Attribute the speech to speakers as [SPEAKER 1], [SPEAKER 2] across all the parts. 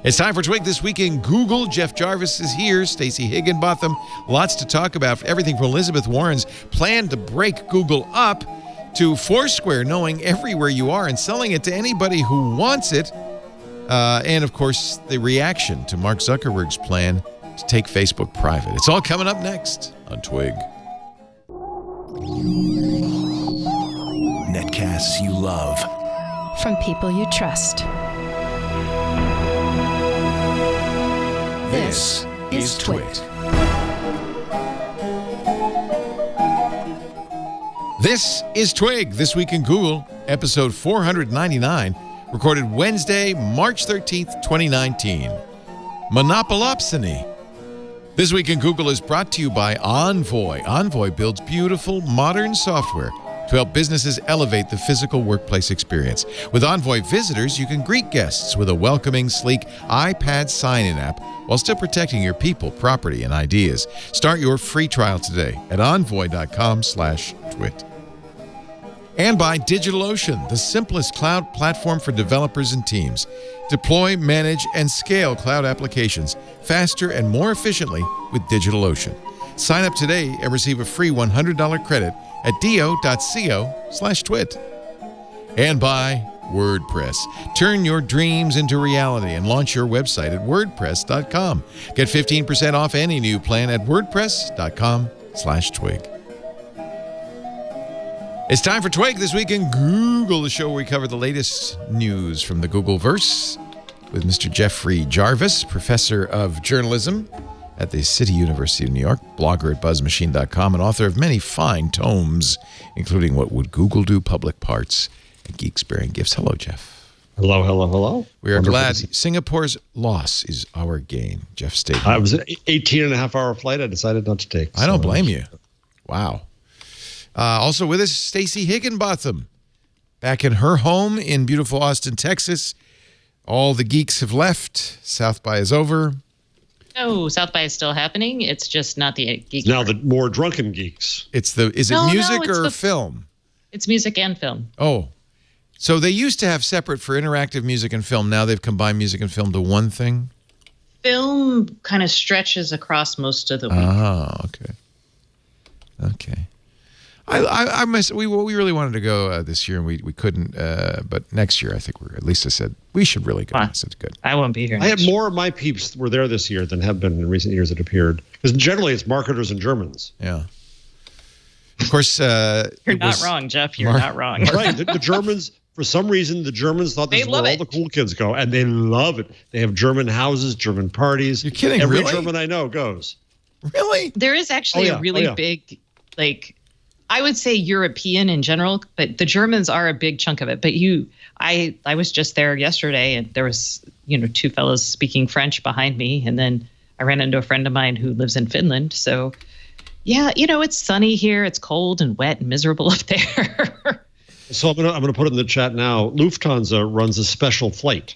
[SPEAKER 1] It's time for Twig This Week in Google. Jeff Jarvis is here. Stacey Higginbotham. Lots to talk about. Everything from Elizabeth Warren's plan to break Google up to Foursquare knowing everywhere you are and selling it to anybody who wants it. And, of course, the reaction to Mark Zuckerberg's plan to take Facebook private. It's all coming up next on Twig.
[SPEAKER 2] Netcasts you love.
[SPEAKER 3] From people you trust.
[SPEAKER 2] This is Twit.
[SPEAKER 1] This is Twig, This Week in Google, episode 499, recorded Wednesday, March 13th, 2019. Monopolopsony. This Week in Google is brought to you by Envoy. Envoy builds beautiful, modern software to help businesses elevate the physical workplace experience. With Envoy visitors, you can greet guests with a welcoming, sleek iPad sign-in app while still protecting your people, property, and ideas. Start your free trial today at envoy.com/twit. And by DigitalOcean, the simplest cloud platform for developers and teams. Deploy, manage, and scale cloud applications faster and more efficiently with DigitalOcean. Sign up today and receive a free $100 credit at do.co/twit. And by WordPress. Turn your dreams into reality and launch your website at wordpress.com. Get 15% off any new plan at wordpress.com/twig. It's time for Twig This Week in Google, the show where we cover the latest news from the Googleverse with Mr. Jeffrey Jarvis, professor of journalism at the City University of New York, blogger at buzzmachine.com, and author of many fine tomes, including What Would Google Do, Public Parts, and Geeks Bearing Gifts. Hello, Jeff.
[SPEAKER 4] Hello, hello, hello.
[SPEAKER 1] We are glad Singapore's loss is our gain, Jeff stated.
[SPEAKER 4] It was an 18-and-a-half-hour flight I decided not to take.
[SPEAKER 1] I don't blame you. Wow. Also with us, Stacey Higginbotham, back in her home in beautiful Austin, Texas. All the geeks have left. South by is over.
[SPEAKER 5] Oh, South by is still happening. It's just not the geek.
[SPEAKER 4] Now the more drunken geeks.
[SPEAKER 1] Is it music or film?
[SPEAKER 5] It's music and film.
[SPEAKER 1] Oh, so they used to have separate for interactive music and film. Now they've combined music and film to one thing.
[SPEAKER 5] Film kind of stretches across most of the week.
[SPEAKER 1] Oh, okay. Okay. We really wanted to go this year and we couldn't. But next year, I think Lisa said we should really go. I said good.
[SPEAKER 5] I won't be here.
[SPEAKER 4] I had more of my peeps were there this year than have been in recent years. It appeared because generally it's marketers and Germans.
[SPEAKER 1] Yeah. Of course,
[SPEAKER 5] you're not wrong, Jeff. You're not wrong.
[SPEAKER 4] Right. The Germans, for some reason, the Germans thought this is where all the cool kids go, and they love it. They have German houses, German parties.
[SPEAKER 1] You're kidding?
[SPEAKER 4] Every
[SPEAKER 1] really?
[SPEAKER 4] German I know goes.
[SPEAKER 1] Really?
[SPEAKER 5] There is actually a really big, I would say European in general, but the Germans are a big chunk of it. But I was just there yesterday, and there was, two fellows speaking French behind me, and then I ran into a friend of mine who lives in Finland. So, yeah, it's sunny here. It's cold and wet and miserable up there.
[SPEAKER 4] So I'm gonna put it in the chat now. Lufthansa runs a special flight.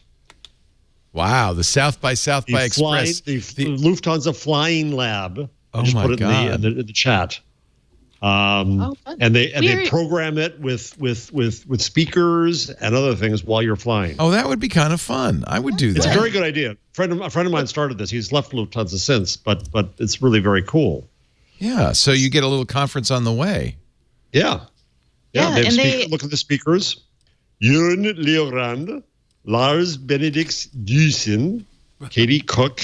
[SPEAKER 1] Wow, the South by Express,
[SPEAKER 4] the Lufthansa Flying Lab.
[SPEAKER 1] Oh
[SPEAKER 4] just
[SPEAKER 1] my
[SPEAKER 4] put it
[SPEAKER 1] God.
[SPEAKER 4] in the chat. And they program it with speakers and other things while you're flying.
[SPEAKER 1] Oh, that would be kind of fun. I would do that.
[SPEAKER 4] It's a very good idea. A friend of mine started this. He's left Lufthansa since, but it's really very cool.
[SPEAKER 1] Yeah, so you get a little conference on the way.
[SPEAKER 4] Yeah. They look at the speakers. Jörn Leorand, Lars Benedix Dusen, Katie Cook.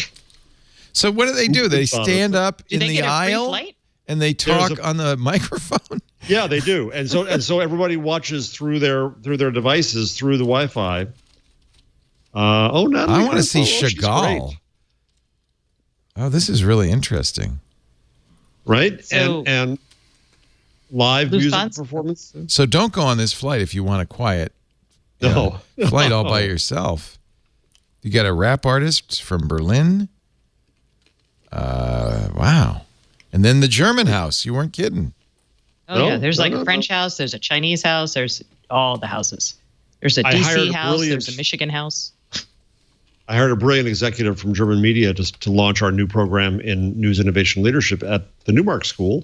[SPEAKER 1] So what do? They stand up in the aisle and they talk on the microphone?
[SPEAKER 4] Yeah, they do. And so everybody watches through their devices through the Wi-Fi. I
[SPEAKER 1] want to see Chagall. Oh, this is really interesting.
[SPEAKER 4] Right?
[SPEAKER 5] So,
[SPEAKER 4] and live music performance.
[SPEAKER 1] So don't go on this flight if you want a quiet flight all by yourself. You got a rap artist from Berlin. Wow. And then the German house. You weren't kidding.
[SPEAKER 5] Oh, yeah. There's a French house. There's a Chinese house. There's all the houses. There's a DC house. There's a Michigan house.
[SPEAKER 4] I hired a brilliant executive from German media to launch our new program in news innovation leadership at the Newmark School.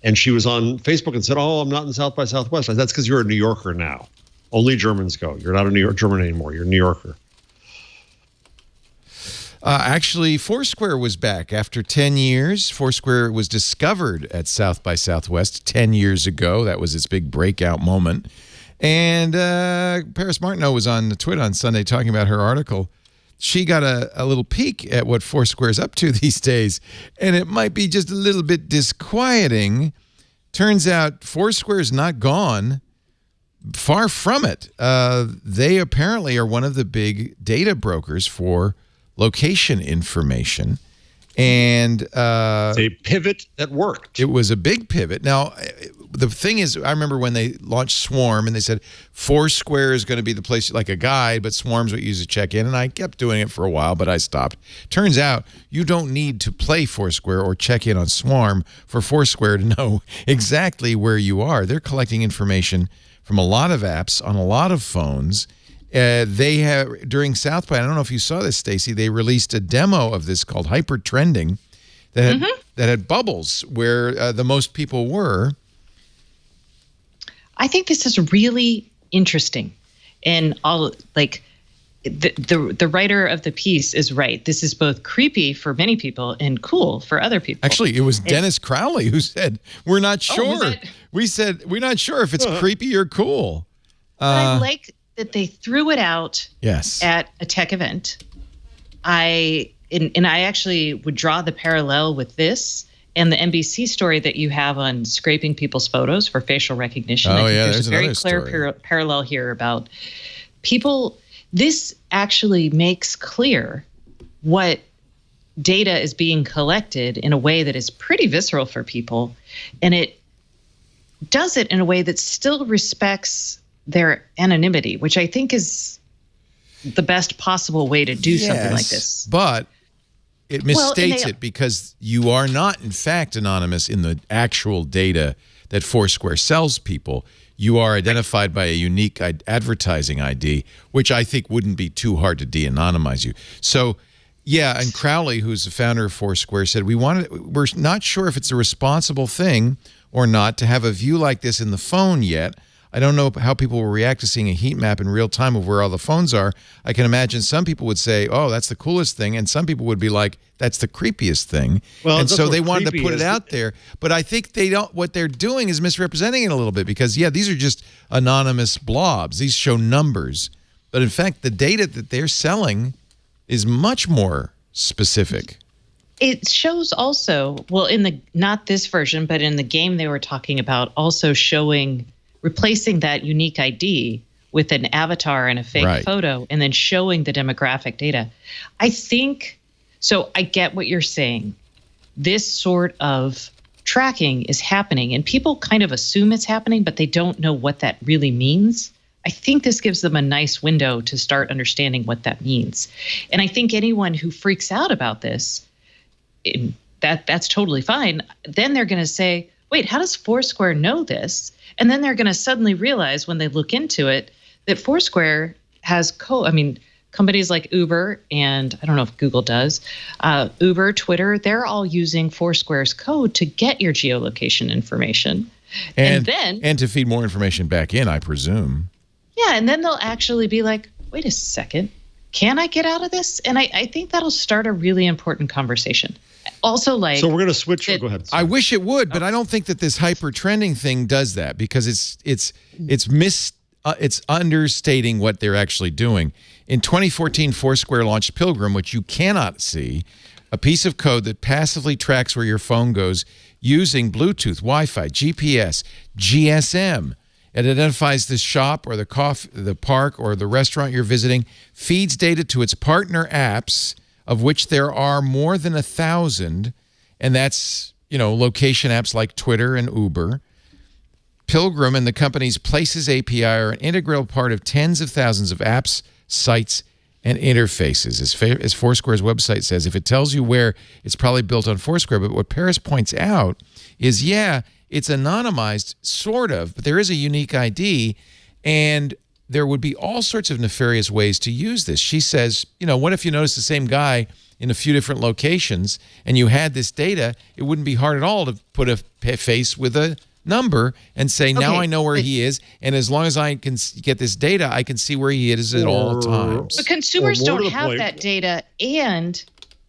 [SPEAKER 4] And she was on Facebook and said, "Oh, I'm not in South by Southwest." I said, "That's because you're a New Yorker now. Only Germans go. You're not a New York German anymore. You're a New Yorker."
[SPEAKER 1] Actually, Foursquare was back after 10 years. Foursquare was discovered at South by Southwest 10 years ago. That was its big breakout moment. And Paris Martineau was on Twitter on Sunday talking about her article. She got a little peek at what Foursquare's up to these days, and it might be just a little bit disquieting. Turns out Foursquare's not gone. Far from it. They apparently are one of the big data brokers for location information. And
[SPEAKER 4] it's a pivot that worked.
[SPEAKER 1] It was a big pivot. Now, the thing is, I remember when they launched Swarm and they said Foursquare is going to be the place, like a guide, but Swarm's what you use to check in. And I kept doing it for a while, but I stopped. Turns out you don't need to play Foursquare or check in on Swarm for Foursquare to know exactly where you are. They're collecting information from a lot of apps on a lot of phones. They have, during South by, I don't know if you saw this, Stacey, they released a demo of this called Hyper Trending that had bubbles where the most people were.
[SPEAKER 5] I think this is really interesting. And the writer of the piece is right. This is both creepy for many people and cool for other people.
[SPEAKER 1] Actually, it was Dennis Crowley who said, we're not sure. We said, we're not sure if it's creepy or cool.
[SPEAKER 5] I like that they threw it out
[SPEAKER 1] yes.
[SPEAKER 5] at a tech event. I actually would draw the parallel with this and the NBC story that you have on scraping people's photos for facial recognition.
[SPEAKER 1] Oh,
[SPEAKER 5] I think
[SPEAKER 1] yeah,
[SPEAKER 5] there's a very clear parallel here about people. This actually makes clear what data is being collected in a way that is pretty visceral for people. And it does it in a way that still respects their anonymity, which I think is the best possible way to do something like this.
[SPEAKER 1] But it misstates it because you are not, in fact, anonymous in the actual data that Foursquare sells people. You are identified by a unique advertising ID, which I think wouldn't be too hard to de-anonymize you. So, yeah, and Crowley, who's the founder of Foursquare, said, we're not sure if it's a responsible thing or not to have a view like this in the phone yet. I don't know how people will react to seeing a heat map in real time of where all the phones are. I can imagine some people would say, oh, that's the coolest thing. And some people would be like, that's the creepiest thing. Well, and so they wanted to put it out there. But I think what they're doing is misrepresenting it a little bit because, yeah, these are just anonymous blobs. These show numbers. But in fact, the data that they're selling is much more specific.
[SPEAKER 5] It shows also, well, not this version, but in the game they were talking about, also replacing that unique ID with an avatar and a fake photo and then showing the demographic data. I think, so I get what you're saying. This sort of tracking is happening and people kind of assume it's happening, but they don't know what that really means. I think this gives them a nice window to start understanding what that means. And I think anyone who freaks out about this, that's totally fine. Then they're going to say, wait, how does Foursquare know this? And then they're going to suddenly realize when they look into it that Foursquare has companies like Uber, and I don't know if Google does, Uber, Twitter, they're all using Foursquare's code to get your geolocation information. And to feed more information back in, I presume. Yeah, and then they'll actually be like, wait a second, can I get out of this? And I think that'll start a really important conversation. Also, so we're going to switch. Go ahead.
[SPEAKER 1] I wish it would, but I don't think that this hyper trending thing does that because it's understating what they're actually doing. In 2014, Foursquare launched Pilgrim, which you cannot see, a piece of code that passively tracks where your phone goes using Bluetooth, Wi-Fi, GPS, GSM. It identifies the shop or the park or the restaurant you're visiting, feeds data to its partner apps, of which there are more than 1,000, and that's, location apps like Twitter and Uber. Pilgrim and the company's Places API are an integral part of tens of thousands of apps, sites, and interfaces. As Foursquare's website says, if it tells you where, it's probably built on Foursquare. But what Paris points out is, it's anonymized, sort of, but there is a unique ID, and there would be all sorts of nefarious ways to use this. She says, what if you notice the same guy in a few different locations and you had this data? It wouldn't be hard at all to put a face with a number and say, now I know where he is. And as long as I can get this data, I can see where he is at all times.
[SPEAKER 5] But consumers don't have that data. And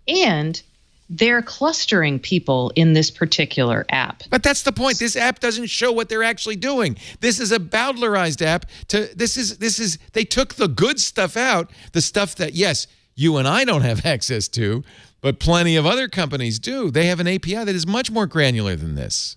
[SPEAKER 5] And they're clustering people in this particular app.
[SPEAKER 1] But that's the point. This app doesn't show what they're actually doing. This is a bowdlerized app. They took the good stuff out, the stuff that, yes, you and I don't have access to, but plenty of other companies do. They have an API that is much more granular than this.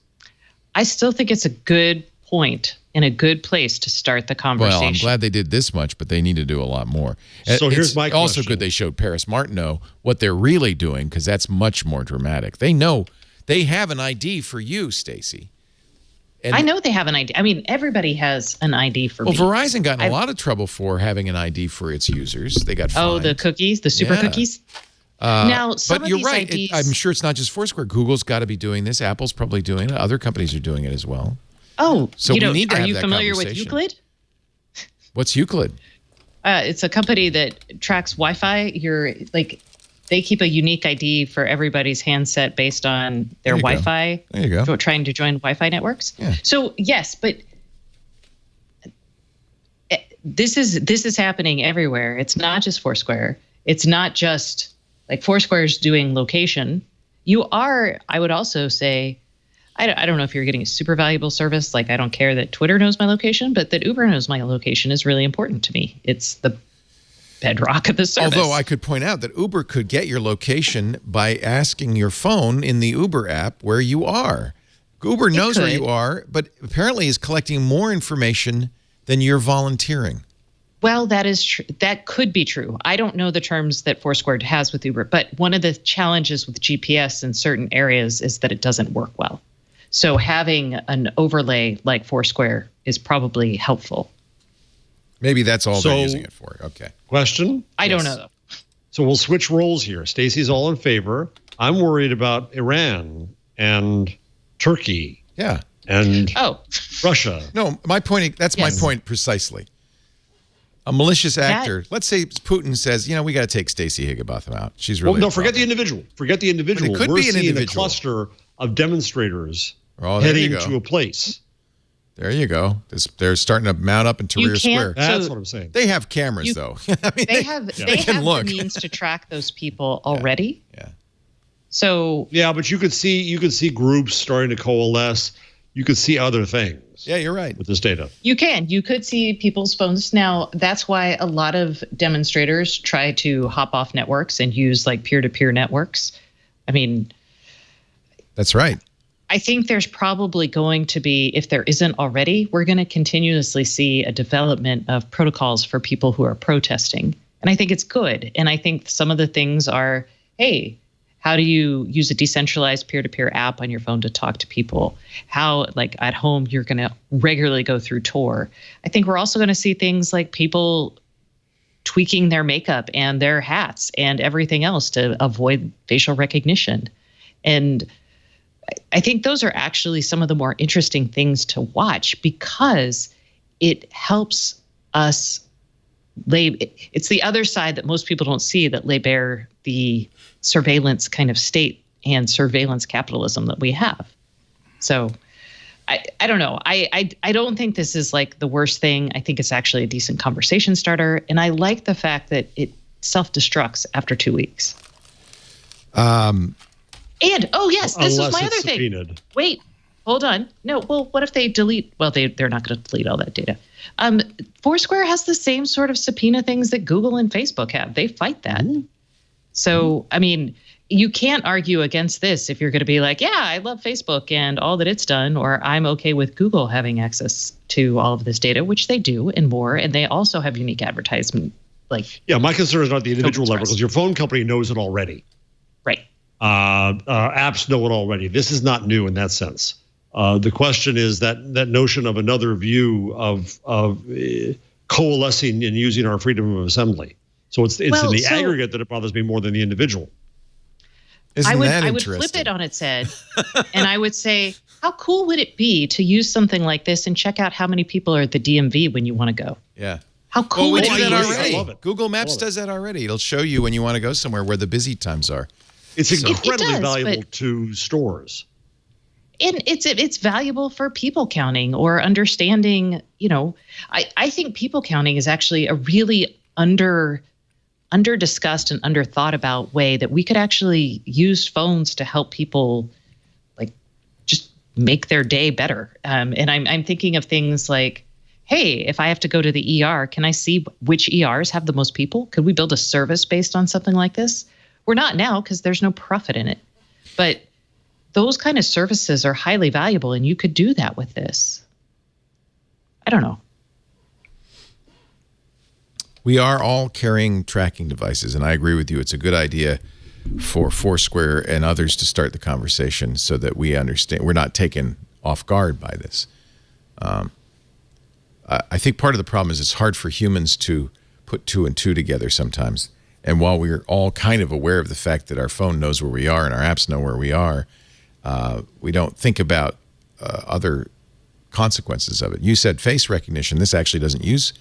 [SPEAKER 5] I still think it's a good point and a good place to start the conversation.
[SPEAKER 1] Well, I'm glad they did this much, but they need to do a lot more.
[SPEAKER 4] So here's my question.
[SPEAKER 1] Also good they showed Paris Martineau what they're really doing, because that's much more dramatic. They know they have an ID for you, Stacey.
[SPEAKER 5] I know they have an ID. I mean, everybody has an ID for me.
[SPEAKER 1] Well, Verizon got in a lot of trouble for having an ID for its users. They got fined.
[SPEAKER 5] Oh, the cookies, the super cookies? Now, some
[SPEAKER 1] but
[SPEAKER 5] of
[SPEAKER 1] you're
[SPEAKER 5] these
[SPEAKER 1] right.
[SPEAKER 5] IDs,
[SPEAKER 1] I'm sure it's not just Foursquare. Google's got to be doing this. Apple's probably doing it. Other companies are doing it as well.
[SPEAKER 5] Oh,
[SPEAKER 1] so we need to have that
[SPEAKER 5] are you familiar with
[SPEAKER 1] conversation.
[SPEAKER 5] Euclid?
[SPEAKER 1] What's Euclid?
[SPEAKER 5] It's a company that tracks Wi-Fi. They keep a unique ID for everybody's handset based on their Wi-Fi.
[SPEAKER 1] There you go.
[SPEAKER 5] Trying to join Wi-Fi networks.
[SPEAKER 1] Yeah.
[SPEAKER 5] So yes, but this is happening everywhere. It's not just Foursquare. It's not just like Foursquare is doing location. I would also say, I don't know if you're getting a super valuable service. Like, I don't care that Twitter knows my location, but that Uber knows my location is really important to me. It's the bedrock of the service.
[SPEAKER 1] Although I could point out that Uber could get your location by asking your phone in the Uber app where you are. Uber knows where you are, but apparently is collecting more information than you're volunteering.
[SPEAKER 5] Well, that is true. That could be true. I don't know the terms that Foursquare has with Uber, but one of the challenges with GPS in certain areas is that it doesn't work well. So having an overlay like Foursquare is probably helpful.
[SPEAKER 1] Maybe that's all they're using it for. Okay.
[SPEAKER 4] Question?
[SPEAKER 5] I don't know, though.
[SPEAKER 4] So we'll switch roles here. Stacey's all in favor. I'm worried about Iran and Turkey.
[SPEAKER 1] Yeah.
[SPEAKER 4] And Russia.
[SPEAKER 1] No, my point. That's my point precisely. A malicious actor. Let's say Putin says, we got to take Stacey Higginbotham out. She's really.
[SPEAKER 4] Well, no, forget the individual. Forget the individual.
[SPEAKER 1] But it could
[SPEAKER 4] We're
[SPEAKER 1] be an
[SPEAKER 4] seeing
[SPEAKER 1] individual.
[SPEAKER 4] a cluster of demonstrators
[SPEAKER 1] there
[SPEAKER 4] heading
[SPEAKER 1] you go.
[SPEAKER 4] to a place.
[SPEAKER 1] There you go. They're starting to mount up in Tahrir Square.
[SPEAKER 4] That's what I'm saying.
[SPEAKER 1] They have cameras, though. I mean,
[SPEAKER 5] they have the means to track those people already.
[SPEAKER 1] Yeah.
[SPEAKER 5] So
[SPEAKER 4] but you could see groups starting to coalesce. You could see other things.
[SPEAKER 1] Yeah, you're right.
[SPEAKER 4] With this data.
[SPEAKER 5] You could see people's phones. Now, that's why a lot of demonstrators try to hop off networks and use like peer-to-peer networks. I mean,
[SPEAKER 1] that's right.
[SPEAKER 5] I think there's probably going to be, if there isn't already, we're going to continuously see a development of protocols for people who are protesting. And I think it's good. And I think some of the things are, hey, how do you use a decentralized peer-to-peer app on your phone to talk to people? How, like at home, you're going to regularly go through Tor. I think we're also going to see things like people tweaking their makeup and their hats and everything else to avoid facial recognition. And I think those are actually some of the more interesting things to watch because it helps us it's the other side that most people don't see that lay bare the surveillance kind of state and surveillance capitalism that we have. So I don't know. I don't think this is like the worst thing. I think it's actually a decent conversation starter. And I like the fact that it self-destructs after 2 weeks. And, this is my other thing. Wait, hold on. No, well, what if they delete? Well, they're not going to delete all that data. Foursquare has the same sort of subpoena things that Google and Facebook have. They fight that. Mm-hmm. So, I mean, you can't argue against this if you're going to be like, yeah, I love Facebook and all that it's done, or I'm okay with Google having access to all of this data, which they do and more. And they also have unique advertisement.
[SPEAKER 4] My concern is not the individual level because your phone company knows it already.
[SPEAKER 5] Right.
[SPEAKER 4] Apps know it already. This is not new in that sense. The question is that notion of another view of coalescing and using our freedom of assembly. So it's in the aggregate that it bothers me more than the individual.
[SPEAKER 1] I would
[SPEAKER 5] flip it on its head, and I would say, how cool would it be to use something like this and check out how many people are at the DMV when you want to go?
[SPEAKER 1] Yeah.
[SPEAKER 5] How cool would it be?
[SPEAKER 1] I love it. Google Maps does that already. It'll show you when you want to go somewhere where the busy times are.
[SPEAKER 4] It's incredibly valuable to stores.
[SPEAKER 5] And it's valuable for people counting or understanding, I think people counting is actually a really under-discussed and under-thought-about way that we could actually use phones to help people, like, just make their day better. And I'm thinking of things like, hey, if I have to go to the ER, can I see which ERs have the most people? Could we build a service based on something like this? We're not now because there's no profit in it. But those kind of services are highly valuable, and you could do that with this. I don't know.
[SPEAKER 1] We are all carrying tracking devices, and I agree with you. It's a good idea for Foursquare and others to start the conversation so that we understand we're not taken off guard by this. I think part of the problem is it's hard for humans to put two and two together sometimes. And while we're all kind of aware of the fact that our phone knows where we are and our apps know where we are, we don't think about other consequences of it. You said face recognition. This actually doesn't use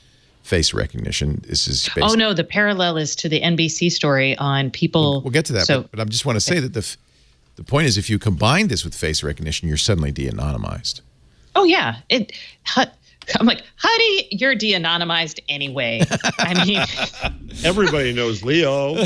[SPEAKER 1] face recognition. This is based.
[SPEAKER 5] Oh no, the parallel is to the NBC story on people.
[SPEAKER 1] We'll get to that, but I just want to say that the point is, if you combine this with face recognition, you're suddenly de-anonymized.
[SPEAKER 5] Oh yeah, I'm like, honey, you're de-anonymized anyway. I mean,
[SPEAKER 4] everybody knows Leo.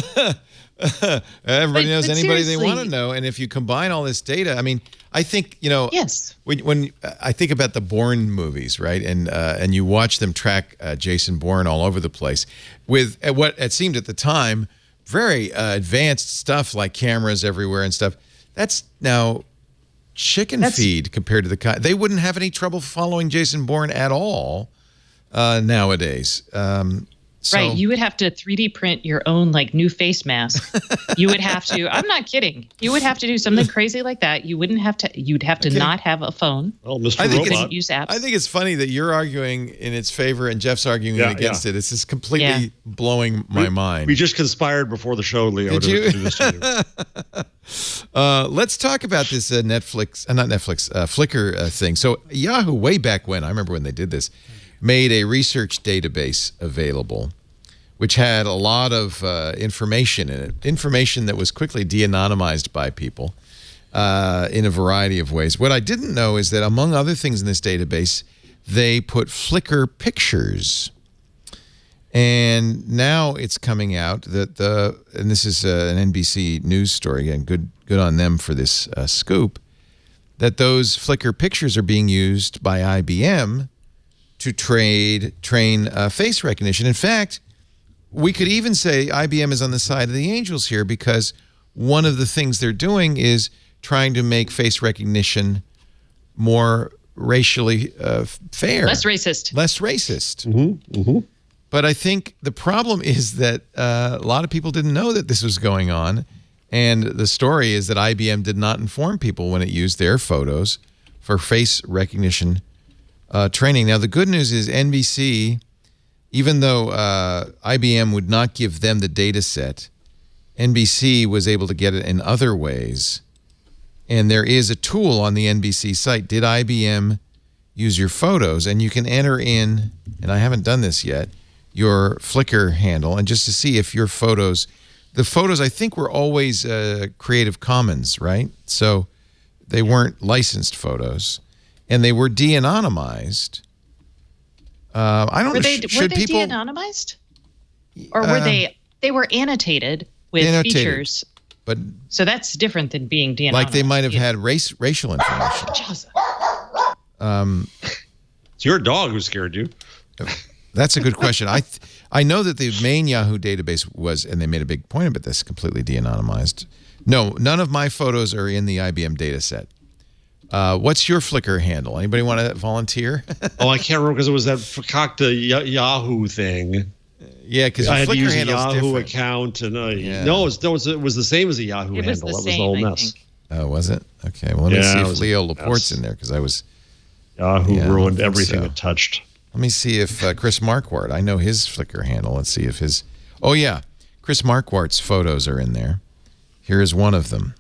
[SPEAKER 1] Everybody knows anybody they want to know, and if you combine all this data, I mean, I think
[SPEAKER 5] yes.
[SPEAKER 1] When I think about the Bourne movies, right, and you watch them track Jason Bourne all over the place with what it seemed at the time very advanced stuff like cameras everywhere and stuff. That's now chicken feed compared to they wouldn't have any trouble following Jason Bourne at all nowadays.
[SPEAKER 5] Right, you would have to 3D print your own new face mask. You would have to. I'm not kidding. You would have to do something crazy like that. You wouldn't have to. You'd have to not have a phone.
[SPEAKER 4] Oh, Mr. Robot.
[SPEAKER 5] You couldn't use apps.
[SPEAKER 1] I think it's funny that you're arguing in its favor and Jeff's arguing against it. It's just completely blowing my mind.
[SPEAKER 4] We just conspired before the show, Leo.
[SPEAKER 1] Did you?
[SPEAKER 4] To do this to you.
[SPEAKER 1] Let's talk about this Flickr thing. So Yahoo, way back when, I remember when they did this, made a research database available, which had a lot of information in it, information that was quickly de-anonymized by people in a variety of ways. What I didn't know is that, among other things in this database, they put Flickr pictures. And now it's coming out that and this is an NBC News story, again, good on them for this scoop, that those Flickr pictures are being used by IBM to train face recognition. In fact, we could even say IBM is on the side of the angels here, because one of the things they're doing is trying to make face recognition more racially fair.
[SPEAKER 5] Less racist.
[SPEAKER 1] Less racist.
[SPEAKER 4] Mm-hmm. Mm-hmm.
[SPEAKER 1] But I think the problem is that a lot of people didn't know that this was going on. And the story is that IBM did not inform people when it used their photos for face recognition training. Now, the good news is NBC, even though IBM would not give them the data set, NBC was able to get it in other ways. And there is a tool on the NBC site, Did IBM Use Your Photos? And you can enter in, and I haven't done this yet, your Flickr handle, and just to see if your photos, the photos I think were always Creative Commons, right? So they weren't licensed photos, and they were de-anonymized. I don't know.
[SPEAKER 5] Were they de-anonymized? Or were they were annotated with features?
[SPEAKER 1] But
[SPEAKER 5] so that's different than being de-anonymized.
[SPEAKER 1] Like they might have had racial information.
[SPEAKER 4] It's your dog who scared you.
[SPEAKER 1] That's a good question. I know that the main Yahoo database was, and they made a big point about this, completely de-anonymized. No, none of my photos are in the IBM data set. What's your Flickr handle? Anybody want to volunteer?
[SPEAKER 4] I can't remember because it was that fakakta Yahoo thing.
[SPEAKER 1] Yeah, because
[SPEAKER 4] I had to use a
[SPEAKER 1] Yahoo
[SPEAKER 4] different account, and no, it was the same as a Yahoo handle. That was the whole mess.
[SPEAKER 1] Oh, was it? Okay, well, let me see if Leo Laporte's in there, because I was...
[SPEAKER 4] Yahoo ruined everything it touched.
[SPEAKER 1] Let me see if Chris Marquardt, I know his Flickr handle. Let's see if his... Oh, yeah. Chris Marquardt's photos are in there. Here is one of them.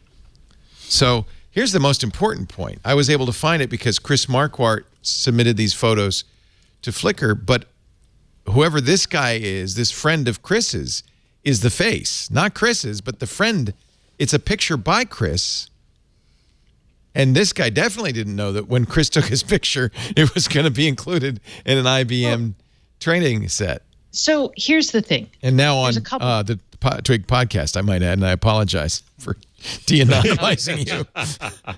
[SPEAKER 1] So here's the most important point. I was able to find it because Chris Marquardt submitted these photos to Flickr, but whoever this guy is, this friend of Chris's, is the face. Not Chris's, but the friend. It's a picture by Chris. And this guy definitely didn't know that when Chris took his picture, it was going to be included in an IBM training set.
[SPEAKER 5] So here's the thing.
[SPEAKER 1] And now on the Twig podcast, I might add, and I apologize for de-anonymizing you.
[SPEAKER 5] Well,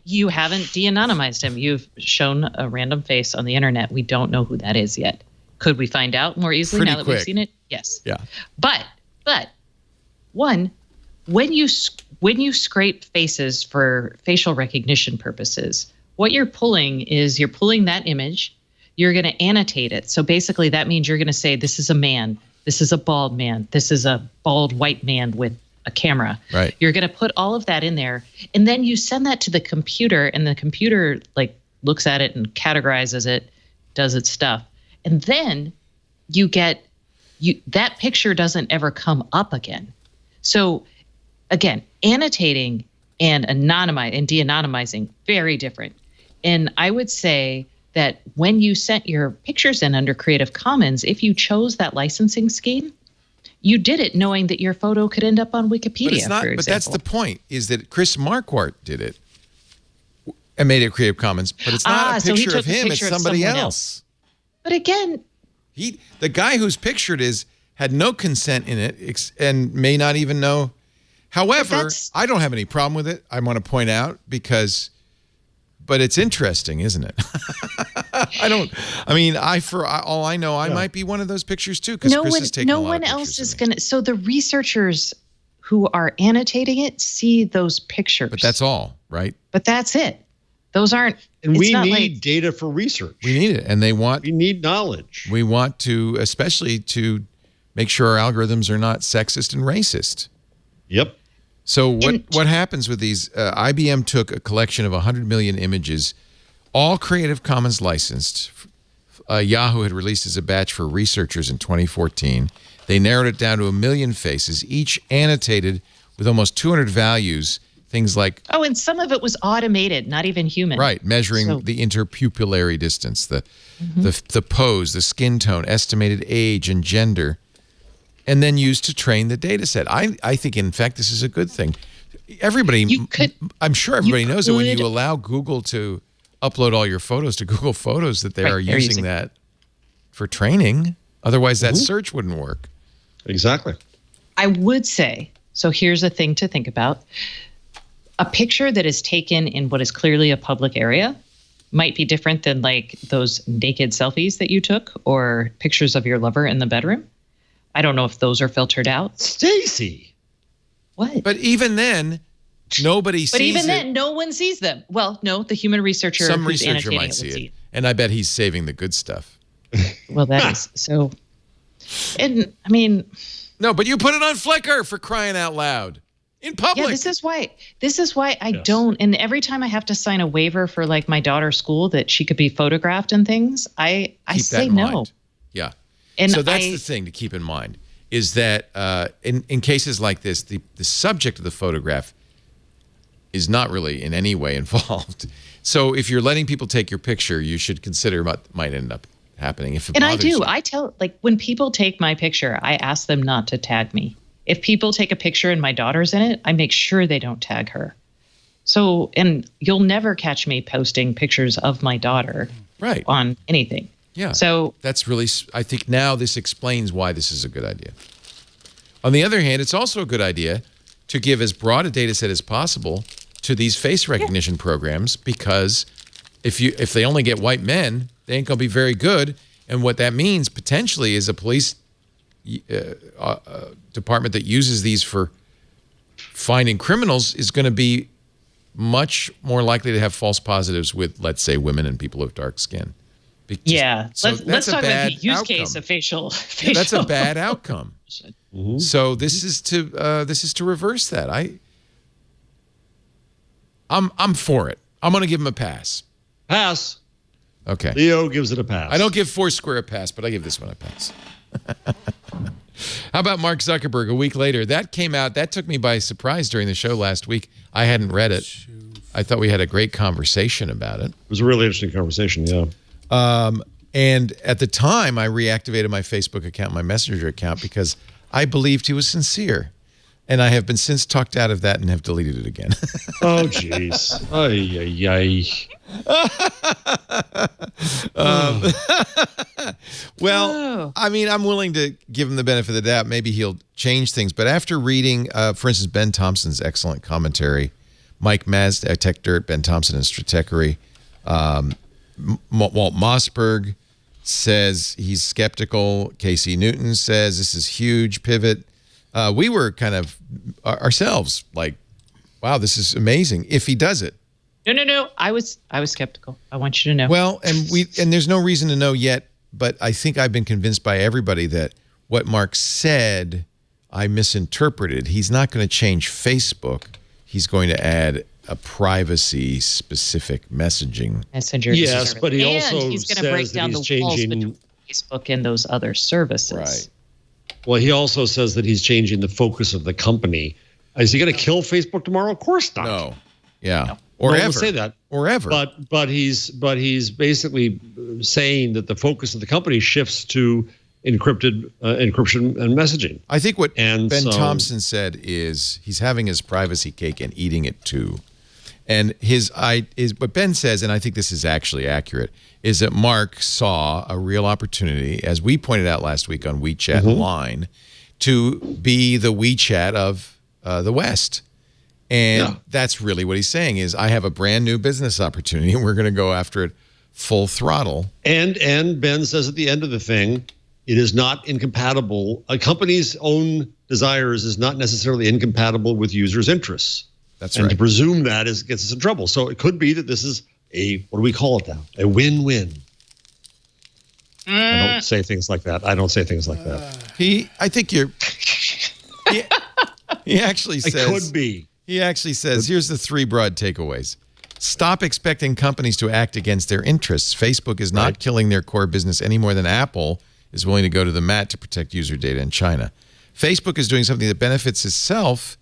[SPEAKER 5] you haven't de-anonymized him. You've shown a random face on the internet. We don't know who that is yet. Could we find out more easily now that we've seen it? Yes.
[SPEAKER 1] Yeah.
[SPEAKER 5] But one, when you scrape faces for facial recognition purposes, what you're pulling that image. You're going to annotate it. So basically that means you're going to say, this is a man. This is a bald man. This is a bald white man with a camera.
[SPEAKER 1] Right.
[SPEAKER 5] You're going to put all of that in there. And then you send that to the computer, and the computer looks at it and categorizes it, does its stuff. And then that picture doesn't ever come up again. So again, annotating and de-anonymizing, very different. And I would say that when you sent your pictures in under Creative Commons, if you chose that licensing scheme, you did it knowing that your photo could end up on Wikipedia,
[SPEAKER 1] but it's not,
[SPEAKER 5] for example.
[SPEAKER 1] But that's the point, is that Chris Marquardt did it and made it Creative Commons, but it's not a picture of him, it's somebody else.
[SPEAKER 5] But again,
[SPEAKER 1] the guy whose pictured had no consent in it and may not even know. However, I don't have any problem with it, I want to point out, but it's interesting, isn't it? For all I know, I might be one of those pictures too, because Chris is taking a lot of pictures. No one else is going to. So the researchers who are annotating it see those pictures.
[SPEAKER 5] But
[SPEAKER 1] that's all, right?
[SPEAKER 5] But that's it. Those aren't.
[SPEAKER 4] And we need data for research.
[SPEAKER 1] We need it, and we
[SPEAKER 4] need knowledge.
[SPEAKER 1] We want to, especially to make sure our algorithms are not sexist and racist.
[SPEAKER 4] Yep.
[SPEAKER 1] So what happens with these? IBM took a collection of 100 million images, all Creative Commons licensed. Yahoo had released as a batch for researchers in 2014. They narrowed it down to 1 million faces, each annotated with almost 200 values, things like...
[SPEAKER 5] Oh, and some of it was automated, not even human.
[SPEAKER 1] Right, measuring the interpupillary distance, the pose, the skin tone, estimated age and gender, and then used to train the data set. I think, in fact, this is a good thing. I'm sure everybody knows that when you allow Google to upload all your photos to Google Photos, that they are using that for training. Otherwise, that search wouldn't work.
[SPEAKER 4] Exactly.
[SPEAKER 5] I would say, so here's a thing to think about. A picture that is taken in what is clearly a public area might be different than those naked selfies that you took or pictures of your lover in the bedroom. I don't know if those are filtered out.
[SPEAKER 4] Stacey.
[SPEAKER 5] What?
[SPEAKER 1] But even then, nobody sees it.
[SPEAKER 5] But even then, no one sees them. Well, no, the human researcher
[SPEAKER 1] Some
[SPEAKER 5] who's
[SPEAKER 1] researcher might see it. And I bet he's saving the good stuff.
[SPEAKER 5] Well, that is so. And I mean.
[SPEAKER 1] No, but you put it on Flickr, for crying out loud. In public.
[SPEAKER 5] Yeah, this is why I don't. And every time I have to sign a waiver for my daughter's school that she could be photographed and things, I say no.
[SPEAKER 1] Yeah. And so that's the thing to keep in mind, is that in cases like this, the subject of the photograph is not really in any way involved. So if you're letting people take your picture, you should consider what might end up happening.
[SPEAKER 5] And I do. I tell, when people take my picture, I ask them not to tag me. If people take a picture and my daughter's in it, I make sure they don't tag her. So, and you'll never catch me posting pictures of my daughter on anything.
[SPEAKER 1] Yeah.
[SPEAKER 5] So
[SPEAKER 1] that's really, I think now this explains why this is a good idea. On the other hand, it's also a good idea to give as broad a data set as possible to these face recognition programs, because if they only get white men, they ain't going to be very good. And what that means potentially is a police department that uses these for finding criminals is going to be much more likely to have false positives with, let's say, women and people of dark skin.
[SPEAKER 5] Let's talk about the use case of facial.
[SPEAKER 1] That's a bad outcome. So this is to reverse that. I'm for it. I'm going to give him a pass.
[SPEAKER 4] Pass.
[SPEAKER 1] Okay.
[SPEAKER 4] Leo gives it a pass.
[SPEAKER 1] I don't give Foursquare a pass, but I give this one a pass. How about Mark Zuckerberg a week later? That came out. That took me by surprise during the show last week. I hadn't read it. I thought we had a great conversation about it.
[SPEAKER 4] It was a really interesting conversation, yeah.
[SPEAKER 1] And at the time, I reactivated my Facebook account, my Messenger account, because I believed he was sincere. And I have been since talked out of that and have deleted it again.
[SPEAKER 4] Oh, jeez. Ay, ay, ay.
[SPEAKER 1] Well, I mean, I'm willing to give him the benefit of the doubt. Maybe he'll change things. But after reading, for instance, Ben Thompson's excellent commentary, Mike Maz, Tech Dirt, Ben Thompson, and Stratechery, Walt Mossberg says he's skeptical. Casey Newton says this is huge pivot. We were kind of ourselves like, wow, this is amazing if he does it.
[SPEAKER 5] No. I was skeptical. I want you to know.
[SPEAKER 1] Well, and there's no reason to know yet, but I think I've been convinced by everybody that what Mark said, I misinterpreted. He's not going to change Facebook. He's going to add a privacy-specific messaging.
[SPEAKER 5] Messenger.
[SPEAKER 4] Yes, but he also
[SPEAKER 5] he's going to break down the walls between Facebook and those other services.
[SPEAKER 1] Right.
[SPEAKER 4] Well, he also says that he's changing the focus of the company. Is he going to kill Facebook tomorrow? Of course not.
[SPEAKER 1] No. Yeah.
[SPEAKER 4] No.
[SPEAKER 1] Or ever.
[SPEAKER 4] We'll say that.
[SPEAKER 1] Or ever.
[SPEAKER 4] But he's basically saying that the focus of the company shifts to encryption and messaging.
[SPEAKER 1] I think what Ben Thompson said is he's having his privacy cake and eating it too. And what Ben says, and I think this is actually accurate, is that Mark saw a real opportunity, as we pointed out last week on WeChat Line, to be the WeChat of the West. And that's really what he's saying is, I have a brand new business opportunity and we're going to go after it full throttle.
[SPEAKER 4] And Ben says at the end of the thing, it is not incompatible. A company's own desires is not necessarily incompatible with users' interests.
[SPEAKER 1] That's
[SPEAKER 4] right. And to presume that gets us in trouble. So it could be that this is what do we call it now? A win-win. I don't say things like that.
[SPEAKER 1] I think you're. He actually says.
[SPEAKER 4] It could be.
[SPEAKER 1] He actually says, here's the 3 broad takeaways. Stop expecting companies to act against their interests. Facebook is not killing their core business any more than Apple is willing to go to the mat to protect user data in China. Facebook is doing something that benefits itself.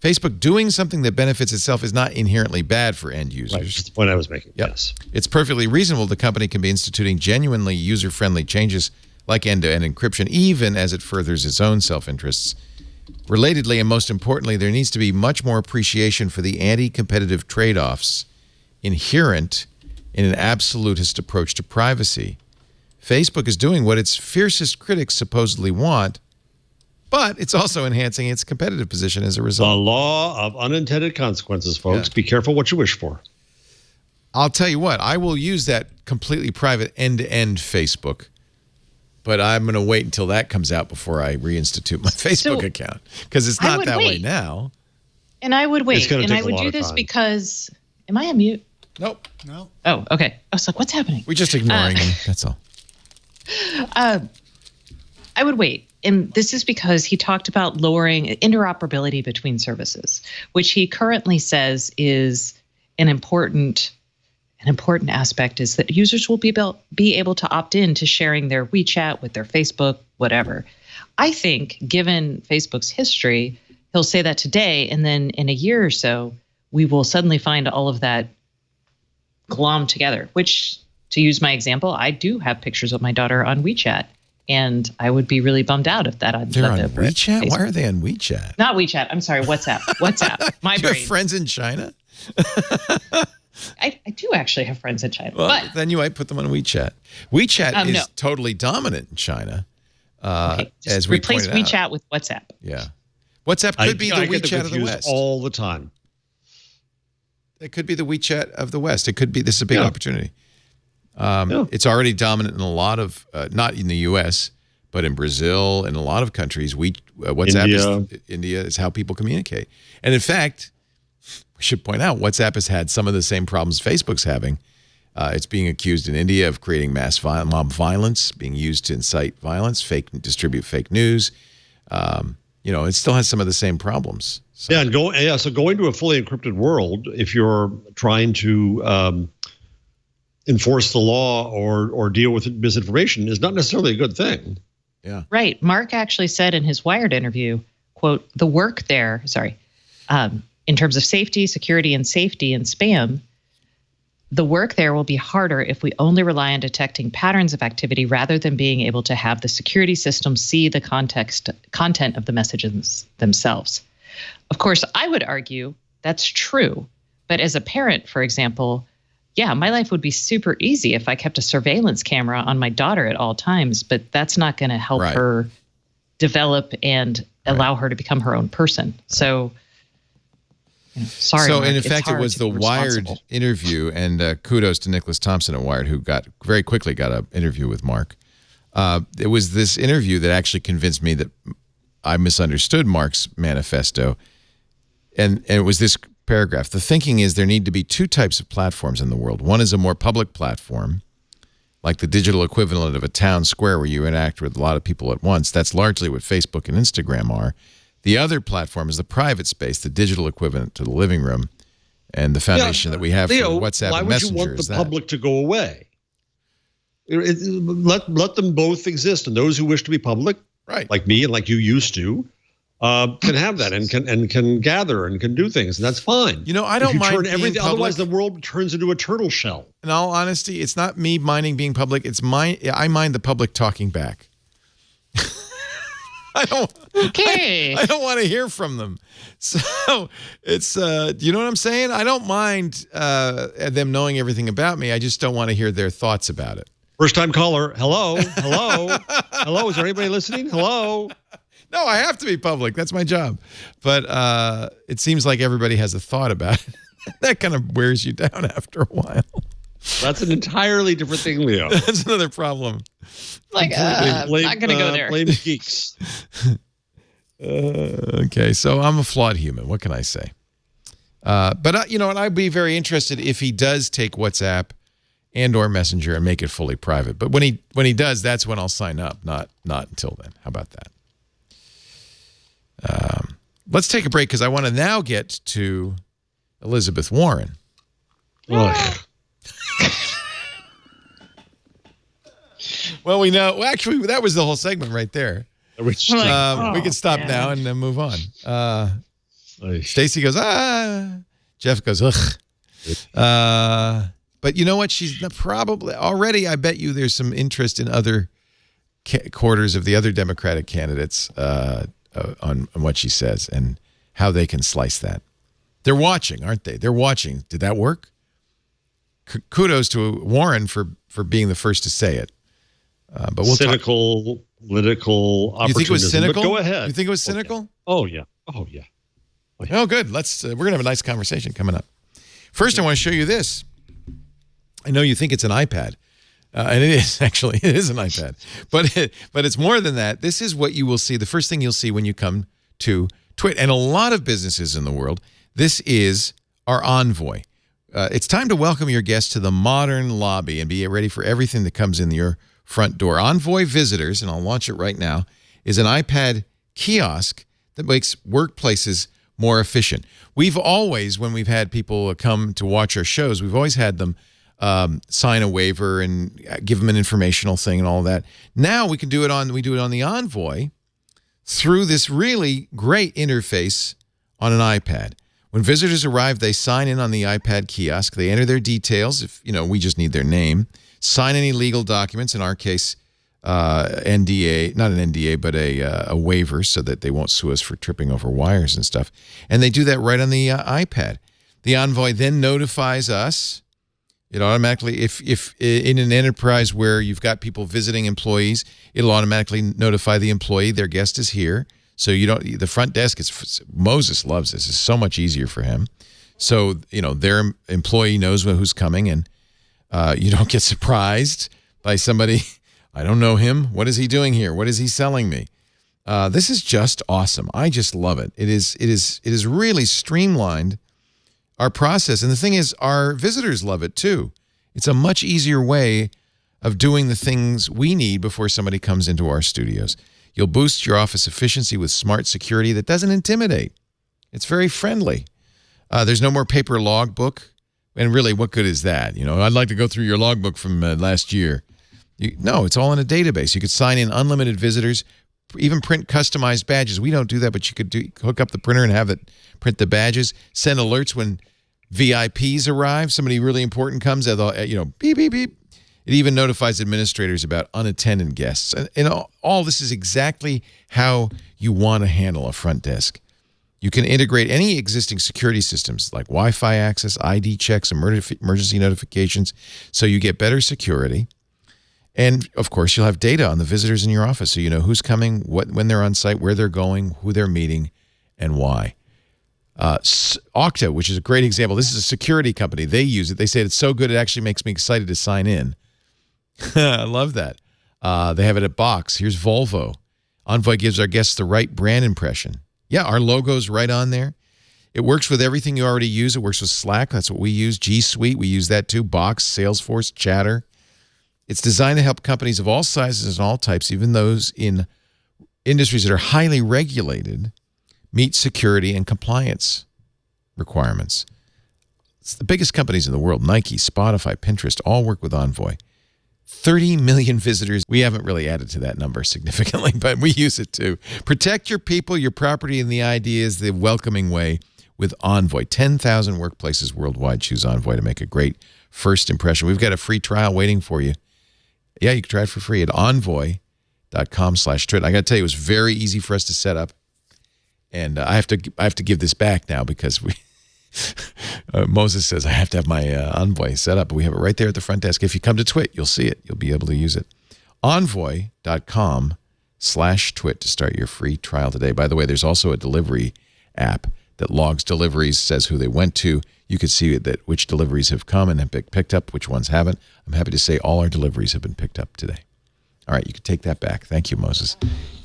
[SPEAKER 1] Facebook doing something that benefits itself is not inherently bad for end users.
[SPEAKER 4] Right, that's the point I was making.
[SPEAKER 1] Yep.
[SPEAKER 4] Yes.
[SPEAKER 1] It's perfectly reasonable the company can be instituting genuinely user-friendly changes like end-to-end encryption, even as it furthers its own self-interests. Relatedly, and most importantly, there needs to be much more appreciation for the anti-competitive trade-offs inherent in an absolutist approach to privacy. Facebook is doing what its fiercest critics supposedly want, but it's also enhancing its competitive position as a result.
[SPEAKER 4] The law of unintended consequences, folks. Yeah. Be careful what you wish for.
[SPEAKER 1] I'll tell you what, I will use that completely private end-to-end Facebook, but I'm going to wait until that comes out before I reinstitute my Facebook account, because it's not that way now.
[SPEAKER 5] And I would wait, and I would do this because, am I on mute?
[SPEAKER 1] Nope.
[SPEAKER 5] No. Oh, okay. I was like, what's happening?
[SPEAKER 1] We're just ignoring him, that's all.
[SPEAKER 5] I would wait. And this is because he talked about lowering interoperability between services, which he currently says is an important aspect, is that users will be able to opt in to sharing their WeChat with their Facebook, whatever. I think, given Facebook's history, he'll say that today, and then in a year or so, we will suddenly find all of that glommed together, which, to use my example, I do have pictures of my daughter on WeChat. And I would be really bummed out if that.
[SPEAKER 1] They're on WeChat? Why are they on WeChat?
[SPEAKER 5] Not WeChat. I'm sorry. WhatsApp. My
[SPEAKER 1] do you have friends in China?
[SPEAKER 5] I do actually have friends in China.
[SPEAKER 1] Well,
[SPEAKER 5] but
[SPEAKER 1] then you might put them on WeChat. WeChat is totally dominant in China. As we
[SPEAKER 5] replace WeChat with WhatsApp.
[SPEAKER 1] Yeah. WhatsApp could be the WeChat of the West.
[SPEAKER 4] All the time.
[SPEAKER 1] It could be the WeChat of the West. It could be. This is a big opportunity. It's already dominant in a lot of, not in the U.S., but in Brazil and a lot of countries. WhatsApp India is how people communicate. And in fact, we should point out, WhatsApp has had some of the same problems Facebook's having. It's being accused in India of creating mob violence, being used to incite violence, distribute fake news. It still has some of the same problems. So.
[SPEAKER 4] So going to a fully encrypted world, if you're trying to enforce the law or deal with misinformation, is not necessarily a good thing.
[SPEAKER 1] Yeah.
[SPEAKER 5] Right. Mark actually said in his Wired interview, quote, the work there, in terms of safety, security, and safety and spam, the work there will be harder if we only rely on detecting patterns of activity rather than being able to have the security system see the content of the messages themselves. Of course, I would argue that's true. But as a parent, for example, yeah, my life would be super easy if I kept a surveillance camera on my daughter at all times, but that's not going to help her develop and allow her to become her own person. So, sorry.
[SPEAKER 1] So,
[SPEAKER 5] Mark,
[SPEAKER 1] in fact, it was the Wired interview, and kudos to Nicholas Thompson at Wired, who very quickly got an interview with Mark. It was this interview that actually convinced me that I misunderstood Mark's manifesto, and it was this paragraph. The thinking is there need to be two types of platforms in the world. One is a more public platform, like the digital equivalent of a town square where you interact with a lot of people at once. That's largely what Facebook and Instagram are. The other platform is the private space, the digital equivalent to the living room, and the foundation that we have
[SPEAKER 4] Leo,
[SPEAKER 1] for WhatsApp
[SPEAKER 4] why
[SPEAKER 1] and
[SPEAKER 4] would
[SPEAKER 1] Messenger.
[SPEAKER 4] you want the public to go away? Let them both exist, and those who wish to be public, like me and like you used to, can have that and can gather and can do things, and that's fine.
[SPEAKER 1] I don't mind
[SPEAKER 4] turn
[SPEAKER 1] being
[SPEAKER 4] everything.
[SPEAKER 1] public.
[SPEAKER 4] Otherwise, the world turns into a turtle shell.
[SPEAKER 1] In all honesty, it's not me minding being public. I mind the public talking back. I don't want to hear from them. So it's you know what I'm saying? I don't mind them knowing everything about me. I just don't want to hear their thoughts about it.
[SPEAKER 4] First time caller. Hello. Hello. Is there anybody listening? Hello.
[SPEAKER 1] No, I have to be public. That's my job. But it seems like everybody has a thought about it. That kind of wears you down after a while.
[SPEAKER 4] That's an entirely different thing, Leo.
[SPEAKER 1] That's another problem.
[SPEAKER 5] I'm not going to go there.
[SPEAKER 4] Blame geeks.
[SPEAKER 1] Okay, so I'm a flawed human. What can I say? But you know what? I'd be very interested if he does take WhatsApp and or Messenger and make it fully private. But when he does, that's when I'll sign up. Not until then. How about that? Let's take a break because I want to now get to Elizabeth Warren. Well, we know. Well, actually, that was the whole segment right there. We can stop now and then move on. Stacey goes, Jeff goes, ugh. But you know what? She's probably already, I bet you there's some interest in other quarters of the other Democratic candidates on what she says and how they can slice that. They're watching, aren't they? They're watching. Did that work? Kudos to Warren for being the first to say it. But we'll
[SPEAKER 4] cynical political opportunism.
[SPEAKER 1] You think it was cynical?
[SPEAKER 4] But go ahead.
[SPEAKER 1] You think it was cynical?
[SPEAKER 4] Oh yeah. Oh
[SPEAKER 1] good. We're gonna have a nice conversation coming up. First, I want to show you this. I know you think it's an iPad, and it is actually. It is an iPad, but it's more than that. This is what you will see. The first thing you'll see when you come to Twit, and a lot of businesses in the world. This is our Envoy. It's time to welcome your guests to the modern lobby and be ready for everything that comes in your front door. Envoy Visitors, and I'll launch it right now, is an iPad kiosk that makes workplaces more efficient. We've always, when we've had people come to watch our shows, we've always had them sign a waiver and give them an informational thing and all that. Now we do it on the Envoy through this really great interface on an iPad. When visitors arrive, they sign in on the iPad kiosk. They enter their details. If we just need their name. Sign any legal documents. In our case, NDA, not an NDA, but a waiver, so that they won't sue us for tripping over wires and stuff. And they do that right on the iPad. The Envoy then notifies us. It automatically, if in an enterprise where you've got people visiting employees, it'll automatically notify the employee their guest is here. So the front desk Moses loves this. It's so much easier for him. So, their employee knows who's coming, and you don't get surprised by somebody, I don't know him. What is he doing here? What is he selling me? This is just awesome. I just love it. It is really streamlined our process. And the thing is, our visitors love it too. It's a much easier way of doing the things we need before somebody comes into our studios. You'll boost your office efficiency with smart security that doesn't intimidate. It's very friendly. There's no more paper logbook. And really, what good is that? I'd like to go through your logbook from last year. No, it's all in a database. You could sign in unlimited visitors, even print customized badges. We don't do that, but you could hook up the printer and have it print the badges, send alerts when VIPs arrive. Somebody really important comes, beep, beep, beep. It even notifies administrators about unattended guests. And all this is exactly how you want to handle a front desk. You can integrate any existing security systems like Wi-Fi access, ID checks, emergency notifications, so you get better security. And, of course, you'll have data on the visitors in your office, so you know who's coming, when they're on site, where they're going, who they're meeting, and why. Okta, which is a great example. This is a security company. They use it. They say it's so good it actually makes me excited to sign in. I love that. They have it at Box. Here's Volvo. Envoy gives our guests the right brand impression. Yeah, our logo's right on there. It works with everything you already use. It works with Slack. That's what we use. G Suite, we use that too. Box, Salesforce, Chatter. It's designed to help companies of all sizes and all types, even those in industries that are highly regulated, meet security and compliance requirements. It's the biggest companies in the world, Nike, Spotify, Pinterest, all work with Envoy. 30 million visitors. We haven't really added to that number significantly, but we use it too. Protect your people, your property, and the ideas the welcoming way with Envoy. 10,000 workplaces worldwide choose Envoy to make a great first impression. We've got a free trial waiting for you. Yeah, you can try it for free at envoy.com/twit. I got to tell you, it was very easy for us to set up. And I have to give this back now because Moses says I have to have my Envoy set up. But we have it right there at the front desk. If you come to Twit, you'll see it. You'll be able to use it. Envoy.com/twit to start your free trial today. By the way, there's also a delivery app that logs deliveries, says who they went to. You can see that which deliveries have come and have been picked up, which ones haven't. I'm happy to say all our deliveries have been picked up today. All right, you can take that back. Thank you, Moses.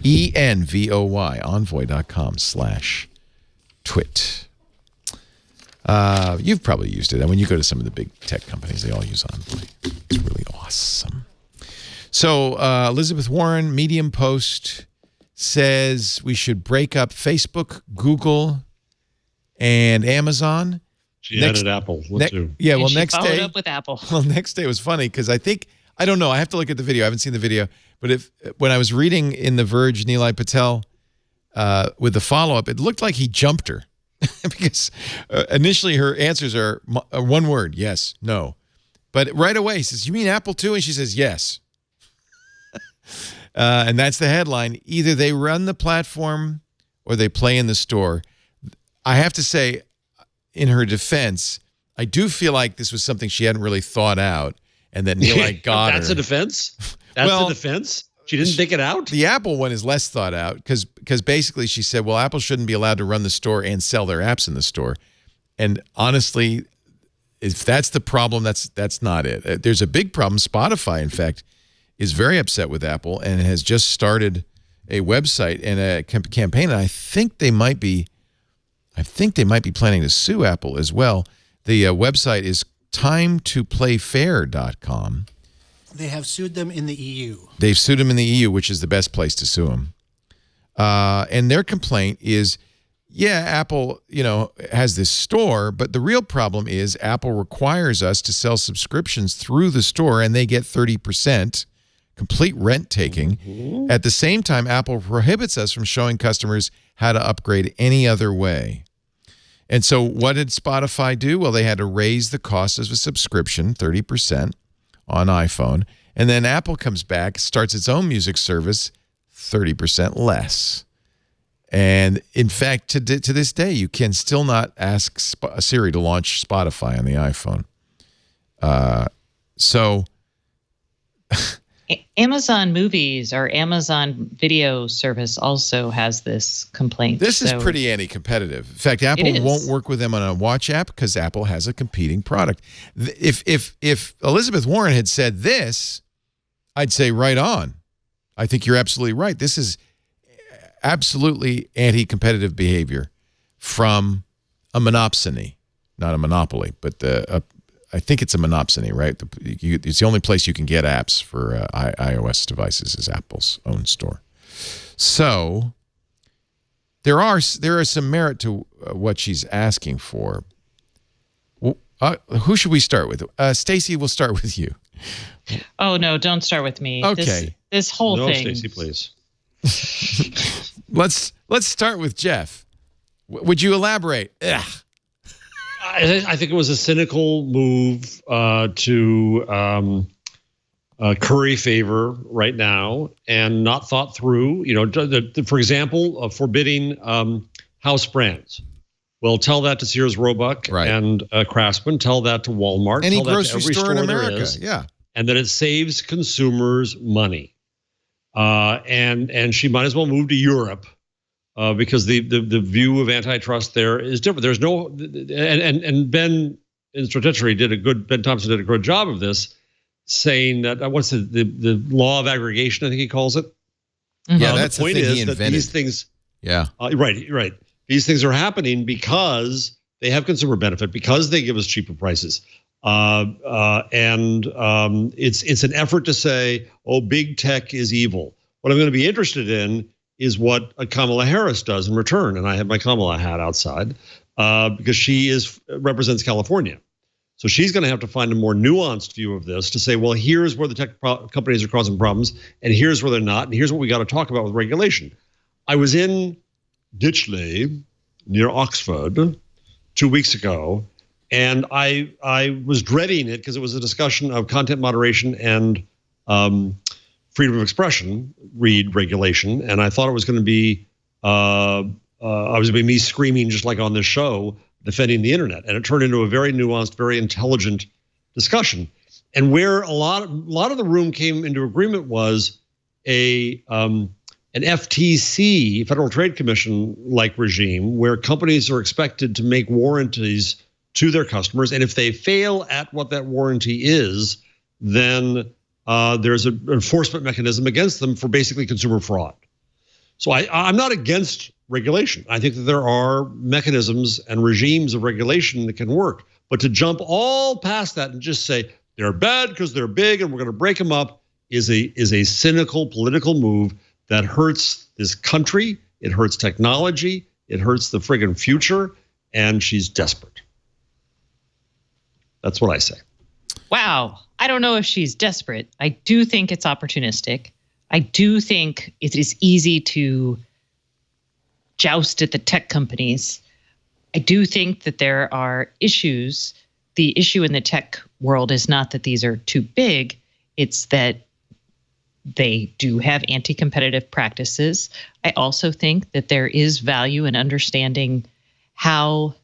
[SPEAKER 1] ENVOY, envoy.com/twit. You've probably used it. And when you go to some of the big tech companies, they all use Envoy. It's really awesome. So Elizabeth Warren, Medium Post, says we should break up Facebook, Google, and Amazon.
[SPEAKER 4] She added Apple.
[SPEAKER 1] Yeah, well,
[SPEAKER 5] next day. Followed up with Apple.
[SPEAKER 1] Well, next day was funny because I don't know. I have to look at the video. I haven't seen the video. But when I was reading in The Verge, Nilay Patel, with the follow-up, it looked like he jumped her. Because initially her answers are one word, yes, no. But right away he says, you mean Apple too? And she says, yes. And that's the headline. Either they run the platform or they play in the store. I have to say, in her defense, I do feel like this was something she hadn't really thought out. And that Nilay got
[SPEAKER 4] That's
[SPEAKER 1] her.
[SPEAKER 4] A defense? That's a defense? She didn't think it out?
[SPEAKER 1] The Apple one is less thought out because basically she said, well, Apple shouldn't be allowed to run the store and sell their apps in the store. And honestly, if that's the problem, that's not it. There's a big problem. Spotify, in fact, is very upset with Apple and has just started a website and a campaign. And I think they might be planning to sue Apple as well. The website is timetoplayfair.com.
[SPEAKER 6] They have sued them in the EU.
[SPEAKER 1] They've sued them in the EU, which is the best place to sue them. And their complaint is, yeah, Apple, has this store, but the real problem is Apple requires us to sell subscriptions through the store, and they get 30%, complete rent taking. Mm-hmm. At the same time, Apple prohibits us from showing customers how to upgrade any other way. And so what did Spotify do? Well, they had to raise the cost of a subscription 30% on iPhone. And then Apple comes back, starts its own music service 30% less. And in fact, to this day, you can still not ask Siri to launch Spotify on the iPhone. So
[SPEAKER 5] Amazon Movies or Amazon Video Service also has this complaint.
[SPEAKER 1] This is pretty anti-competitive. In fact, Apple won't work with them on a watch app because Apple has a competing product. If Elizabeth Warren had said this, I'd say right on. I think you're absolutely right. This is absolutely anti-competitive behavior from a monopsony, not a monopoly, but I think it's a monopsony, right? It's the only place you can get apps for iOS devices is Apple's own store. So there are some merit to what she's asking for. Who should we start with? Stacey, we'll start with you.
[SPEAKER 5] Oh no, don't start with me.
[SPEAKER 1] Okay.
[SPEAKER 5] This whole thing.
[SPEAKER 4] No, Stacey, please.
[SPEAKER 1] Let's start with Jeff. Would you elaborate? Ugh.
[SPEAKER 4] I think it was a cynical move to curry favor right now and not thought through. For example, forbidding house brands. Well, tell that to Sears Roebuck and Craftsman. Tell that to Walmart.
[SPEAKER 1] Any
[SPEAKER 4] tell
[SPEAKER 1] grocery
[SPEAKER 4] that to every
[SPEAKER 1] store in America.
[SPEAKER 4] there is,
[SPEAKER 1] yeah.
[SPEAKER 4] And that it saves consumers money. And she might as well move to Europe because the view of antitrust there is different. There's no and Ben Ben Thompson did a good job of this, saying that what's the law of aggregation, I think he calls it.
[SPEAKER 1] Mm-hmm. Yeah, that's
[SPEAKER 4] the point
[SPEAKER 1] the thing
[SPEAKER 4] is
[SPEAKER 1] he
[SPEAKER 4] that
[SPEAKER 1] invented.
[SPEAKER 4] these things.
[SPEAKER 1] Yeah.
[SPEAKER 4] Right. These things are happening because they have consumer benefit, because they give us cheaper prices. It's an effort to say, oh, big tech is evil. What I'm going to be interested in is what Kamala Harris does in return. And I have my Kamala hat outside because she represents California. So she's going to have to find a more nuanced view of this to say, well, here's where the tech companies are causing problems, and here's where they're not, and here's what we got to talk about with regulation. I was in Ditchley near Oxford 2 weeks ago, and I was dreading it because it was a discussion of content moderation and freedom of expression, read regulation, and I thought it was going to be me screaming just like on this show, defending the internet, and it turned into a very nuanced, very intelligent discussion. And where a lot of the room came into agreement was an FTC, Federal Trade Commission like regime, where companies are expected to make warranties to their customers, and if they fail at what that warranty is, then there's an enforcement mechanism against them for basically consumer fraud. So I'm not against regulation. I think that there are mechanisms and regimes of regulation that can work. But to jump all past that and just say they're bad because they're big and we're going to break them up is a cynical political move that hurts this country. It hurts technology. It hurts the friggin' future. And she's desperate. That's what I say.
[SPEAKER 5] Wow. I don't know if she's desperate. I do think it's opportunistic. I do think it is easy to joust at the tech companies. I do think that there are issues. The issue in the tech world is not that these are too big. It's that they do have anti-competitive practices. I also think that there is value in understanding how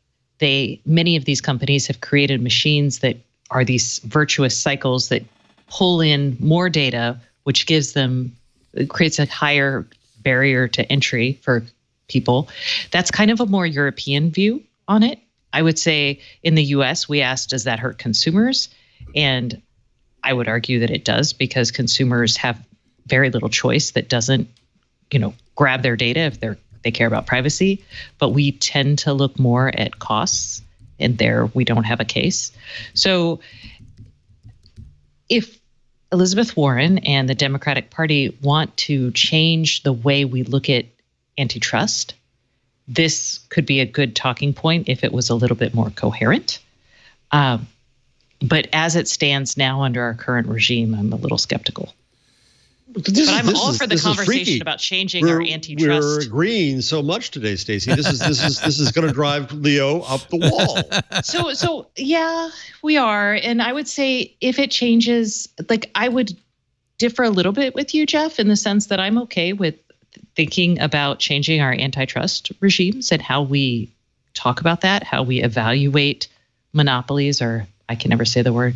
[SPEAKER 5] many of these companies have created machines that are these virtuous cycles that pull in more data, which creates a higher barrier to entry for people. That's kind of a more European view on it. I would say in the US, we asked, does that hurt consumers? And I would argue that it does, because consumers have very little choice that doesn't, grab their data if they care about privacy. But we tend to look more at costs, and there we don't have a case. So if Elizabeth Warren and the Democratic Party want to change the way we look at antitrust, this could be a good talking point if it was a little bit more coherent. But as it stands now under our current regime, I'm a little skeptical. But I'm all for the conversation about changing our antitrust.
[SPEAKER 4] We're agreeing so much today, Stacey. This is going to drive Leo up the wall.
[SPEAKER 5] So yeah, we are. And I would say if it changes, I would differ a little bit with you, Jeff, in the sense that I'm okay with thinking about changing our antitrust regimes and how we talk about that, how we evaluate monopolies, or I can never say the word.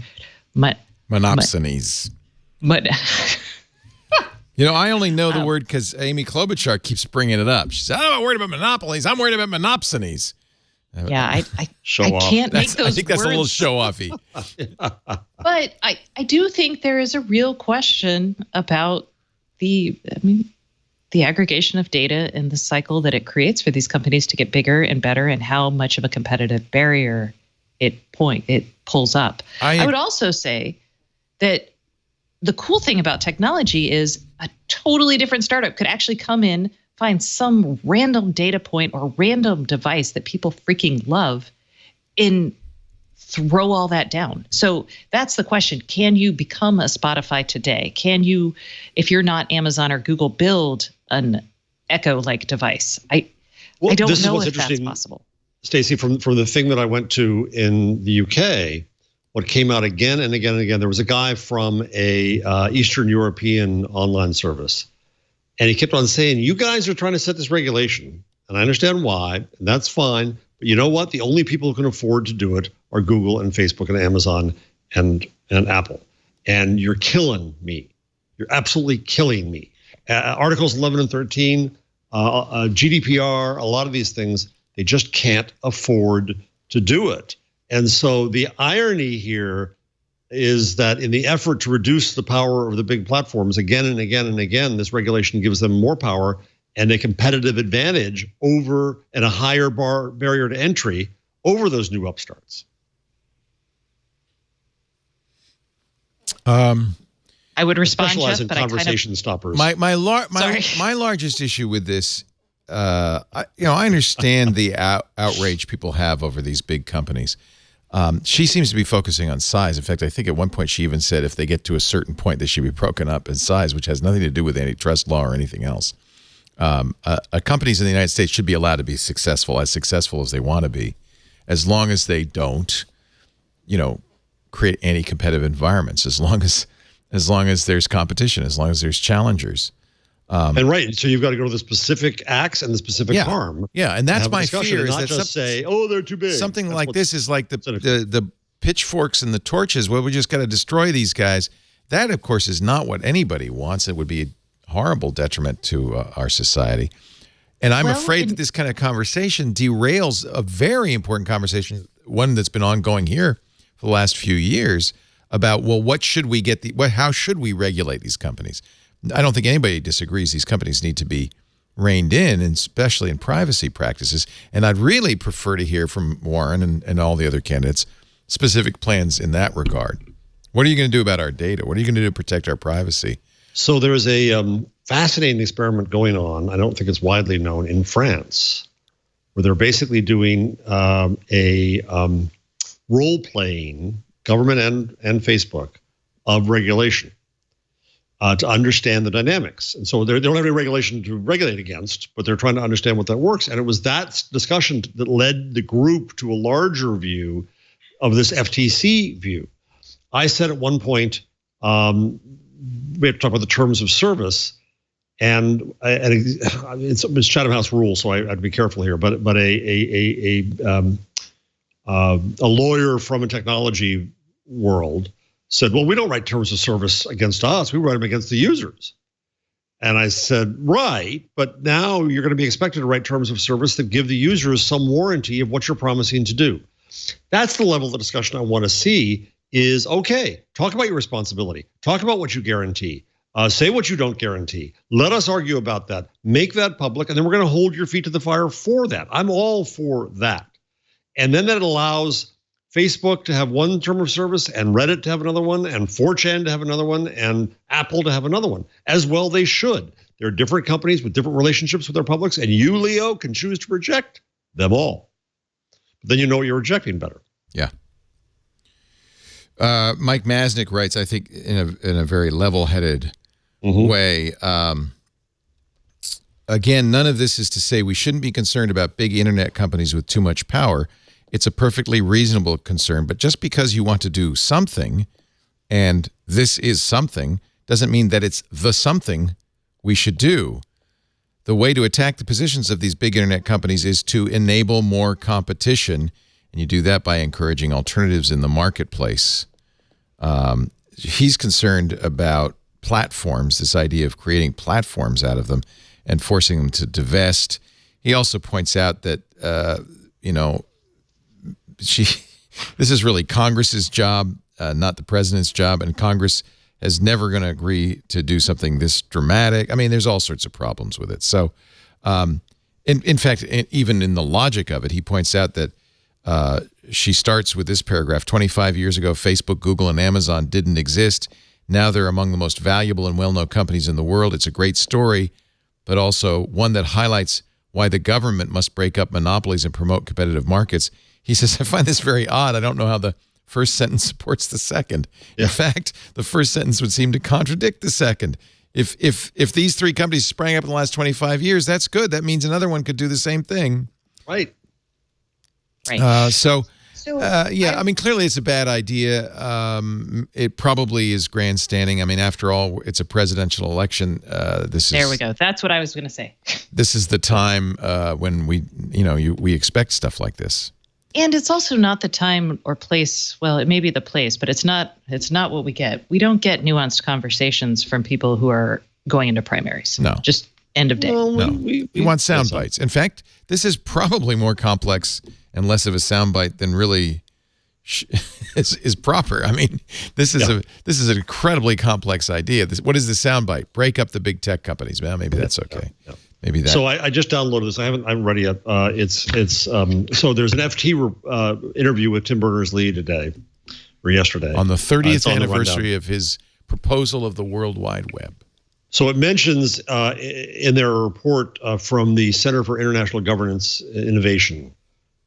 [SPEAKER 1] Monopsonies. I only know the word because Amy Klobuchar keeps bringing it up. She said, I'm not worried about monopolies. I'm worried about monopsonies.
[SPEAKER 5] Yeah, I can't make those words.
[SPEAKER 1] I think that's a little show-offy.
[SPEAKER 5] But I do think there is a real question about the aggregation of data and the cycle that it creates for these companies to get bigger and better, and how much of a competitive barrier it pulls up. I would also say that the cool thing about technology is a totally different startup could actually come in, find some random data point or random device that people freaking love, and throw all that down. So that's the question. Can you become a Spotify today? Can you, if you're not Amazon or Google, build an Echo-like device? I don't know if that's possible.
[SPEAKER 4] Stacey, from the thing that I went to in the UK, what came out again and again and again, there was a guy from a Eastern European online service, and he kept on saying, you guys are trying to set this regulation. and I understand why, and that's fine. But you know what? The only people who can afford to do it are Google and Facebook and Amazon and Apple. And you're killing me. You're absolutely killing me. Articles 11 and 13, GDPR, a lot of these things, they just can't afford to do it. And so the irony here is that in the effort to reduce the power of the big platforms again and again and again, this regulation gives them more power and a competitive advantage over and a higher barrier to entry over those new upstarts.
[SPEAKER 5] I would respond,
[SPEAKER 4] Specialize
[SPEAKER 5] Jeff,
[SPEAKER 4] in
[SPEAKER 5] but
[SPEAKER 4] conversation stoppers.
[SPEAKER 1] My largest issue with this, I understand the outrage people have over these big companies. She seems to be focusing on size. In fact, I think at one point she even said if they get to a certain point, they should be broken up in size, which has nothing to do with antitrust law or anything else. Companies in the United States should be allowed to be successful as they want to be, as long as they don't, create anti-competitive environments. As long as there's competition, as long as there's challengers.
[SPEAKER 4] And right, so you've got to go to the specific acts and the specific harm.
[SPEAKER 1] Yeah, and that's my fear is
[SPEAKER 4] not
[SPEAKER 1] that
[SPEAKER 4] just say, "Oh, they're too big."
[SPEAKER 1] Something like this is like the pitchforks and the torches. Well, we just got to destroy these guys. That, of course, is not what anybody wants. It would be a horrible detriment to our society. And I'm afraid that this kind of conversation derails a very important conversation, one that's been ongoing here for the last few years, about, well, what should we get how should we regulate these companies? I don't think anybody disagrees these companies need to be reined in, and especially in privacy practices. And I'd really prefer to hear from Warren and all the other candidates specific plans in that regard. What are you going to do about our data? What are you going to do to protect our privacy?
[SPEAKER 4] So there is a fascinating experiment going on. I don't think it's widely known in France, where they're basically doing a role-playing, government and Facebook, of regulation. To understand the dynamics. And so they don't have any regulation to regulate against, but they're trying to understand what that works. And it was that discussion that led the group to a larger view of this FTC view. I said at one point, we have to talk about the terms of service, and it's Chatham House rule, so I'd be careful here. But a lawyer from a technology world said, well, we don't write terms of service against us. We write them against the users. And I said, right, but now you're going to be expected to write terms of service that give the users some warranty of what you're promising to do. That's the level of the discussion I want to see is, okay, talk about your responsibility. Talk about what you guarantee. Say what you don't guarantee. Let us argue about that. Make that public, and then we're going to hold your feet to the fire for that. I'm all for that. And then that allows Facebook to have one term of service and Reddit to have another one and 4chan to have another one and Apple to have another one. As well they should. There are different companies with different relationships with their publics, and you, Leo, can choose to reject them all. But then you know what you're rejecting better.
[SPEAKER 1] Yeah. Mike Masnick writes, I think in a very level-headed way, again, none of this is to say we shouldn't be concerned about big internet companies with too much power. It's a perfectly reasonable concern, but just because you want to do something, and this is something, doesn't mean that it's the something we should do. The way to attack the positions of these big internet companies is to enable more competition, and you do that by encouraging alternatives in the marketplace. He's concerned about platforms, this idea of creating platforms out of them and forcing them to divest. He also points out that, this is really Congress's job, not the president's job, and Congress is never going to agree to do something this dramatic. I mean, there's all sorts of problems with it. So, in fact, even in the logic of it, he points out that she starts with this paragraph: 25 years ago, Facebook, Google, and Amazon didn't exist. Now they're among the most valuable and well-known companies in the world. It's a great story, but also one that highlights why the government must break up monopolies and promote competitive markets. He says, I find this very odd. I don't know how the first sentence supports the second. Yeah. In fact, the first sentence would seem to contradict the second. If these three companies sprang up in the last 25 years, that's good. That means another one could do the same thing.
[SPEAKER 4] Right.
[SPEAKER 5] Right.
[SPEAKER 1] So I mean, clearly it's a bad idea. It probably is grandstanding. I mean, after all, it's a presidential election.
[SPEAKER 5] There we go. That's what I was going to say.
[SPEAKER 1] This is the time when we expect stuff like this.
[SPEAKER 5] And it's also not the time or place. Well, it may be the place, but it's not what we get. We don't get nuanced conversations from people who are going into primaries.
[SPEAKER 1] No.
[SPEAKER 5] Just end of day.
[SPEAKER 4] Well,
[SPEAKER 1] No. We want sound bites. In fact, this is probably more complex and less of a soundbite than really is proper. I mean, this is an incredibly complex idea. What is the soundbite? Break up the big tech companies. Well, maybe that's okay.
[SPEAKER 4] Yeah.
[SPEAKER 1] Maybe that.
[SPEAKER 4] So I just downloaded this. I haven't read it yet. So there's an FT interview with Tim Berners-Lee today or yesterday
[SPEAKER 1] on the 30th anniversary of his proposal of the World Wide Web.
[SPEAKER 4] So it mentions in their report from the Center for International Governance Innovation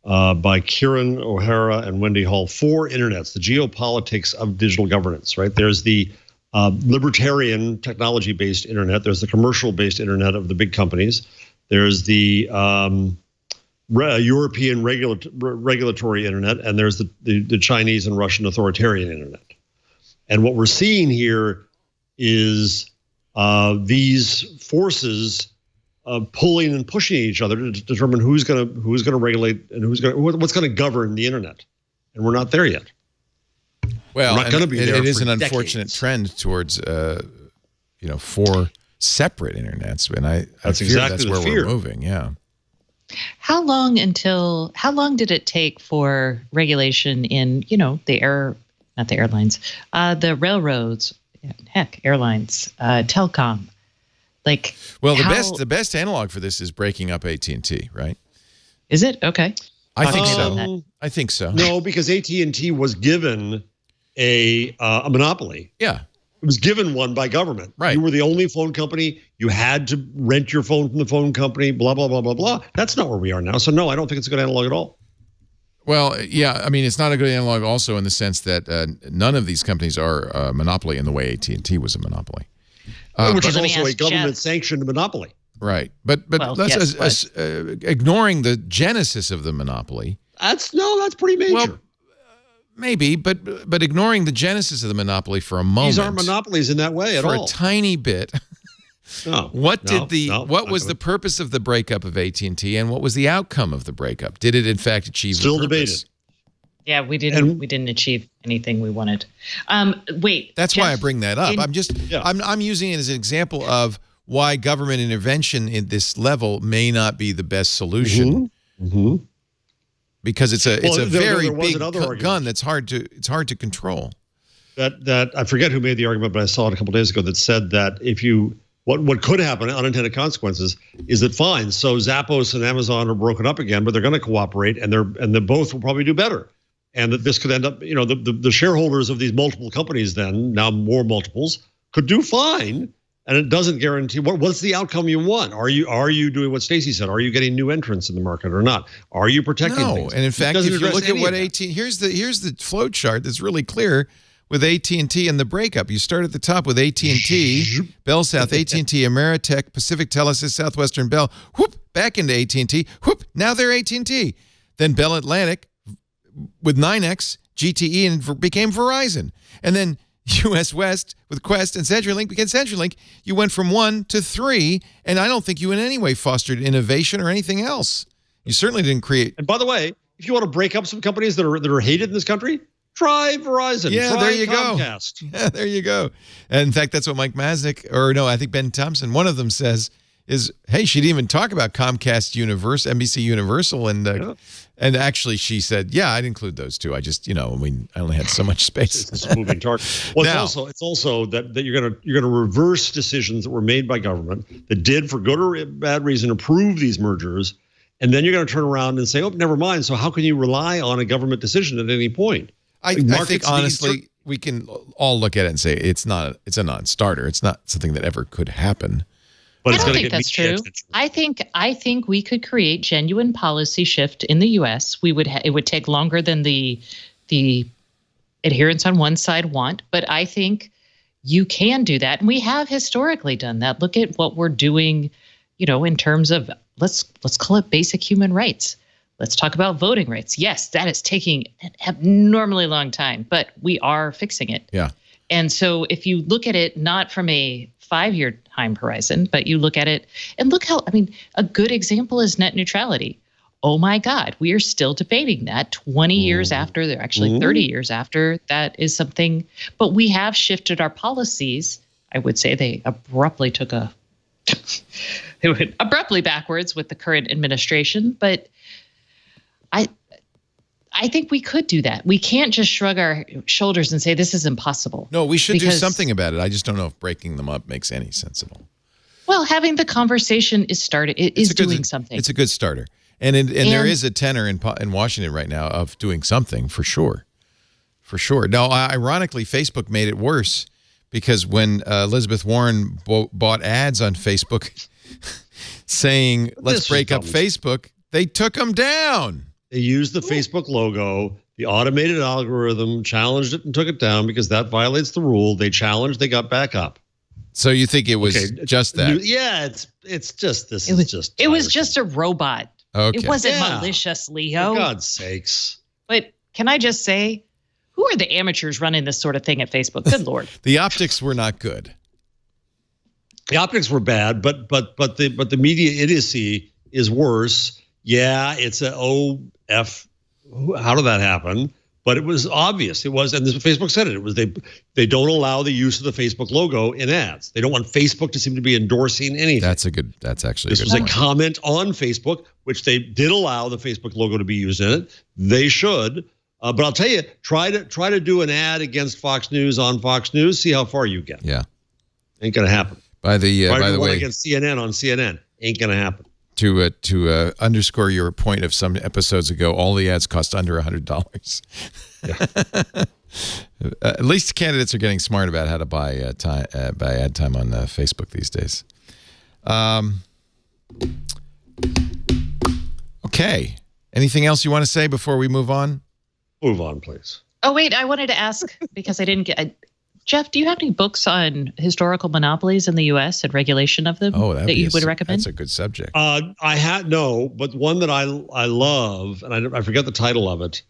[SPEAKER 4] by Kieran O'Hara and Wendy Hall, 4 internets, the geopolitics of digital governance, right? There's the libertarian technology-based internet. There's the commercial-based internet of the big companies. There's the European regulatory internet, and there's the Chinese and Russian authoritarian internet. And what we're seeing here is these forces pulling and pushing each other to determine who's going to regulate and what's going to govern the internet, and we're not there yet.
[SPEAKER 1] Well,
[SPEAKER 4] we're not going to be there.
[SPEAKER 1] It is an
[SPEAKER 4] decades.
[SPEAKER 1] unfortunate trend towards 4 separate internets, and I fear
[SPEAKER 4] exactly
[SPEAKER 1] that's where we're moving. Yeah.
[SPEAKER 5] How long did it take for regulation in the railroads, airlines, telecom?
[SPEAKER 1] The best analog for this is breaking up AT&T, right?
[SPEAKER 5] Is it? Okay.
[SPEAKER 1] I think so.
[SPEAKER 4] No, because AT&T was given a monopoly.
[SPEAKER 1] Yeah.
[SPEAKER 4] It was given one by government.
[SPEAKER 1] Right.
[SPEAKER 4] You were the only phone company. You had to rent your phone from the phone company, blah, blah, blah, blah, blah. That's not where we are now. So, no, I don't think it's a good analog at all.
[SPEAKER 1] Well, yeah, I mean, it's not a good analog also in the sense that none of these companies are a monopoly in the way AT&T was a monopoly.
[SPEAKER 4] Which is also a government-sanctioned monopoly.
[SPEAKER 1] Right. But ignoring the genesis of the monopoly.
[SPEAKER 4] That's pretty major.
[SPEAKER 1] Well, maybe, but ignoring the genesis of the monopoly for a moment.
[SPEAKER 4] These aren't monopolies in that way at all.
[SPEAKER 1] For a tiny bit.
[SPEAKER 4] No.
[SPEAKER 1] What was the purpose of the breakup of AT&T, and what was the outcome of the breakup? Did it in fact achieve the purpose?
[SPEAKER 4] Still debated.
[SPEAKER 5] Yeah, we didn't achieve anything we wanted. Wait.
[SPEAKER 1] That's why I bring that up. I'm using it as an example of why government intervention in this level may not be the best solution. Mm-hmm. Because it's a very big gun that's hard to control.
[SPEAKER 4] That I forget who made the argument, but I saw it a couple of days ago that said that if you what could happen, unintended consequences, is that fine. So Zappos and Amazon are broken up again, but they're going to cooperate, and they both will probably do better. And that this could end up, the shareholders of these multiple companies then, now more multiples, could do fine. And it doesn't guarantee what's the outcome you want. Are you doing what Stacey said? Are you getting new entrants in the market or not? Are you protecting things?
[SPEAKER 1] And in fact, if you look at what here's the flow chart that's really clear with AT&T and the breakup. You start at the top with AT&T, Bell South, AT&T, Ameritech, Pacific Telesis, Southwestern Bell, whoop, back into AT&T, whoop, now they're AT&T. Then Bell Atlantic with 9X, GTE, and became Verizon. And then US West with Quest and CenturyLink became CenturyLink. You went from 1 to 3, and I don't think you in any way fostered innovation or anything else. You certainly didn't create.
[SPEAKER 4] And by the way, if you want to break up some companies that are hated in this country, try Verizon.
[SPEAKER 1] Yeah,
[SPEAKER 4] try
[SPEAKER 1] there you
[SPEAKER 4] Comcast.
[SPEAKER 1] go. Yeah, there you go. And in fact, that's what Mike Masnick, or no, I think Ben Thompson, one of them says is, hey, she didn't even talk about Comcast Universal, NBC Universsul, and actually she said, yeah, I'd include those two. I just, I only had so much space.
[SPEAKER 4] It's a moving target. Well, it's also that you're gonna reverse decisions that were made by government that did, for good or bad reason, approve these mergers, and then you're going to turn around and say, oh, never mind. So how can you rely on a government decision at any point?
[SPEAKER 1] I think honestly, we can all look at it and say it's a non-starter. It's not something that ever could happen.
[SPEAKER 5] But I don't think that's true. I think we could create genuine policy shift in the U.S. It would take longer than the adherents on one side want, but I think you can do that, and we have historically done that. Look at what we're doing, in terms of let's call it basic human rights. Let's talk about voting rights. Yes, that is taking an abnormally long time, but we are fixing it.
[SPEAKER 1] Yeah.
[SPEAKER 5] And so if you look at it not from a 5-year time horizon, but you look at it and look how, a good example is net neutrality. Oh my God, we are still debating that 20 years after, they're actually 30 years after, that is something, but we have shifted our policies. I would say they abruptly took they went abruptly backwards with the current administration, but I think we could do that. We can't just shrug our shoulders and say this is impossible.
[SPEAKER 1] No, we should do something about it. I just don't know if breaking them up makes any sense at all.
[SPEAKER 5] Well, having the conversation is doing something.
[SPEAKER 1] It's a good starter. And there is a tenor in Washington right now of doing something for sure. For sure. Now, ironically, Facebook made it worse because when Elizabeth Warren bought ads on Facebook saying, let's break up Facebook, they took them down.
[SPEAKER 4] They used the Facebook logo. The automated algorithm challenged it and took it down because that violates the rule. They challenged, they got back up.
[SPEAKER 1] So you think it was just that?
[SPEAKER 4] Yeah, it's just this.
[SPEAKER 5] It was just a robot.
[SPEAKER 1] Okay.
[SPEAKER 5] It wasn't malicious, Leo.
[SPEAKER 4] For God's sakes.
[SPEAKER 5] But can I just say, who are the amateurs running this sort of thing at Facebook? Good Lord.
[SPEAKER 1] The optics were not good.
[SPEAKER 4] The optics were bad, but the media idiocy is worse. Yeah, it's a OF. How did that happen? But it was obvious. It was, and Facebook said it. It was they don't allow the use of the Facebook logo in ads. They don't want Facebook to seem to be endorsing anything.
[SPEAKER 1] That's actually
[SPEAKER 4] this
[SPEAKER 1] a good
[SPEAKER 4] was
[SPEAKER 1] point.
[SPEAKER 4] a comment on Facebook, which they did allow the Facebook logo to be used in it. They should. But I'll tell you, try to do an ad against Fox News on Fox News. See how far you get.
[SPEAKER 1] Yeah,
[SPEAKER 4] ain't gonna happen.
[SPEAKER 1] By the way,
[SPEAKER 4] against CNN on CNN ain't gonna happen.
[SPEAKER 1] To underscore your point of some episodes ago, all the ads cost under $100.
[SPEAKER 4] Yeah.
[SPEAKER 1] At least candidates are getting smart about how to buy ad time on Facebook these days. Okay. Anything else you want to say before we move on?
[SPEAKER 4] Move on, please.
[SPEAKER 5] Oh, wait, I wanted to ask because I didn't get... Jeff, do you have any books on historical monopolies in the U.S. and regulation of them that you would recommend?
[SPEAKER 1] That's a good subject.
[SPEAKER 4] I had no, but one that I love, and I forget the title of it,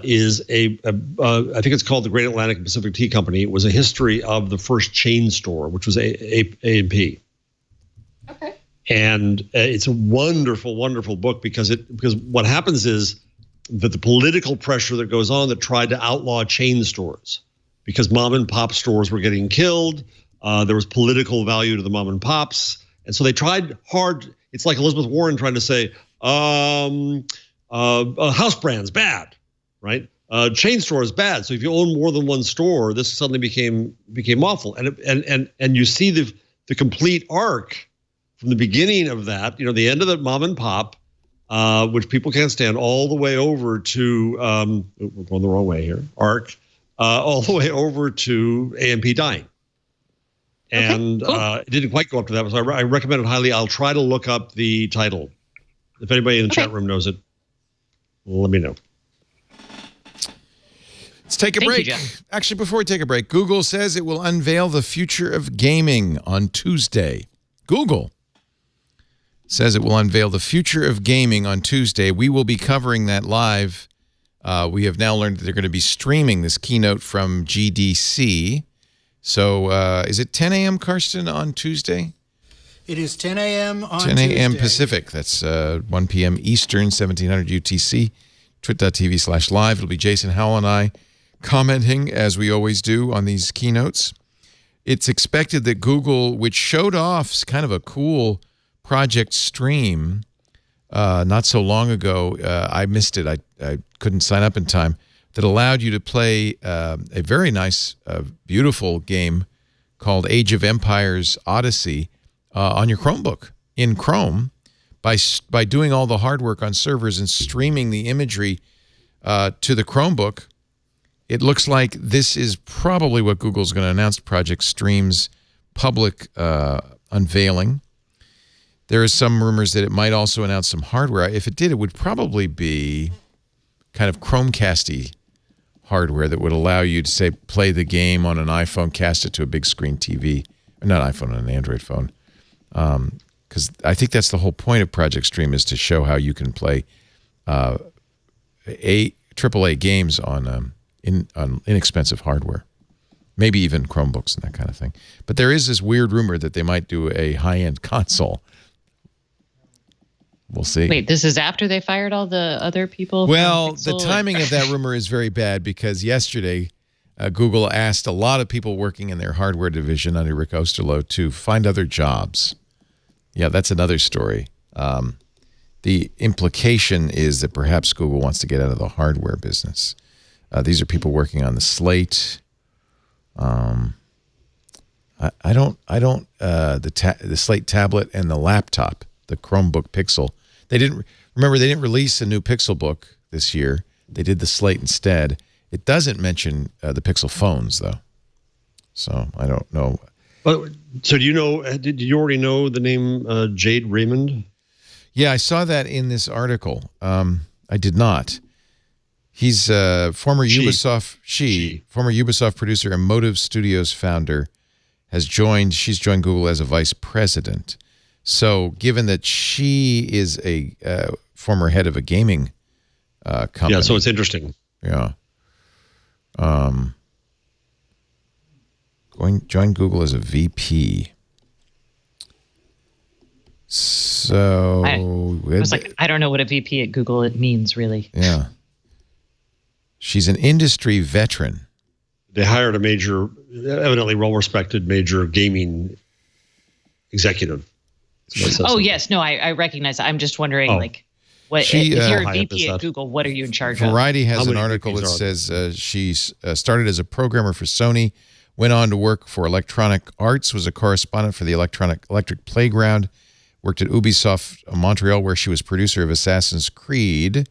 [SPEAKER 4] is I think it's called the Great Atlantic and Pacific Tea Company. It was a history of the first chain store, which was A&P.
[SPEAKER 5] Okay.
[SPEAKER 4] And it's a wonderful, wonderful book because what happens is that the political pressure that goes on that tried to outlaw chain stores. Because mom and pop stores were getting killed. There was political value to the mom and pops. And so they tried hard. It's like Elizabeth Warren trying to say, house brands, bad, right? Chain stores, bad. So if you own more than one store, this suddenly became awful. And you see the complete arc from the beginning of that, the end of the mom and pop, which people can't stand, all the way over to, we're going the wrong way here, arc. All the way over to A&P dying. And
[SPEAKER 5] cool.
[SPEAKER 4] It didn't quite go up to that, so I recommend it highly. I'll try to look up the title. If anybody in the chat room knows it, let me know.
[SPEAKER 1] Let's take a break. Actually, before we take a break, Google says it will unveil the future of gaming on Tuesday. Google says it will unveil the future of gaming on Tuesday. We will be covering that live. We have now learned that they're going to be streaming this keynote from GDC. So is it 10 a.m., Karsten, on Tuesday?
[SPEAKER 6] It is 10 a.m. on
[SPEAKER 1] 10 a.m.
[SPEAKER 6] Tuesday.
[SPEAKER 1] Pacific. That's 1 p.m. Eastern, 1700 UTC, twit.tv/live. It'll be Jason Howell and I commenting, as we always do, on these keynotes. It's expected that Google, which showed off kind of a cool Project Stream not so long ago, I missed it. I couldn't sign up in time, that allowed you to play a very nice, beautiful game called Age of Empires Odyssey on your Chromebook in Chrome by doing all the hard work on servers and streaming the imagery to the Chromebook. It looks like this is probably what Google's going to announce, Project Stream's public unveiling. There is some rumors that it might also announce some hardware. If it did, it would probably be kind of Chromecast-y hardware that would allow you to, say, play the game on an iPhone, cast it to a big screen TV. Or not iPhone, an Android phone. Because I think that's the whole point of Project Stream, is to show how you can play AAA games on inexpensive hardware, maybe even Chromebooks and that kind of thing. But there is this weird rumor that they might do a high-end console. We'll see.
[SPEAKER 5] Wait, this is after they fired all the other people?
[SPEAKER 1] Well, the timing of that rumor is very bad because yesterday Google asked a lot of people working in their hardware division under Rick Osterloh to find other jobs. Yeah, that's another story. The implication is that perhaps Google wants to get out of the hardware business. These are people working on the Slate. The Slate tablet and the laptop, the Chromebook Pixel. They didn't release a new Pixel book this year. They did the Slate instead. It doesn't mention the Pixel phones though, so I don't know.
[SPEAKER 4] But so do you know? Did you already know the name Jade Raymond?
[SPEAKER 1] Yeah, I saw that in this article. I did not. He's former Ubisoft producer and Motive Studios founder. She's joined Google as a vice president. So given that she is a former head of a gaming company.
[SPEAKER 4] Yeah, so it's interesting.
[SPEAKER 1] Yeah. Join Google as a VP. So
[SPEAKER 5] I was like, I don't know what a VP at Google it means really.
[SPEAKER 1] Yeah. She's an industry veteran.
[SPEAKER 4] They hired a major, evidently well-respected major gaming executive.
[SPEAKER 5] Oh, yes. No, I recognize that. I'm just wondering, if you're a VP at Google, what are you in charge of?
[SPEAKER 1] Variety has an article that says she started as a programmer for Sony, went on to work for Electronic Arts, was a correspondent for the Electric Playground, worked at Ubisoft Montreal, where she was producer of Assassin's Creed,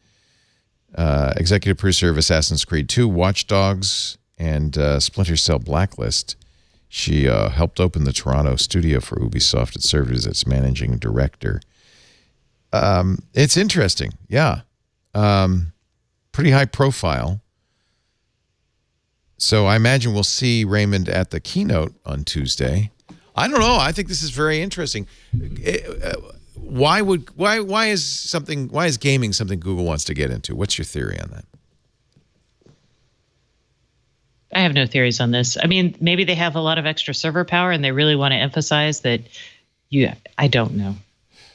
[SPEAKER 1] executive producer of Assassin's Creed 2, Watch Dogs, and Splinter Cell Blacklist. She helped open the Toronto studio for Ubisoft. It served as its managing director. It's interesting. Yeah. Pretty high profile. So I imagine we'll see Raymond at the keynote on Tuesday. I don't know. I think this is very interesting. Why is gaming something Google wants to get into? What's your theory on that?
[SPEAKER 5] I have no theories on this. I mean, maybe they have a lot of extra server power and they really want to emphasize that I don't know.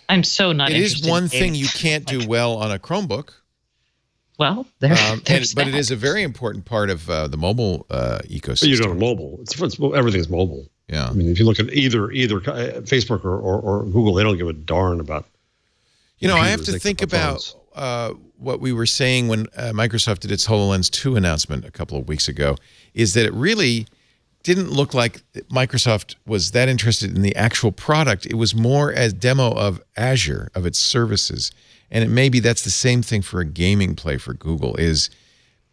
[SPEAKER 5] I'm so not interested.
[SPEAKER 1] It is one thing you can't do well on a Chromebook.
[SPEAKER 5] Well, there's
[SPEAKER 1] but it is a very important part of the mobile ecosystem.
[SPEAKER 4] But you don't have mobile. Everything's mobile. Yeah. I mean, if you look at either Facebook or Google, they don't give a darn about.
[SPEAKER 1] I have to think about what we were saying when Microsoft did its HoloLens 2 announcement a couple of weeks ago, is that it really didn't look like Microsoft was that interested in the actual product. It was more as demo of Azure, of its services. And maybe that's the same thing for a gaming play for Google is,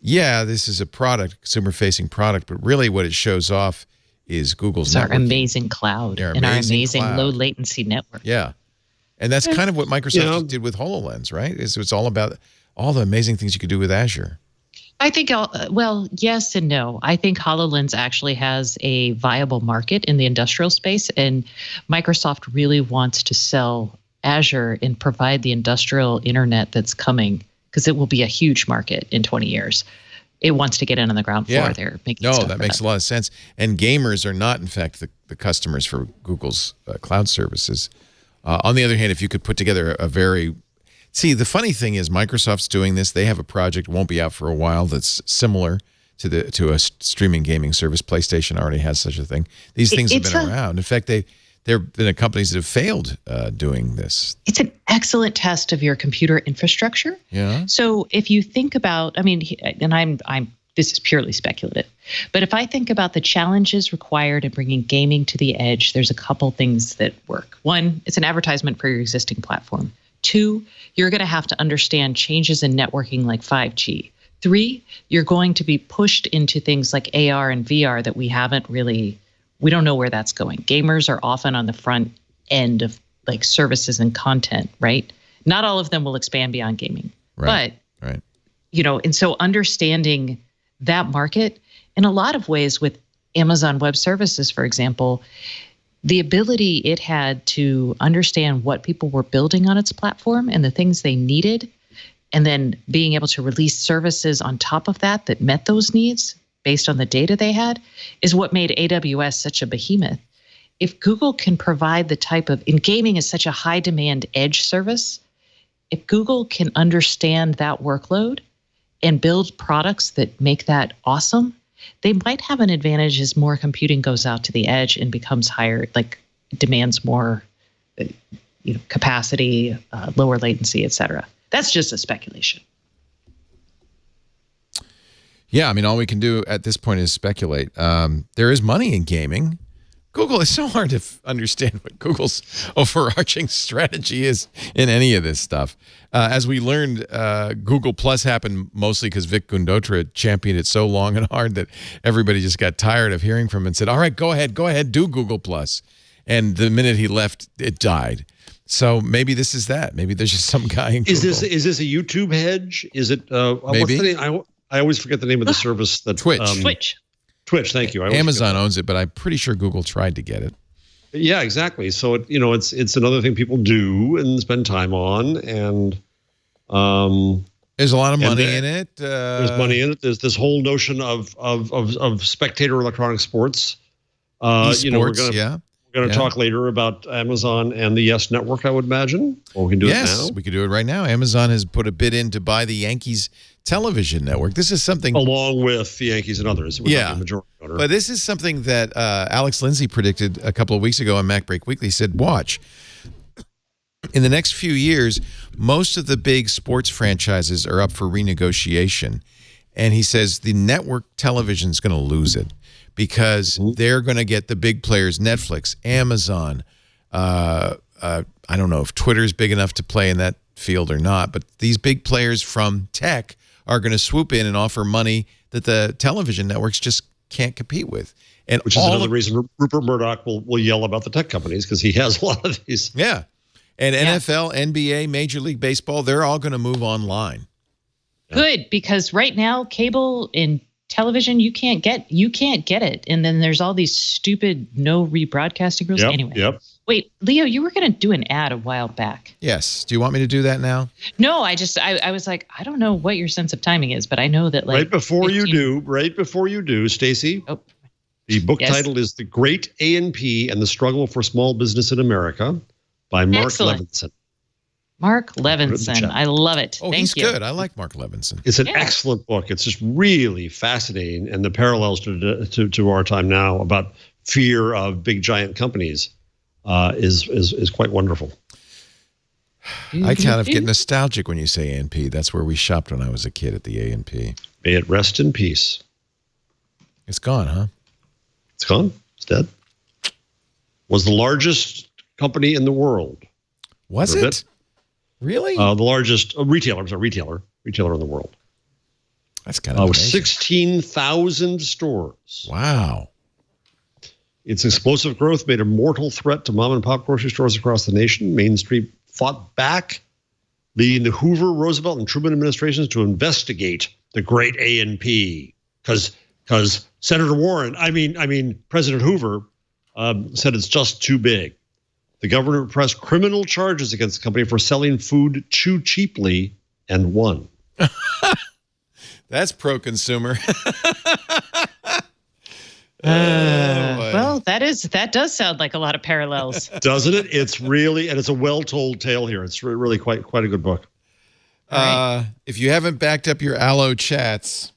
[SPEAKER 1] yeah, this is a product, consumer-facing product, but really what it shows off is Google's
[SPEAKER 5] our amazing cloud and our amazing low-latency network.
[SPEAKER 1] Yeah. And that's kind of what Microsoft did with HoloLens, right? It's all about all the amazing things you could do with Azure.
[SPEAKER 5] I think, yes and no. I think HoloLens actually has a viable market in the industrial space, and Microsoft really wants to sell Azure and provide the industrial internet that's coming, because it will be a huge market in 20 years. It wants to get in on the ground floor there.
[SPEAKER 1] That makes a lot of sense. And gamers are not, in fact, the customers for Google's cloud services. On the other hand, if you could put together the funny thing is Microsoft's doing this. They have a project, won't be out for a while, that's similar to a streaming gaming service. PlayStation already has such a thing. These things have been around. In fact, there have been companies that have failed doing this.
[SPEAKER 5] It's an excellent test of your computer infrastructure.
[SPEAKER 1] Yeah.
[SPEAKER 5] So if you think about, and this is purely speculative, but if I think about the challenges required in bringing gaming to the edge, there's a couple things that work. One, it's an advertisement for your existing platform. 2, you're going to have to understand changes in networking like 5G. 3, you're going to be pushed into things like AR and VR that we don't know where that's going. Gamers are often on the front end of like services and content, right? Not all of them will expand beyond gaming.
[SPEAKER 1] Right.
[SPEAKER 5] But, and so understanding that market in a lot of ways with Amazon Web Services, for example, the ability it had to understand what people were building on its platform and the things they needed and then being able to release services on top of that met those needs based on the data they had is what made AWS such a behemoth. If Google can provide the type of, in gaming is such a high demand edge service, if Google can understand that workload and build products that make that awesome, they might have an advantage as more computing goes out to the edge and becomes higher, like demands more capacity, lower latency, et cetera. That's just a speculation.
[SPEAKER 1] Yeah, I mean, all we can do at this point is speculate. There is money in gaming. Google, is so hard to understand what Google's overarching strategy is in any of this stuff. As we learned, Google Plus happened mostly because Vic Gundotra championed it so long and hard that everybody just got tired of hearing from him and said, all right, go ahead, do Google Plus. And the minute he left, it died. So maybe this is that. Maybe there's just some guy in Google.
[SPEAKER 4] Is this a YouTube hedge? Is it?
[SPEAKER 1] Maybe.
[SPEAKER 4] What's the name? I always forget the name of the service. That
[SPEAKER 1] Twitch,
[SPEAKER 4] thank you.
[SPEAKER 1] Amazon owns it, but I'm pretty sure Google tried to get it.
[SPEAKER 4] Yeah, exactly. So it's another thing people do and spend time on, and
[SPEAKER 1] there's a lot of money in it.
[SPEAKER 4] There's money in it. There's this whole notion of spectator electronic sports.
[SPEAKER 1] Esports,
[SPEAKER 4] we're going to talk later about Amazon and the Yes Network, I would imagine. Or we can do it now.
[SPEAKER 1] Yes, we could do it right now. Amazon has put a bid in to buy the Yankees television network. This is something...
[SPEAKER 4] Along with the Yankees and others.
[SPEAKER 1] Yeah,
[SPEAKER 4] majority owner.
[SPEAKER 1] But this is something that Alex Lindsay predicted a couple of weeks ago on MacBreak Weekly. He said, watch. In the next few years, most of the big sports franchises are up for renegotiation. And he says the network television is going to lose it because they're going to get the big players, Netflix, Amazon. I don't know if Twitter's big enough to play in that field or not, but these big players from tech are going to swoop in and offer money that the television networks just can't compete with. And
[SPEAKER 4] which is another reason Rupert Murdoch will yell about the tech companies, because he has a lot of these.
[SPEAKER 1] Yeah. And NFL, NBA, Major League Baseball, they're all going to move online.
[SPEAKER 5] Good, because right now, cable and television, you can't get it. And then there's all these stupid no rebroadcasting rules. Anyway. Wait, Leo, you were going to do an ad a while back.
[SPEAKER 1] Yes. Do you want me to do that now?
[SPEAKER 5] No, I was like, I don't know what your sense of timing is, but I know that
[SPEAKER 4] right before you do, Stacey.
[SPEAKER 5] Oh.
[SPEAKER 4] The book title is The Great A&P and the Struggle for Small Business in America by Mark Levinson.
[SPEAKER 5] Mark Levinson. I love it.
[SPEAKER 1] Oh, he's good. I like Mark Levinson.
[SPEAKER 4] It's an excellent book. It's just really fascinating. And the parallels to our time now about fear of big giant companies is quite wonderful.
[SPEAKER 1] I kind of get nostalgic when you say A&P. That's where we shopped when I was a kid, at the A&P.
[SPEAKER 4] May it rest in peace.
[SPEAKER 1] It's gone, huh?
[SPEAKER 4] It's gone. It's dead. Was the largest company in the world.
[SPEAKER 1] Was it? Really?
[SPEAKER 4] The largest retailer in the world.
[SPEAKER 1] That's kind of
[SPEAKER 4] with 16,000 stores.
[SPEAKER 1] Wow.
[SPEAKER 4] Its explosive growth made a mortal threat to mom and pop grocery stores across the nation. Main Street fought back, leading the Hoover, Roosevelt, and Truman administrations to investigate the great A&P. Because Senator Warren, President Hoover said it's just too big. The government pressed criminal charges against the company for selling food too cheaply and won.
[SPEAKER 1] That's pro-consumer.
[SPEAKER 5] Well, that does sound like a lot of parallels,
[SPEAKER 4] doesn't it? It's really, and it's a well-told tale here. It's really quite a good book.
[SPEAKER 1] If you haven't backed up your Allo chats,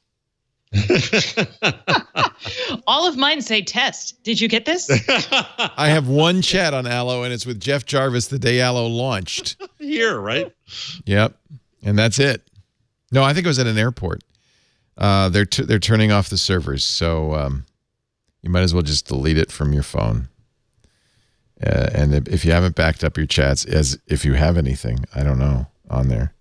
[SPEAKER 5] all of mine say test. Did you get this?
[SPEAKER 1] I have one chat on Allo, and it's with Jeff Jarvis the day Allo launched.
[SPEAKER 4] Here, right?
[SPEAKER 1] Yep, and that's it. No, I think it was at an airport. They're turning off the servers, so you might as well just delete it from your phone. And if you haven't backed up your chats, as if you have anything, I don't know, on there.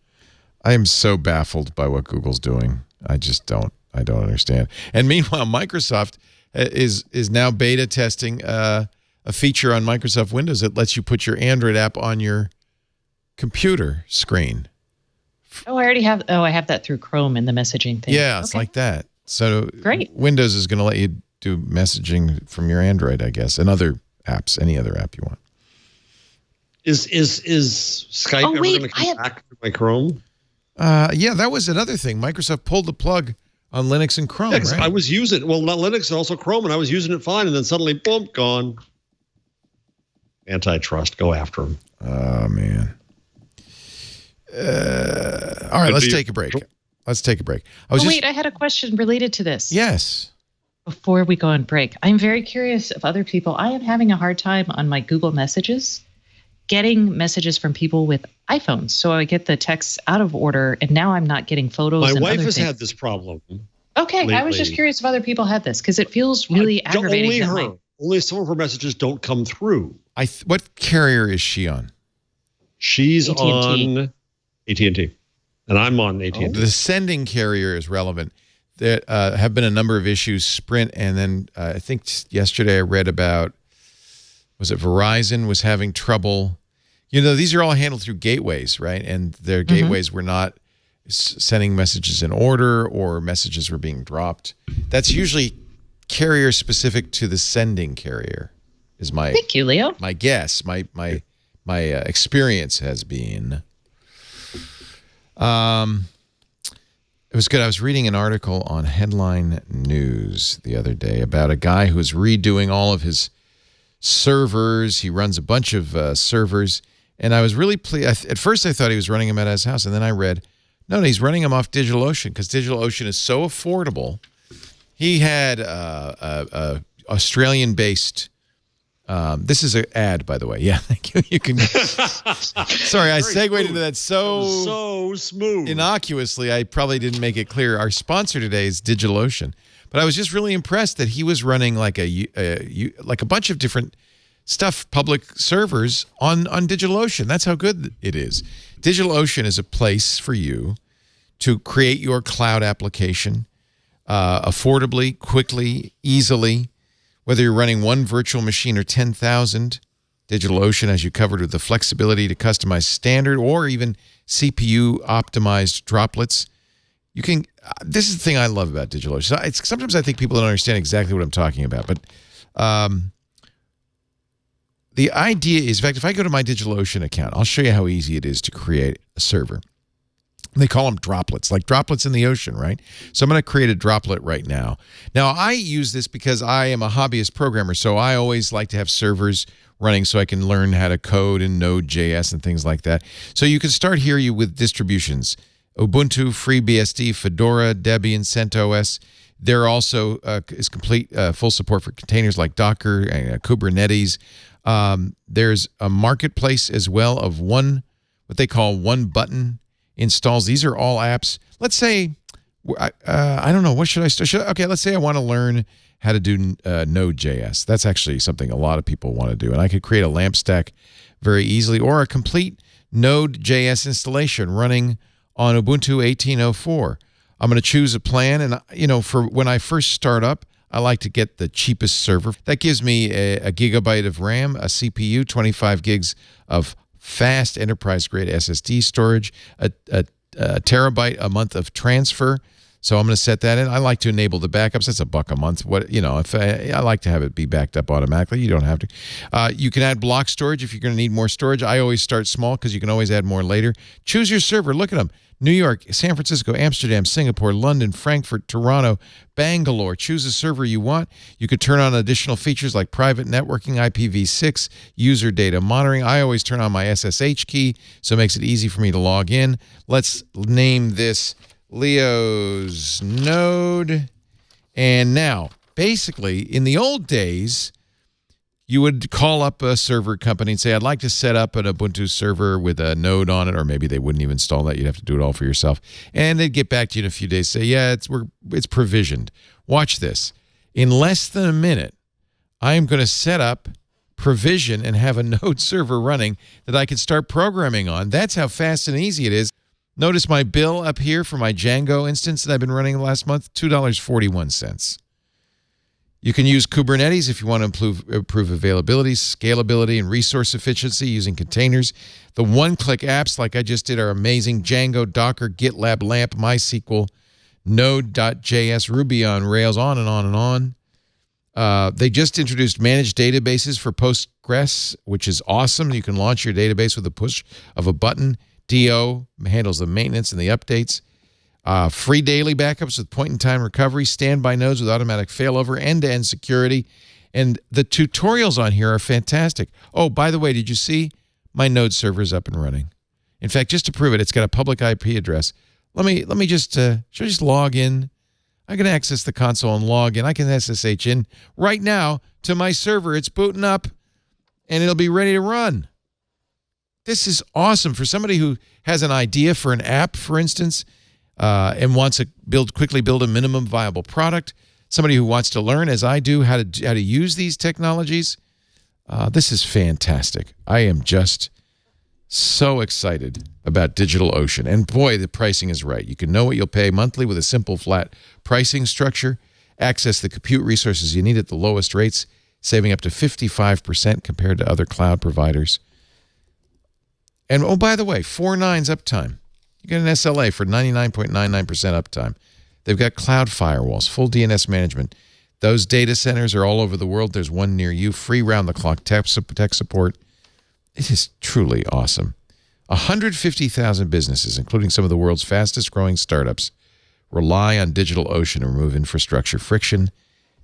[SPEAKER 1] I am so baffled by what Google's doing. I don't understand. And meanwhile, Microsoft is now beta testing a feature on Microsoft Windows that lets you put your Android app on your computer screen.
[SPEAKER 5] Oh, I have that through Chrome in the messaging thing.
[SPEAKER 1] Yeah, it's like that. So
[SPEAKER 5] great.
[SPEAKER 1] Windows is going to let you do messaging from your Android, I guess, and other apps, any other app you want.
[SPEAKER 4] Is Skype ever going to come back to my Chrome?
[SPEAKER 1] Yeah, that was another thing. Microsoft pulled the plug on Linux and Chrome,
[SPEAKER 4] Yeah, 'cause
[SPEAKER 1] right?
[SPEAKER 4] I was using, well, not Linux, also Chrome, and I was using it fine, and then suddenly, boom, gone. Antitrust, go after them.
[SPEAKER 1] Oh, man. All right, let's take a break.
[SPEAKER 5] Wait, I had a question related to this.
[SPEAKER 1] Yes.
[SPEAKER 5] Before we go on break, I'm very curious of other people. I am having a hard time on my Google Messages getting messages from people with iPhones. So I get the texts out of order, and now I'm not getting photos.
[SPEAKER 4] My
[SPEAKER 5] and
[SPEAKER 4] wife
[SPEAKER 5] other
[SPEAKER 4] has
[SPEAKER 5] things.
[SPEAKER 4] had this problem.
[SPEAKER 5] Okay,
[SPEAKER 4] lately.
[SPEAKER 5] I was just curious if other people had this because it feels really aggravating.
[SPEAKER 4] Only her. Only some of her messages don't come through.
[SPEAKER 1] What carrier is she on?
[SPEAKER 4] She's
[SPEAKER 5] AT&T.
[SPEAKER 4] on AT&T, and I'm on AT&T.
[SPEAKER 1] The sending carrier is relevant. There have been a number of issues, Sprint, and then I think yesterday I read about, was it Verizon was having trouble. You know, these are all handled through gateways, right? And their gateways were not sending messages in order, or messages were being dropped. That's usually carrier specific to the sending carrier, is my
[SPEAKER 5] Thank you, Leo.
[SPEAKER 1] my guess. My experience has been. It was good. I was reading an article on Headline News the other day about a guy who was redoing all of his servers. He runs a bunch of servers, and I was really pleased. At first, I thought he was running them at his house, and then I read, no, he's running them off DigitalOcean because DigitalOcean is so affordable. He had Australian-based. This is an ad, by the way. Yeah, thank you. You can. Sorry, I segued into that so
[SPEAKER 4] smooth,
[SPEAKER 1] innocuously. I probably didn't make it clear. Our sponsor today is DigitalOcean, but I was just really impressed that he was running like a bunch of different stuff, public servers on DigitalOcean. That's how good it is. DigitalOcean is a place for you to create your cloud application affordably, quickly, easily. Whether you're running one virtual machine or 10,000, DigitalOcean has you covered with the flexibility to customize standard or even CPU-optimized droplets. You can. This is the thing I love about DigitalOcean. Sometimes I think people don't understand exactly what I'm talking about, but the idea is, in fact, if I go to my DigitalOcean account, I'll show you how easy it is to create a server. They call them droplets, like droplets in the ocean, right? So I'm going to create a droplet right now. Now, I use this because I am a hobbyist programmer, so I always like to have servers running so I can learn how to code in Node.js and things like that. So you can start here with distributions. Ubuntu, FreeBSD, Fedora, Debian, CentOS. There also is complete full support for containers like Docker and Kubernetes. There's a marketplace as well of what they call one button installs. These are all apps. Let's say, I don't know, what should I start? Okay, let's say I want to learn how to do Node.js. That's actually something a lot of people want to do. And I could create a LAMP stack very easily, or a complete Node.js installation running on Ubuntu 18.04. I'm going to choose a plan. And, for when I first start up, I like to get the cheapest server. That gives me a gigabyte of RAM, a CPU, 25 gigs of fast enterprise-grade SSD storage, a terabyte a month of transfer. So I'm going to set that in. I like to enable the backups. That's $1 a month. If I like to have it be backed up automatically. You don't have to. You can add block storage if you're going to need more storage. I always start small because you can always add more later. Choose your server. Look at them. New York, San Francisco, Amsterdam, Singapore, London, Frankfurt, Toronto, Bangalore. Choose a server you want. You could turn on additional features like private networking, IPv6, user data monitoring. I always turn on my SSH key, so it makes it easy for me to log in. Let's name this Leo's Node. And now, basically, in the old days, you would call up a server company and say, I'd like to set up an Ubuntu server with a node on it, or maybe they wouldn't even install that. You'd have to do it all for yourself. And they'd get back to you in a few days, say, yeah, it's provisioned. Watch this. In less than a minute, I am going to set up, provision, and have a node server running that I can start programming on. That's how fast and easy it is. Notice my bill up here for my Django instance that I've been running last month, $2.41. You can use Kubernetes if you want to improve availability, scalability, and resource efficiency using containers. The one-click apps, like I just did, are amazing. Django, Docker, GitLab, LAMP, MySQL, Node.js, Ruby on Rails, on and on and on. They just introduced managed databases for Postgres, which is awesome. You can launch your database with a push of a button. DO handles the maintenance and the updates. Free daily backups with point-in-time recovery, standby nodes with automatic failover, end-to-end security. And the tutorials on here are fantastic. Oh, by the way, did you see my node server is up and running? In fact, just to prove it, it's got a public IP address. Let me just should I just log in? I can access the console and log in. I can SSH in right now to my server. It's booting up, and it'll be ready to run. This is awesome for somebody who has an idea for an app, for instance, and wants to quickly build a minimum viable product. Somebody who wants to learn, as I do, how to use these technologies. This is fantastic. I am just so excited about DigitalOcean. And boy, the pricing is right. You can know what you'll pay monthly with a simple flat pricing structure, access the compute resources you need at the lowest rates, saving up to 55% compared to other cloud providers. And oh, by the way, 4 nines uptime. You get an SLA for 99.99% uptime. They've got cloud firewalls, full DNS management. Those data centers are all over the world. There's one near you. Free round-the-clock tech support. It is truly awesome. 150,000 businesses, including some of the world's fastest-growing startups, rely on DigitalOcean to remove infrastructure friction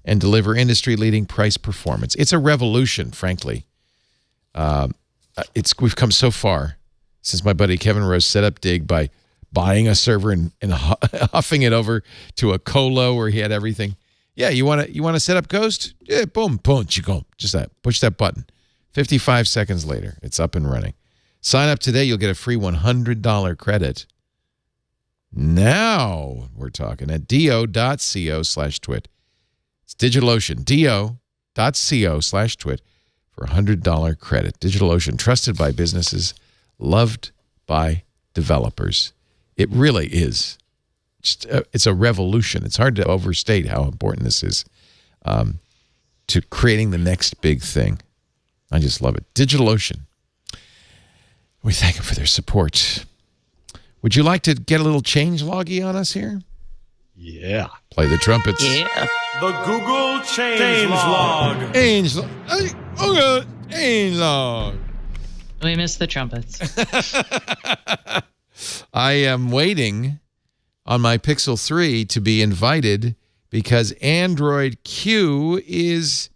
[SPEAKER 1] and deliver industry-leading price performance. It's a revolution, frankly. We've come so far since my buddy Kevin Rose set up Dig by buying a server and huffing it over to a colo where he had everything. Yeah, you want to set up Ghost? Yeah, boom, you go. Just that. Push that button. 55 seconds later, it's up and running. Sign up today. You'll get a free $100 credit. Now we're talking at do.co/twit. It's DigitalOcean, do.co/twit for $100 credit. DigitalOcean, trusted by businesses, loved by developers. It really is. It's a revolution. It's hard to overstate how important this is to creating the next big thing. I just love it. DigitalOcean. We thank them for their support. Would you like to get a little change loggy on us here?
[SPEAKER 4] Yeah.
[SPEAKER 1] Play the trumpets.
[SPEAKER 5] Yeah.
[SPEAKER 2] The Google Change Log.
[SPEAKER 1] Change log.
[SPEAKER 5] We missed the trumpets.
[SPEAKER 1] I am waiting on my Pixel 3 to be invited because Android Q is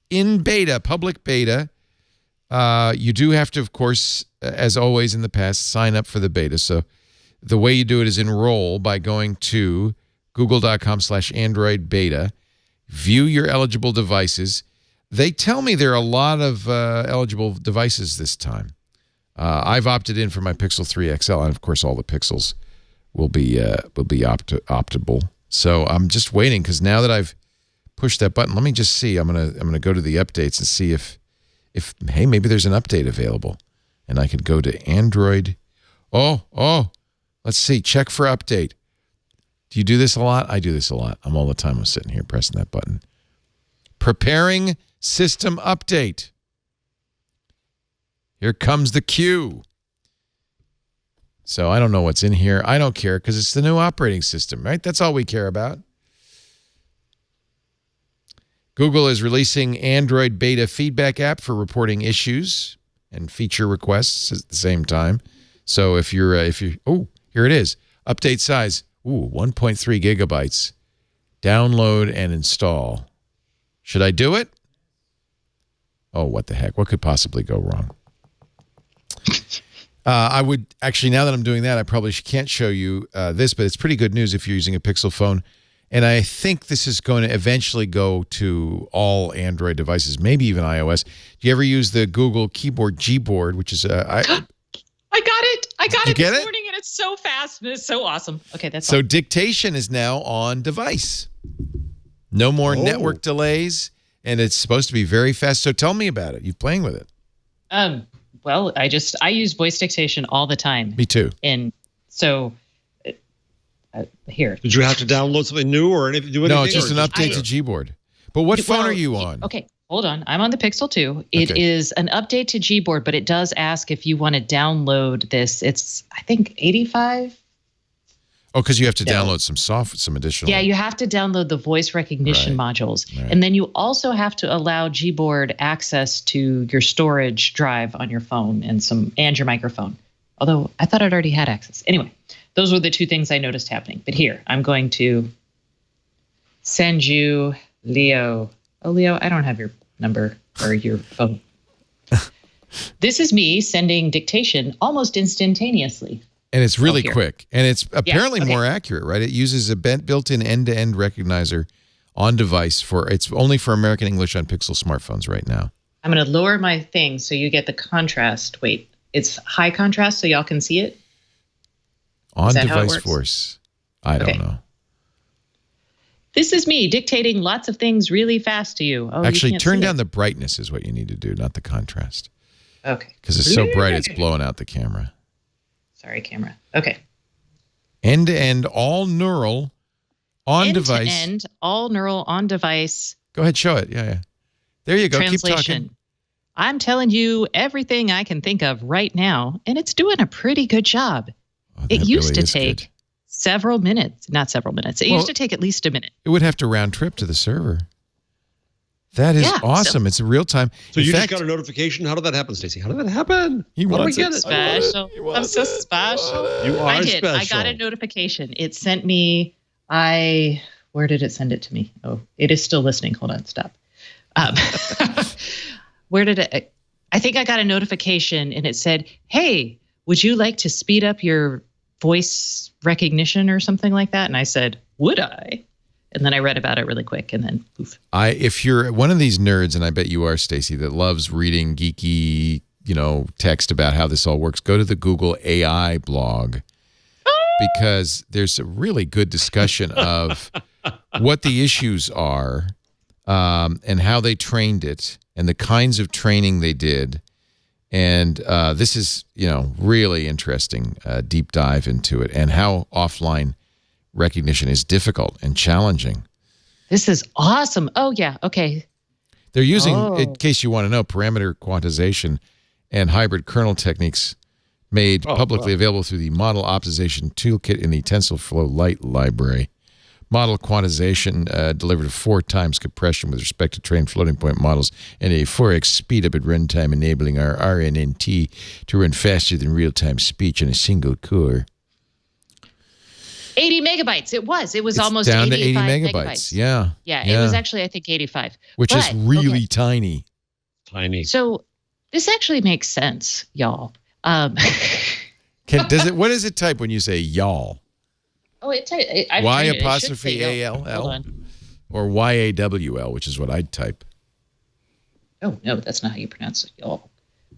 [SPEAKER 1] in beta, public beta. You do have to, of course, as always in the past, sign up for the beta. So the way you do it is enroll by going to google.com/Android beta, view your eligible devices. They tell me there are a lot of eligible devices this time. I've opted in for my Pixel 3 XL, and of course all the Pixels will be optable. So I'm just waiting because now that I've pushed that button, let me just see. I'm gonna go to the updates and see if hey, maybe there's an update available, and I could go to Android. Oh, let's see. Check for update. Do you do this a lot? I do this a lot. I'm all the time. I'm sitting here pressing that button. Preparing system update. Here comes the queue. So I don't know what's in here. I don't care because it's the new operating system, right? That's all we care about. Google is releasing Android beta feedback app for reporting issues and feature requests at the same time. So if you're oh, here it is. Update size, 1.3 gigabytes. Download and install. Should I do it? Oh, what the heck? What could possibly go wrong? I would actually, now that I'm doing that, I probably can't show you this, but it's pretty good news if you're using a Pixel phone. And I think this is going to eventually go to all Android devices, maybe even iOS. Do you ever use the Google Keyboard Gboard, which is
[SPEAKER 5] I got it. I got it this
[SPEAKER 1] it?
[SPEAKER 5] morning, and it's so fast. And it's so awesome. Okay, that's
[SPEAKER 1] so
[SPEAKER 5] all.
[SPEAKER 1] dictation is now on device. No more network delays, and it's supposed to be very fast. So tell me about it. You're playing with it.
[SPEAKER 5] Well, I use voice dictation all the time.
[SPEAKER 1] Me too.
[SPEAKER 5] And so here.
[SPEAKER 4] Did you have to download something new or anything?
[SPEAKER 1] No, it's just an update to Gboard. But what phone are you on?
[SPEAKER 5] Okay, hold on. I'm on the Pixel 2. It is an update to Gboard, but it does ask if you want to download this. It's, I think, 85.
[SPEAKER 1] Oh, because you have to download some additional.
[SPEAKER 5] Yeah, you have to download the voice recognition modules. Right. And then you also have to allow Gboard access to your storage drive on your phone and your microphone Although I thought I'd already had access. Anyway, those were the two things I noticed happening. But here, I'm going to send you Leo. Oh, Leo, I don't have your number or your phone. This is me sending dictation almost instantaneously.
[SPEAKER 1] And it's really quick. And it's apparently
[SPEAKER 5] okay.
[SPEAKER 1] more accurate, right? It uses a built-in end-to-end recognizer on device it's only for American English on Pixel smartphones right now.
[SPEAKER 5] I'm going to lower my thing so you get the contrast. Wait, it's high contrast so y'all can see it?
[SPEAKER 1] On device force. I don't know.
[SPEAKER 5] This is me dictating lots of things really fast to you. Oh,
[SPEAKER 1] actually,
[SPEAKER 5] you can't
[SPEAKER 1] turn
[SPEAKER 5] see
[SPEAKER 1] down
[SPEAKER 5] it.
[SPEAKER 1] the brightness is what you need to do, not the contrast.
[SPEAKER 5] Okay.
[SPEAKER 1] Because it's so bright, it's blowing out the camera.
[SPEAKER 5] Sorry, camera. Okay.
[SPEAKER 1] End-to-end, all neural, on device.
[SPEAKER 5] End-to-end, all neural, on device.
[SPEAKER 1] Go ahead, show it. Yeah. There you go.
[SPEAKER 5] Translation.
[SPEAKER 1] Keep talking.
[SPEAKER 5] I'm telling you everything I can think of right now, and it's doing a pretty good job. It used to take several minutes. Not several minutes. It used to take at least a minute.
[SPEAKER 1] It would have to round trip to the server. That is awesome. It's real time.
[SPEAKER 4] So you just got a notification? How did that happen, Stacey? How did that happen?
[SPEAKER 1] He wants it.
[SPEAKER 5] Special. I'm so special.
[SPEAKER 4] You are special.
[SPEAKER 5] I got a notification. It sent me, where did it send it to me? Oh, it is still listening. Hold on, stop. Where did it, I think I got a notification and it said, hey, would you like to speed up your voice recognition or something like that? And I said, would I? And then I read about it really quick, and then poof.
[SPEAKER 1] If you're one of these nerds, and I bet you are, Stacey, that loves reading geeky, text about how this all works, go to the Google AI blog, because there's a really good discussion of what the issues are, and how they trained it, and the kinds of training they did. And this is, really interesting, deep dive into it, and how offline recognition is difficult and challenging.
[SPEAKER 5] This is awesome. Oh, yeah. Okay.
[SPEAKER 1] They're using, in case you want to know, parameter quantization and hybrid kernel techniques made publicly available through the Model Optimization Toolkit in the TensorFlow Lite library. Model quantization delivered 4 times compression with respect to trained floating point models and a 4x speed up at runtime, enabling our RNNT to run faster than real-time speech on a single core.
[SPEAKER 5] 80 megabytes. It was
[SPEAKER 1] It's
[SPEAKER 5] almost
[SPEAKER 1] down to 80
[SPEAKER 5] megabytes.
[SPEAKER 1] megabytes. Yeah.
[SPEAKER 5] Yeah. It was actually, I think, 85.
[SPEAKER 1] Which is really tiny.
[SPEAKER 4] Tiny.
[SPEAKER 5] So this actually makes sense, y'all.
[SPEAKER 1] What does it type when you say y'all?
[SPEAKER 5] Oh,
[SPEAKER 1] Y apostrophe A-L-L?
[SPEAKER 5] Hold on.
[SPEAKER 1] Or Y-A-W-L, which is what I'd type.
[SPEAKER 5] Oh, no, that's not how you pronounce it, y'all.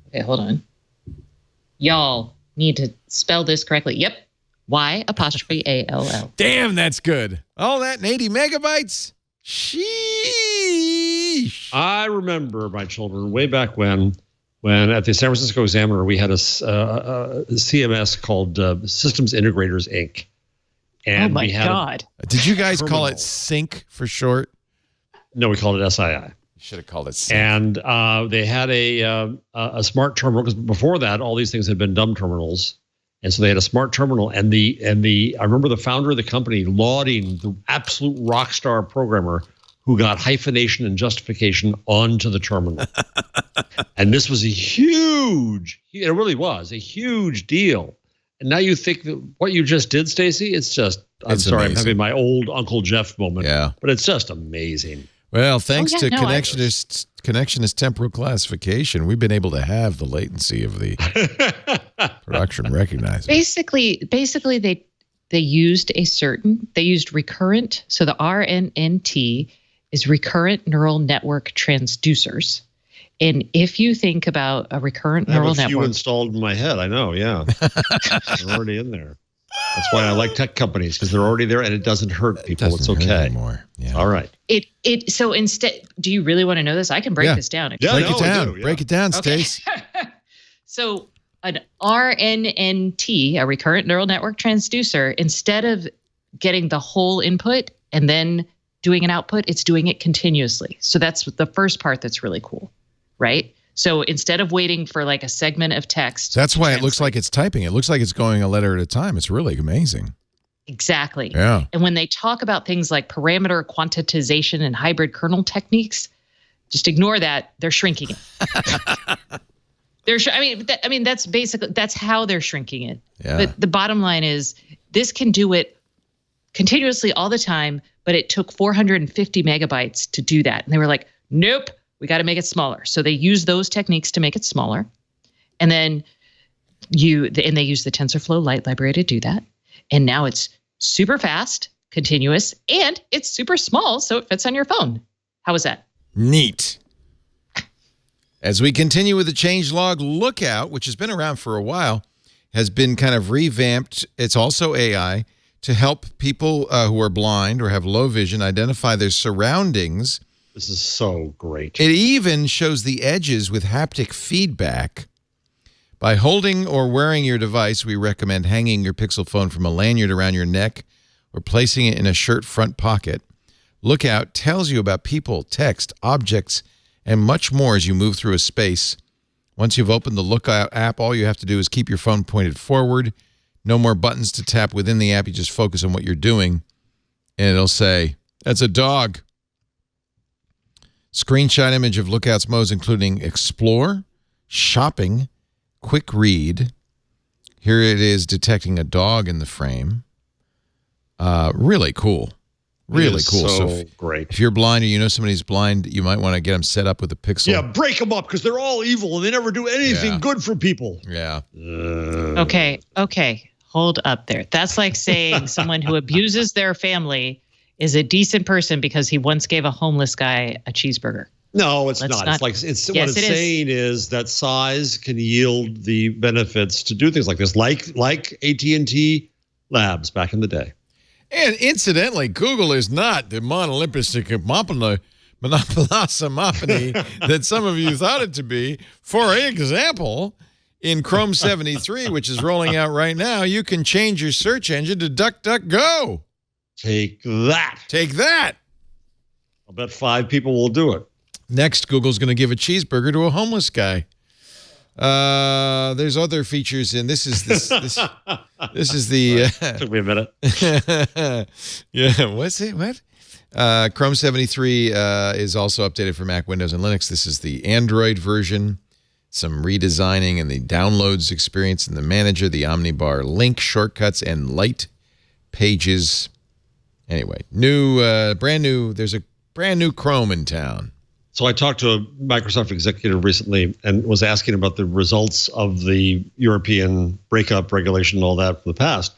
[SPEAKER 5] Okay, hold on. Y'all need to spell this correctly. Yep. Y apostrophe A-L-L.
[SPEAKER 1] Damn, that's good. All that in 80 megabytes? Sheesh.
[SPEAKER 4] I remember, my children, way back when at the San Francisco Examiner, we had a CMS called Systems Integrators, Inc. And
[SPEAKER 5] we had
[SPEAKER 1] Did you guys call it SYNC for short?
[SPEAKER 4] No, we called it SII.
[SPEAKER 1] You should have called it SYNC.
[SPEAKER 4] And they had a smart terminal, because before that, all these things had been dumb terminals. And so they had a smart terminal, and I remember the founder of the company lauding the absolute rock star programmer who got hyphenation and justification onto the terminal. And this was it really was a huge deal. And now you think that what you just did, Stacey, I'm sorry, amazing. I'm having my old Uncle Jeff moment. Yeah. But it's just amazing.
[SPEAKER 1] Well, thanks to connectionist temporal classification, we've been able to have the latency of the production recognizer.
[SPEAKER 5] Basically, they used recurrent. So the RNNT is recurrent neural network transducers. And if you think about a recurrent neural network, I have a few
[SPEAKER 4] installed in my head. I know, yeah, they're already in there. That's why I like tech companies, because they're already there and it doesn't hurt people. It's okay.
[SPEAKER 1] Yeah.
[SPEAKER 4] All right.
[SPEAKER 5] So instead, do you really want to know this? I can break this down.
[SPEAKER 1] Break it down, Stace.
[SPEAKER 5] So an RNNT, a recurrent neural network transducer, instead of getting the whole input and then doing an output, it's doing it continuously. So that's the first part that's really cool, right? So instead of waiting for like a segment of text.
[SPEAKER 1] That's why it looks like it's typing. It looks like it's going a letter at a time. It's really amazing.
[SPEAKER 5] Exactly.
[SPEAKER 1] Yeah.
[SPEAKER 5] And when they talk about things like parameter quantization and hybrid kernel techniques, just ignore that. They're shrinking it. That's basically, that's how they're shrinking it.
[SPEAKER 1] Yeah.
[SPEAKER 5] But the bottom line is this can do it continuously all the time, but it took 450 megabytes to do that. And they were like, nope, we got to make it smaller. So they use those techniques to make it smaller. And then they use the TensorFlow Lite library to do that. And now it's super fast, continuous, and it's super small, so it fits on your phone. How was that?
[SPEAKER 1] Neat. As we continue with the changelog Lookout, which has been around for a while, has been kind of revamped. It's also AI to help people who are blind or have low vision identify their surroundings.
[SPEAKER 4] This is so great.
[SPEAKER 1] It even shows the edges with haptic feedback. By holding or wearing your device, we recommend hanging your Pixel phone from a lanyard around your neck or placing it in a shirt front pocket. Lookout tells you about people, text, objects, and much more as you move through a space. Once you've opened the Lookout app, all you have to do is keep your phone pointed forward. No more buttons to tap within the app. You just focus on what you're doing, and it'll say, "That's a dog." Screenshot image of Lookout's modes, including Explore, Shopping, Quick Read. Here it is detecting a dog in the frame. Really cool. Really cool.
[SPEAKER 4] So great.
[SPEAKER 1] If you're blind or you know somebody's blind, you might want to get them set up with a Pixel.
[SPEAKER 4] Yeah, break them up because they're all evil and they never do anything good for people.
[SPEAKER 1] Yeah.
[SPEAKER 5] Okay. Hold up there. That's like saying someone who abuses their family is a decent person because he once gave a homeless guy a cheeseburger.
[SPEAKER 4] No, it's not. It's like what it's saying is that size can yield the benefits to do things like this, like AT&T Labs back in the day.
[SPEAKER 1] And incidentally, Google is not the monopolistic monopoly that some of you thought it to be. For example, in Chrome 73, which is rolling out right now, you can change your search engine to DuckDuckGo.
[SPEAKER 4] Take that.
[SPEAKER 1] Take that.
[SPEAKER 4] I'll bet 5 people will do it.
[SPEAKER 1] Next, Google's going to give a cheeseburger to a homeless guy. There's other features in this is the
[SPEAKER 4] took me a minute.
[SPEAKER 1] Yeah, what's it? What? Chrome 73 is also updated for Mac, Windows, and Linux. This is the Android version. Some redesigning in the downloads experience in the manager, the Omnibar link shortcuts, and light pages. Anyway, brand new. There's a brand new Chrome in town.
[SPEAKER 4] So I talked to a Microsoft executive recently and was asking about the results of the European breakup regulation and all that from the past.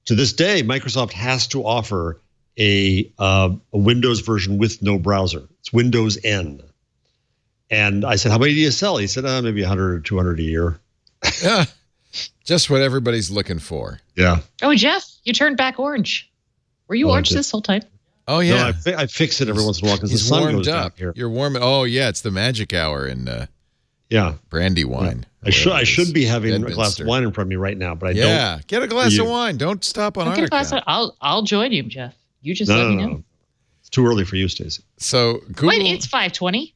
[SPEAKER 4] To this day, Microsoft has to offer a Windows version with no browser. It's Windows N. And I said, how many do you sell? He said, maybe 100 or 200 a year.
[SPEAKER 1] Yeah, just what everybody's looking for.
[SPEAKER 4] Yeah.
[SPEAKER 5] Oh, Jeff, you turned back orange. Were you orange this whole time?
[SPEAKER 1] Oh, yeah.
[SPEAKER 4] No, I fix it every once in a while because the sun
[SPEAKER 1] warmed
[SPEAKER 4] goes
[SPEAKER 1] up.
[SPEAKER 4] down here.
[SPEAKER 1] You're warm. Oh, yeah, it's the magic hour in brandy wine.
[SPEAKER 4] Yeah. I should be having a glass of wine in front of me right now, but I don't.
[SPEAKER 1] Yeah, get a glass of wine. Don't stop on our account.
[SPEAKER 5] I'll join you, Jeff. You just let me know.
[SPEAKER 4] No. It's too early for you, Stacey.
[SPEAKER 1] So Google.
[SPEAKER 5] Wait, it's 5:20.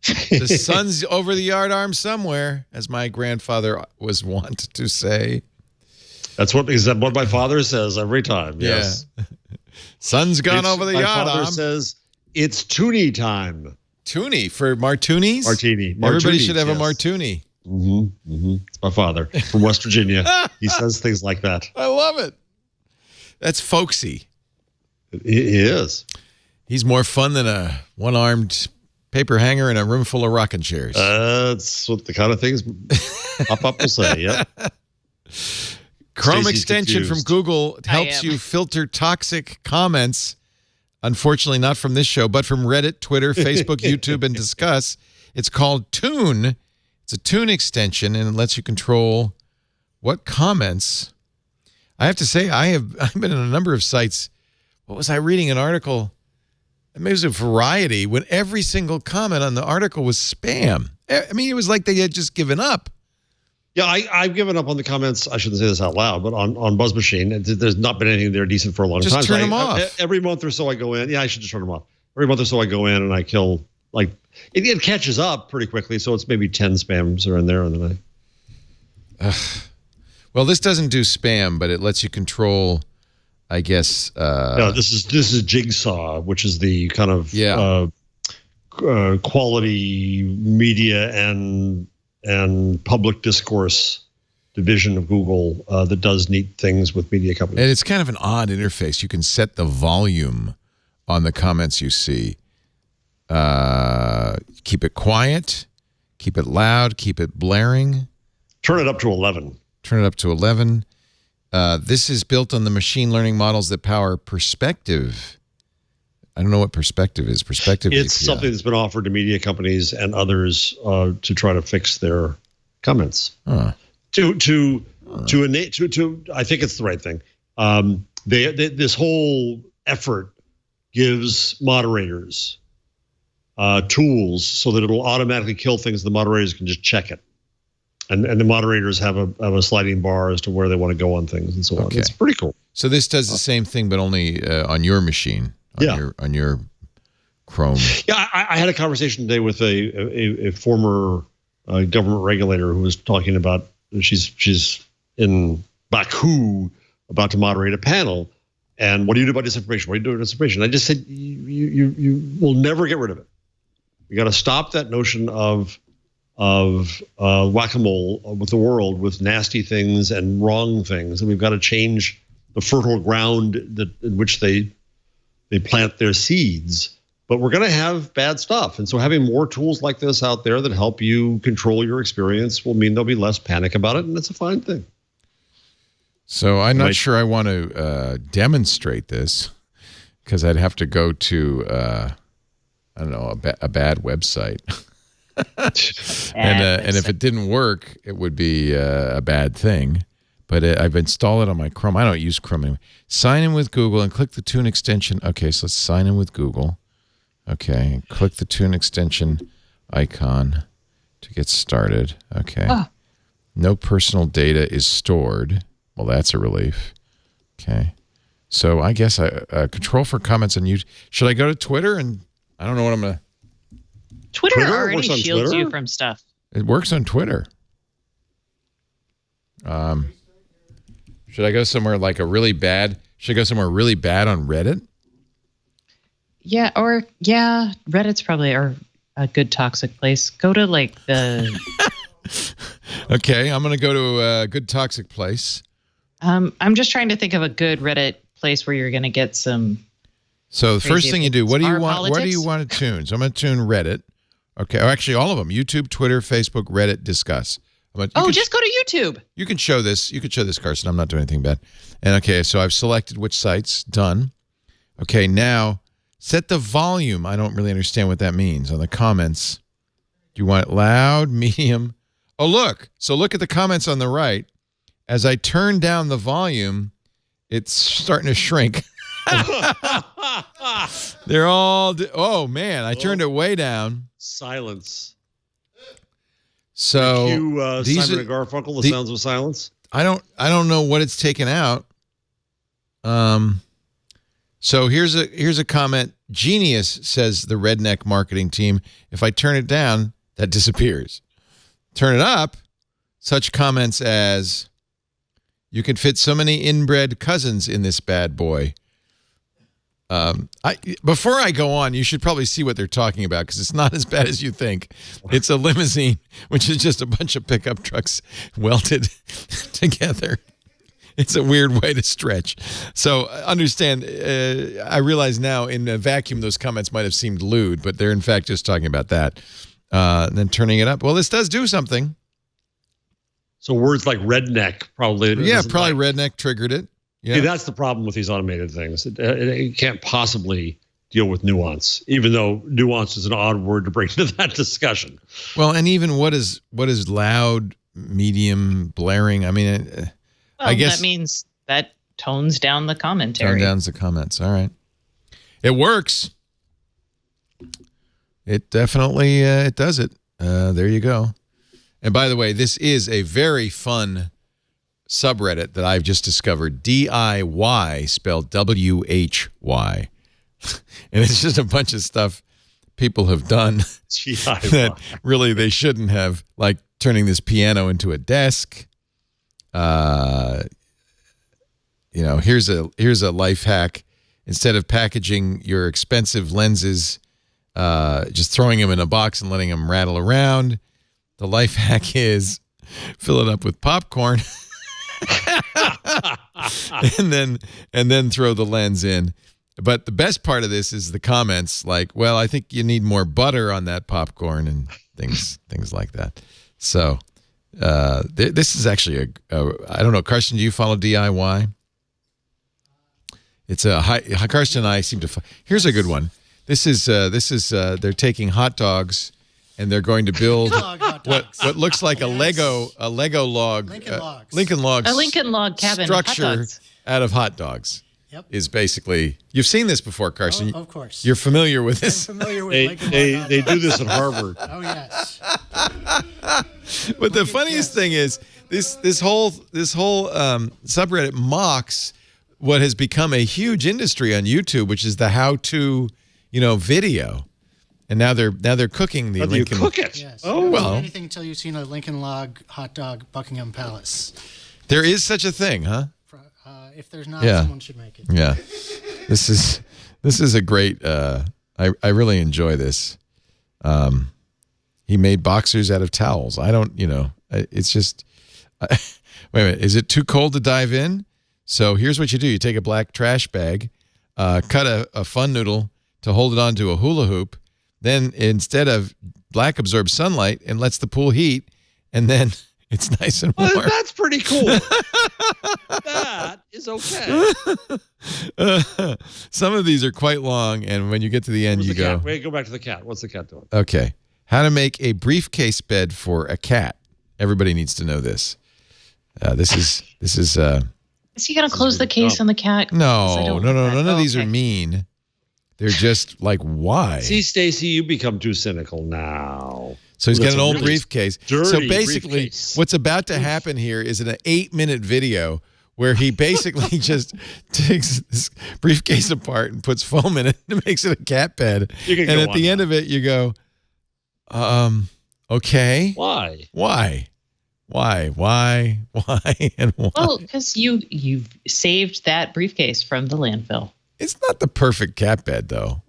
[SPEAKER 1] The sun's over the yardarm somewhere, as my grandfather was wont to say.
[SPEAKER 4] That's what my father says every time. Yes.
[SPEAKER 1] Yeah. Sun's gone over the yardarm.
[SPEAKER 4] My father says it's toonie time.
[SPEAKER 1] Toonie for martinis?
[SPEAKER 4] Martini.
[SPEAKER 1] Everybody should have a martini.
[SPEAKER 4] It's my father from West Virginia. He says things like that.
[SPEAKER 1] I love it. That's folksy.
[SPEAKER 4] It is.
[SPEAKER 1] He's more fun than a one-armed paper hanger in a room full of rocking chairs.
[SPEAKER 4] That's what the kind of things Pop will say. Yeah.
[SPEAKER 1] Chrome
[SPEAKER 4] Stacey's
[SPEAKER 1] extension
[SPEAKER 4] confused.
[SPEAKER 1] from Google helps you filter toxic comments. Unfortunately, not from this show, but from Reddit, Twitter, Facebook, YouTube, and Discuss. It's called Tune. It's a Tune extension, and it lets you control what comments. I have to say, I've been in a number of sites. What was I reading? An article. Maybe it was a Variety when every single comment on the article was spam. I mean, it was like they had just given up.
[SPEAKER 4] Yeah, I've given up on the comments. I shouldn't say this out loud, but on Buzz Machine, there's not been anything there decent for a long time.
[SPEAKER 1] Just turn them off.
[SPEAKER 4] Every month or so I go in. Yeah, I should just turn them off. Every month or so I go in and I kill, it catches up pretty quickly. So it's maybe 10 spams are in there. And then
[SPEAKER 1] Well, this doesn't do spam, but it lets you control, I guess.
[SPEAKER 4] No, this is Jigsaw, which is the kind of quality media and and public discourse division of Google that does neat things with media companies.
[SPEAKER 1] And it's kind of an odd interface. You can set the volume on the comments you see. Keep it quiet, keep it loud, keep it blaring.
[SPEAKER 4] Turn it up to 11.
[SPEAKER 1] Turn it up to 11. This is built on the machine learning models that power Perspective. I don't know what Perspective is. Perspective
[SPEAKER 4] It's
[SPEAKER 1] API.
[SPEAKER 4] something that's been offered to media companies and others to try to fix their comments.
[SPEAKER 1] Huh.
[SPEAKER 4] I think it's the right thing. This whole effort gives moderators tools so that it'll automatically kill things. The moderators can just check it. And the moderators have a sliding bar as to where they want to go on things and so on. It's pretty cool.
[SPEAKER 1] So this does the same thing, but only on your machine, on your Chrome.
[SPEAKER 4] Yeah, I had a conversation today with a former government regulator who was talking about she's in Baku about to moderate a panel, and what do you do about disinformation? What do you do about disinformation? I just said you will never get rid of it. You got to stop that notion of whack-a-mole with the world with nasty things and wrong things, and we've got to change the fertile ground in which they plant their seeds. But we're going to have bad stuff, and so having more tools like this out there that help you control your experience will mean there'll be less panic about it, and it's a fine thing.
[SPEAKER 1] So I'm not sure I want to demonstrate this because I'd have to go to I don't know, a bad website. And if it didn't work, it would be a bad thing. But I've installed it on my Chrome. I don't use Chrome anymore. Sign in with Google and click the Tune extension. Okay, so let's sign in with Google. Okay, click the Tune extension icon to get started. Okay. No personal data is stored. Well, that's a relief. Okay. So I guess control for comments on YouTube. Should I go to Twitter? And I don't know what I'm going to...
[SPEAKER 5] Twitter already shields you from stuff.
[SPEAKER 1] It works on Twitter. Should I go somewhere like a really bad? Should I go somewhere really bad on Reddit?
[SPEAKER 5] Yeah, Reddit's probably a good toxic place. Go to like the.
[SPEAKER 1] Okay, I'm going to go to a good toxic place.
[SPEAKER 5] I'm just trying to think of a good Reddit place where you're going to get some.
[SPEAKER 1] So the first thing you do, what do you want?
[SPEAKER 5] Politics?
[SPEAKER 1] What do you want to tune? So I'm going to tune Reddit. Okay, actually all of them: YouTube, Twitter, Facebook, Reddit, Discuss.
[SPEAKER 5] Just go to YouTube.
[SPEAKER 1] You can show this. You could show this, Carson. I'm not doing anything bad. And okay, so I've selected which sites. Done. Okay, now set the volume. I don't really understand what that means on the comments. Do you want it loud, medium? Oh, look. So look at the comments on the right. As I turn down the volume, it's starting to shrink. They're all. Oh man, I turned it way down.
[SPEAKER 4] Silence.
[SPEAKER 1] So
[SPEAKER 4] Simon and Garfunkel, the sounds of silence.
[SPEAKER 1] I don't know what it's taken out. So here's a comment. Genius, says the redneck marketing team. If I turn it down, that disappears. Turn it up. Such comments as, you can fit so many inbred cousins in this bad boy. Before I go on, you should probably see what they're talking about because it's not as bad as you think. It's a limousine, which is just a bunch of pickup trucks welded together. It's a weird way to stretch. So understand, I realize now in a vacuum those comments might have seemed lewd, but they're in fact just talking about that. And then turning it up. Well, this does do something.
[SPEAKER 4] So words like redneck probably.
[SPEAKER 1] Yeah, probably redneck triggered it. Yeah,
[SPEAKER 4] see, that's the problem with these automated things. It can't possibly deal with nuance, even though nuance is an odd word to bring to that discussion.
[SPEAKER 1] Well, and even what is loud, medium, blaring? I mean, I guess
[SPEAKER 5] that means that tones down the commentary.
[SPEAKER 1] Tone downs the comments. All right, it works. It definitely it does it. There you go. And by the way, this is a very fun subreddit that I've just discovered. DIY, spelled WHY. And it's just a bunch of stuff people have done that really they shouldn't have, like turning this piano into a desk. Here's a life hack. Instead of packaging your expensive lenses, just throwing them in a box and letting them rattle around, The life hack is fill it up with popcorn and then throw the lens in. But the best part of this is the comments like, well, I think you need more butter on that popcorn and things like that. So this is actually I don't know, Carson, do you follow DIY? It's Carson and I seem to. Here's a good one. This is they're taking hot dogs and they're going to build what looks like a Lego log, Lincoln log cabin structure out of hot dogs. Yep. Is basically, you've seen this before, Carson.
[SPEAKER 6] Oh, of course.
[SPEAKER 1] You're familiar with this.
[SPEAKER 6] I'm familiar with
[SPEAKER 4] they do this at Harvard.
[SPEAKER 6] Oh, yes.
[SPEAKER 1] But the funniest thing is this whole subreddit mocks what has become a huge industry on YouTube, which is the how-to, video. And now they're cooking the Lincoln.
[SPEAKER 4] You cook it?
[SPEAKER 6] Yes.
[SPEAKER 1] Oh, well.
[SPEAKER 6] Anything until you've seen a Lincoln Log hot dog Buckingham Palace.
[SPEAKER 1] There is such a thing, huh?
[SPEAKER 6] If there's not, someone should make it.
[SPEAKER 1] Yeah. This is a great, I really enjoy this. He made boxers out of towels. I don't, it's just, wait a minute. Is it too cold to dive in? So here's what you do. You take a black trash bag, cut a fun noodle to hold it onto a hula hoop. Then instead of black absorbs sunlight and lets the pool heat, and then it's nice and warm.
[SPEAKER 4] Well, that's pretty cool. That is okay.
[SPEAKER 1] Some of these are quite long, and when you get to the end, you go.
[SPEAKER 4] Wait, go back to the cat. What's the cat doing?
[SPEAKER 1] Okay. How to make a briefcase bed for a cat. Everybody needs to know this. This is.
[SPEAKER 5] Is he going to close the case on the cat?
[SPEAKER 1] No. None of these are mean. They're just like, why?
[SPEAKER 4] See, Stacey, you become too cynical now.
[SPEAKER 1] So he's got an old briefcase. So basically,
[SPEAKER 4] briefcase.
[SPEAKER 1] What's about to happen here is an 8-minute video where he basically just takes this briefcase apart and puts foam in it and makes it a cat bed. And at the end of it, you go, okay.
[SPEAKER 4] Why?
[SPEAKER 1] And why?
[SPEAKER 5] Well, because you've saved that briefcase from the landfill.
[SPEAKER 1] It's not the perfect cat bed, though.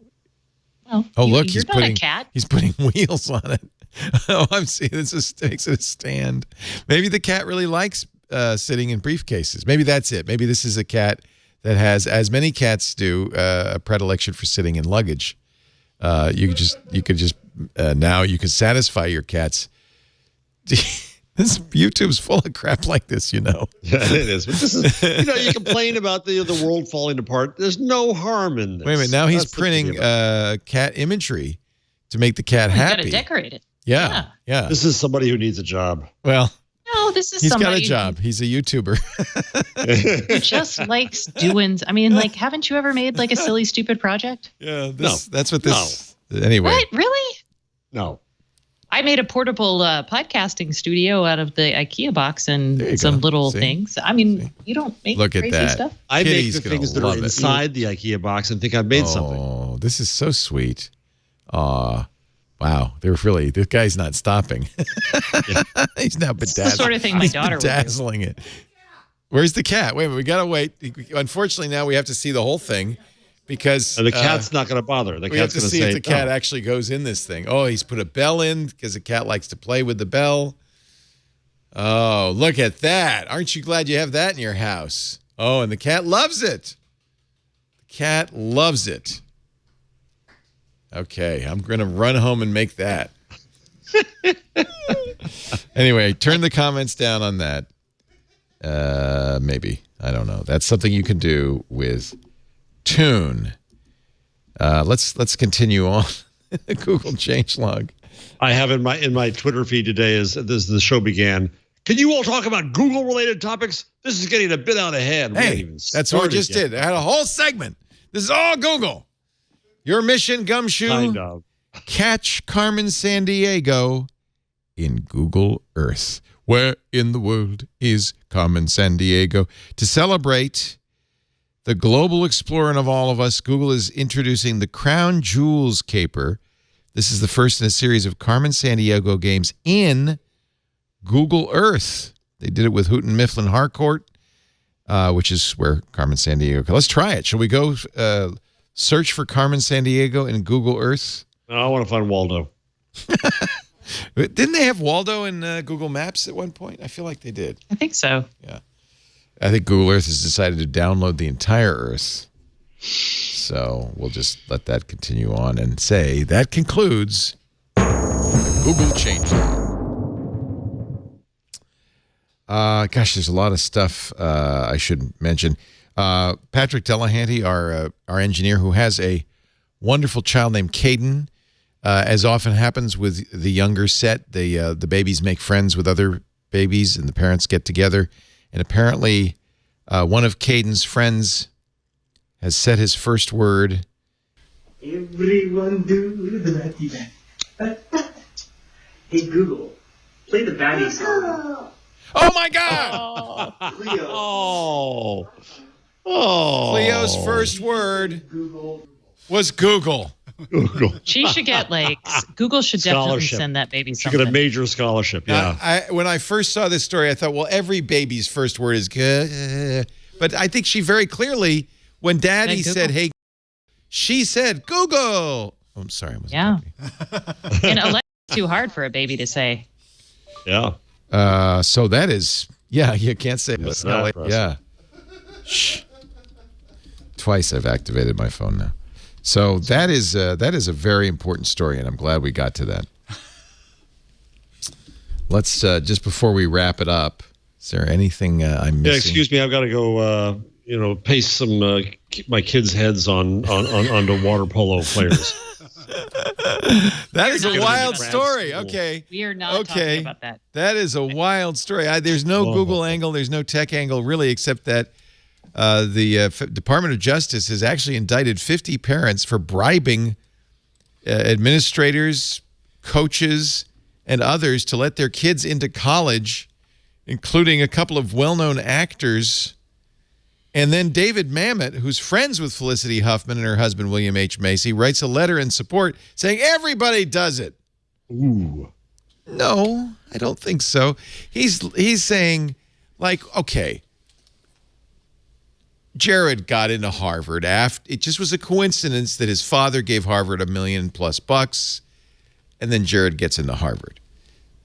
[SPEAKER 5] Well,
[SPEAKER 1] look,
[SPEAKER 5] he's putting a cat.
[SPEAKER 1] He's putting wheels on it. Oh, I'm seeing this makes it a stand. Maybe the cat really likes sitting in briefcases. Maybe that's it. Maybe this is a cat that has, as many cats do, a predilection for sitting in luggage. You could just now you can satisfy your cats. This YouTube's full of crap like this,
[SPEAKER 4] Yeah, it is. But this is, you complain about the world falling apart. There's no harm in this.
[SPEAKER 1] Wait a minute. Now he's printing cat imagery to make the cat happy.
[SPEAKER 5] You got to decorate it.
[SPEAKER 1] Yeah.
[SPEAKER 4] This is somebody who needs a job.
[SPEAKER 1] Well,
[SPEAKER 5] no, this is
[SPEAKER 1] he's
[SPEAKER 5] somebody.
[SPEAKER 1] He's got a job. He's a YouTuber.
[SPEAKER 5] Who just likes doing. I mean, haven't you ever made a silly, stupid project?
[SPEAKER 1] Yeah. That's what this. No. Anyway.
[SPEAKER 5] What? Really?
[SPEAKER 4] No.
[SPEAKER 5] I made a portable podcasting studio out of the IKEA box and some little things. I mean, you don't make crazy stuff.
[SPEAKER 4] I make the things that are inside the IKEA box and think I've made something.
[SPEAKER 1] Oh, this is so sweet. Wow. This guy's not stopping. He's now bedazzling.
[SPEAKER 5] It's the sort of thing my daughter would do.
[SPEAKER 1] Bedazzling it. Where's the cat? Wait a minute. We got to wait. Unfortunately, now we have to see the whole thing. Because
[SPEAKER 4] the cat's not going to bother. The
[SPEAKER 1] cat's going to see if the cat actually goes in this thing. Oh, he's put a bell in because the cat likes to play with the bell. Oh, look at that. Aren't you glad you have that in your house? Oh, and the cat loves it. The cat loves it. Okay, I'm going to run home and make that. Anyway, turn the comments down on that. Maybe. I don't know. That's something you can do with Tune. Let's continue on. The Google changelog.
[SPEAKER 4] I have in my Twitter feed today as the show began. Can you all talk about Google related topics? This is getting a bit out of hand.
[SPEAKER 1] Hey, that's what we just did. I had a whole segment. This is all Google. Your mission, Gumshoe.
[SPEAKER 4] Kind of.
[SPEAKER 1] Catch Carmen Sandiego in Google Earth. Where in the world is Carmen Sandiego? To celebrate the global explorer of all of us, Google is introducing the Crown Jewels Caper. This is the first in a series of Carmen Sandiego games in Google Earth. They did it with Houghton Mifflin Harcourt, which is where Carmen Sandiego. Let's try it. Shall we go search for Carmen Sandiego in Google Earth?
[SPEAKER 4] No, I want to find Waldo.
[SPEAKER 1] Didn't they have Waldo in Google Maps at one point? I feel like they did.
[SPEAKER 5] I think so.
[SPEAKER 1] Yeah. I think Google Earth has decided to download the entire Earth. So we'll just let that continue on and say that concludes Google Changelog. Gosh, there's a lot of stuff I should mention. Patrick Delahanty, our engineer, who has a wonderful child named Caden. As often happens with the younger set, the babies make friends with other babies, and the parents get together. And apparently, one of Caden's friends has said his first word.
[SPEAKER 7] Everyone do the Matty Bat. Hey Google, play the Batty song.
[SPEAKER 1] Oh my God!
[SPEAKER 4] Oh.
[SPEAKER 1] Cleo's first word was Google.
[SPEAKER 4] Google.
[SPEAKER 5] She should get Google should definitely send that baby
[SPEAKER 4] She
[SPEAKER 5] something.
[SPEAKER 4] got a major scholarship. Yeah.
[SPEAKER 1] When I first saw this story, I thought, well, every baby's first word is good. But I think she very clearly, when Daddy said, hey, she said, Google. Oh, I'm sorry. I wasn't happy.
[SPEAKER 5] And Alexa's too hard for a baby to say.
[SPEAKER 4] Yeah.
[SPEAKER 1] So that is, you can't say
[SPEAKER 4] That's
[SPEAKER 1] no,
[SPEAKER 4] not
[SPEAKER 1] yeah. Shh. Twice I've activated my phone now. So that is a very important story, and I'm glad we got to that. Let's just before we wrap it up, is there anything I'm missing?
[SPEAKER 4] Yeah, excuse me, I've got to go. Paste some my kids' heads onto water polo players.
[SPEAKER 1] That is a wild
[SPEAKER 4] grad
[SPEAKER 1] story.
[SPEAKER 4] school.
[SPEAKER 1] Okay.
[SPEAKER 5] We are not talking about that.
[SPEAKER 1] That is a wild story. There's no Google angle. There's no tech angle, really, except that the Department of Justice has actually indicted 50 parents for bribing administrators, coaches, and others to let their kids into college, including a couple of well-known actors. And then David Mamet, who's friends with Felicity Huffman and her husband, William H. Macy, writes a letter in support saying everybody does it.
[SPEAKER 4] Ooh.
[SPEAKER 1] No, I don't think so. He's saying, okay, Jared got into Harvard after it just was a coincidence that his father gave Harvard $1 million+ bucks, and then Jared gets into Harvard.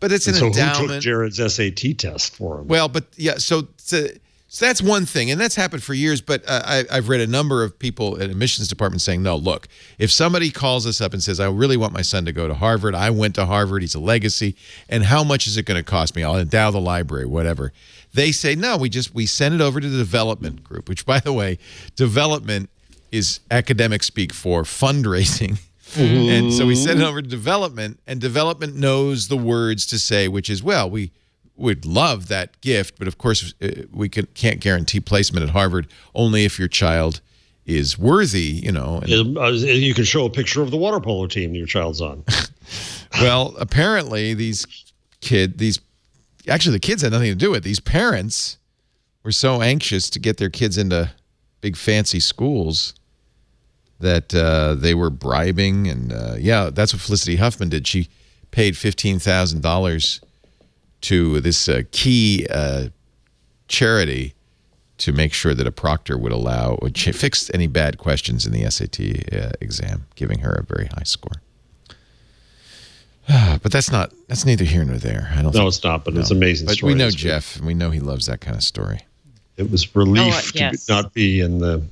[SPEAKER 1] But it's an endowment.
[SPEAKER 4] Who took Jared's SAT test for him?
[SPEAKER 1] Well, but yeah, so that's one thing, and that's happened for years, but I've read a number of people at admissions departments saying, no, look, if somebody calls us up and says, I really want my son to go to Harvard, I went to Harvard, he's a legacy, and how much is it going to cost me? I'll endow the library, whatever. They say, no, we send it over to the development group, which, by the way, development is academic speak for fundraising. Mm-hmm. And so we send it over to development, and development knows the words to say, which is, well, we would love that gift, but of course we can't guarantee placement at Harvard only if your child is worthy, And,
[SPEAKER 4] you can show a picture of the water polo team your child's on.
[SPEAKER 1] Well, apparently the kids had nothing to do with it. These parents were so anxious to get their kids into big fancy schools that they were bribing, and that's what Felicity Huffman did. She paid $15,000 to this key charity to make sure that a proctor would fix any bad questions in the SAT exam, giving her a very high score. But that's neither here nor there.
[SPEAKER 4] It's not, but it's an amazing
[SPEAKER 1] but
[SPEAKER 4] story.
[SPEAKER 1] We know Jeff, and we know he loves that kind of story.
[SPEAKER 4] It was relief to not be in the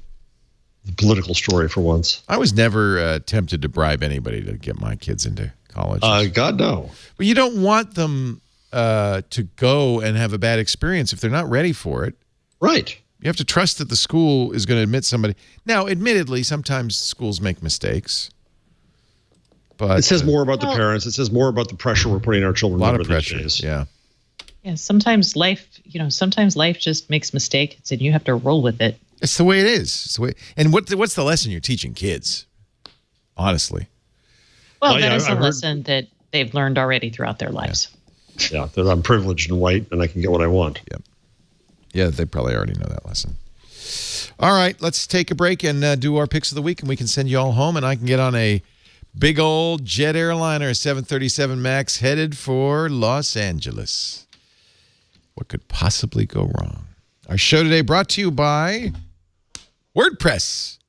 [SPEAKER 4] political story for once.
[SPEAKER 1] I was never tempted to bribe anybody to get my kids into college.
[SPEAKER 4] God, no.
[SPEAKER 1] But you don't want them to go and have a bad experience if they're not ready for it.
[SPEAKER 4] Right.
[SPEAKER 1] You have to trust that the school is going to admit somebody. Now, admittedly, sometimes schools make mistakes. But
[SPEAKER 4] it says more about the parents. It says more about the pressure we're putting on our children.
[SPEAKER 1] A lot of pressure, yeah.
[SPEAKER 5] Yeah, sometimes life just makes mistakes, and you have to roll with it.
[SPEAKER 1] It's the way it is. It's the way. And what's the lesson you're teaching kids? Honestly.
[SPEAKER 5] Well, that is a lesson that they've learned already throughout their lives.
[SPEAKER 4] Yeah, that I'm privileged and white, and I can get what I want.
[SPEAKER 1] Yep. Yeah, they probably already know that lesson. All right, let's take a break and do our picks of the week, and we can send you all home, and I can get on a big old jet airliner, 737 MAX, headed for Los Angeles. What could possibly go wrong? Our show today brought to you by WordPress.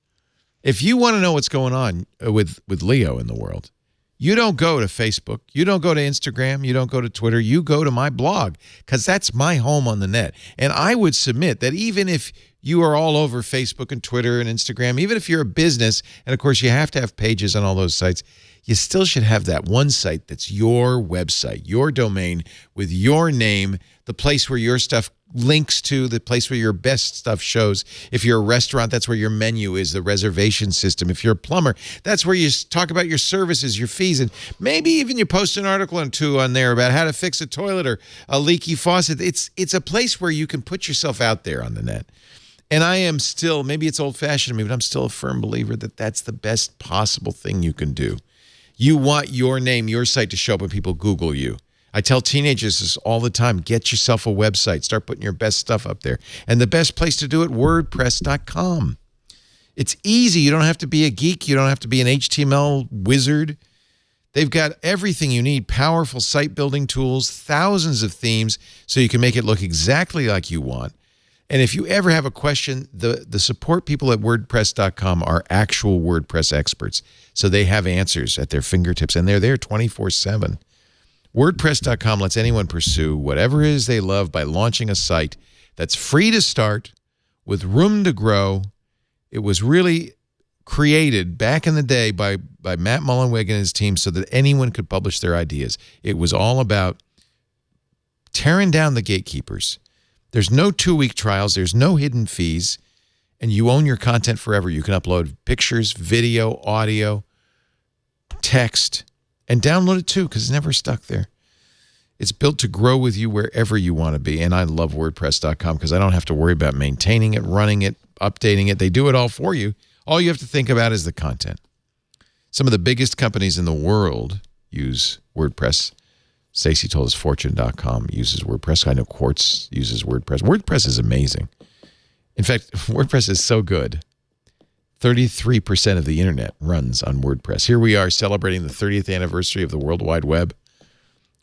[SPEAKER 1] If you want to know what's going on with Leo in the world, You don't go to Facebook. You don't go to Instagram. You don't go to Twitter. You go to my blog because that's my home on the net. And I would submit that even if you are all over Facebook and Twitter and Instagram, even if you're a business, and of course you have to have pages on all those sites, you still should have that one site that's your website, your domain with your name, the place where your stuff links to, the place where your best stuff shows. If you're a restaurant, that's where your menu is, the reservation system. If you're a plumber, that's where you talk about your services, your fees, and maybe even you post an article or two on there about how to fix a toilet or a leaky faucet. It's a place where you can put yourself out there on the net. And I am still, maybe it's old-fashioned to me, but I'm still a firm believer that that's the best possible thing you can do. You want your name, your site to show up when people Google you. I tell teenagers this all the time. Get yourself a website. Start putting your best stuff up there. And the best place to do it, WordPress.com. It's easy. You don't have to be a geek. You don't have to be an HTML wizard. They've got everything you need, powerful site building tools, thousands of themes, so you can make it look exactly like you want. And if you ever have a question, the support people at WordPress.com are actual WordPress experts. So they have answers at their fingertips, and they're there 24/7. WordPress.com lets anyone pursue whatever it is they love by launching a site that's free to start with room to grow. It was really created back in the day by Matt Mullenweg and his team so that anyone could publish their ideas. It was all about tearing down the gatekeepers. There's no 2-week trials. There's no hidden fees. And you own your content forever. You can upload pictures, video, audio, text, and download it too because it's never stuck there. It's built to grow with you wherever you want to be. And I love WordPress.com because I don't have to worry about maintaining it, running it, updating it. They do it all for you. All you have to think about is the content. Some of the biggest companies in the world use WordPress. Stacey told us Fortune.com uses WordPress. I know Quartz uses WordPress. WordPress is amazing. In fact, WordPress is so good. 33% of the internet runs on WordPress. Here we are celebrating the 30th anniversary of the World Wide Web.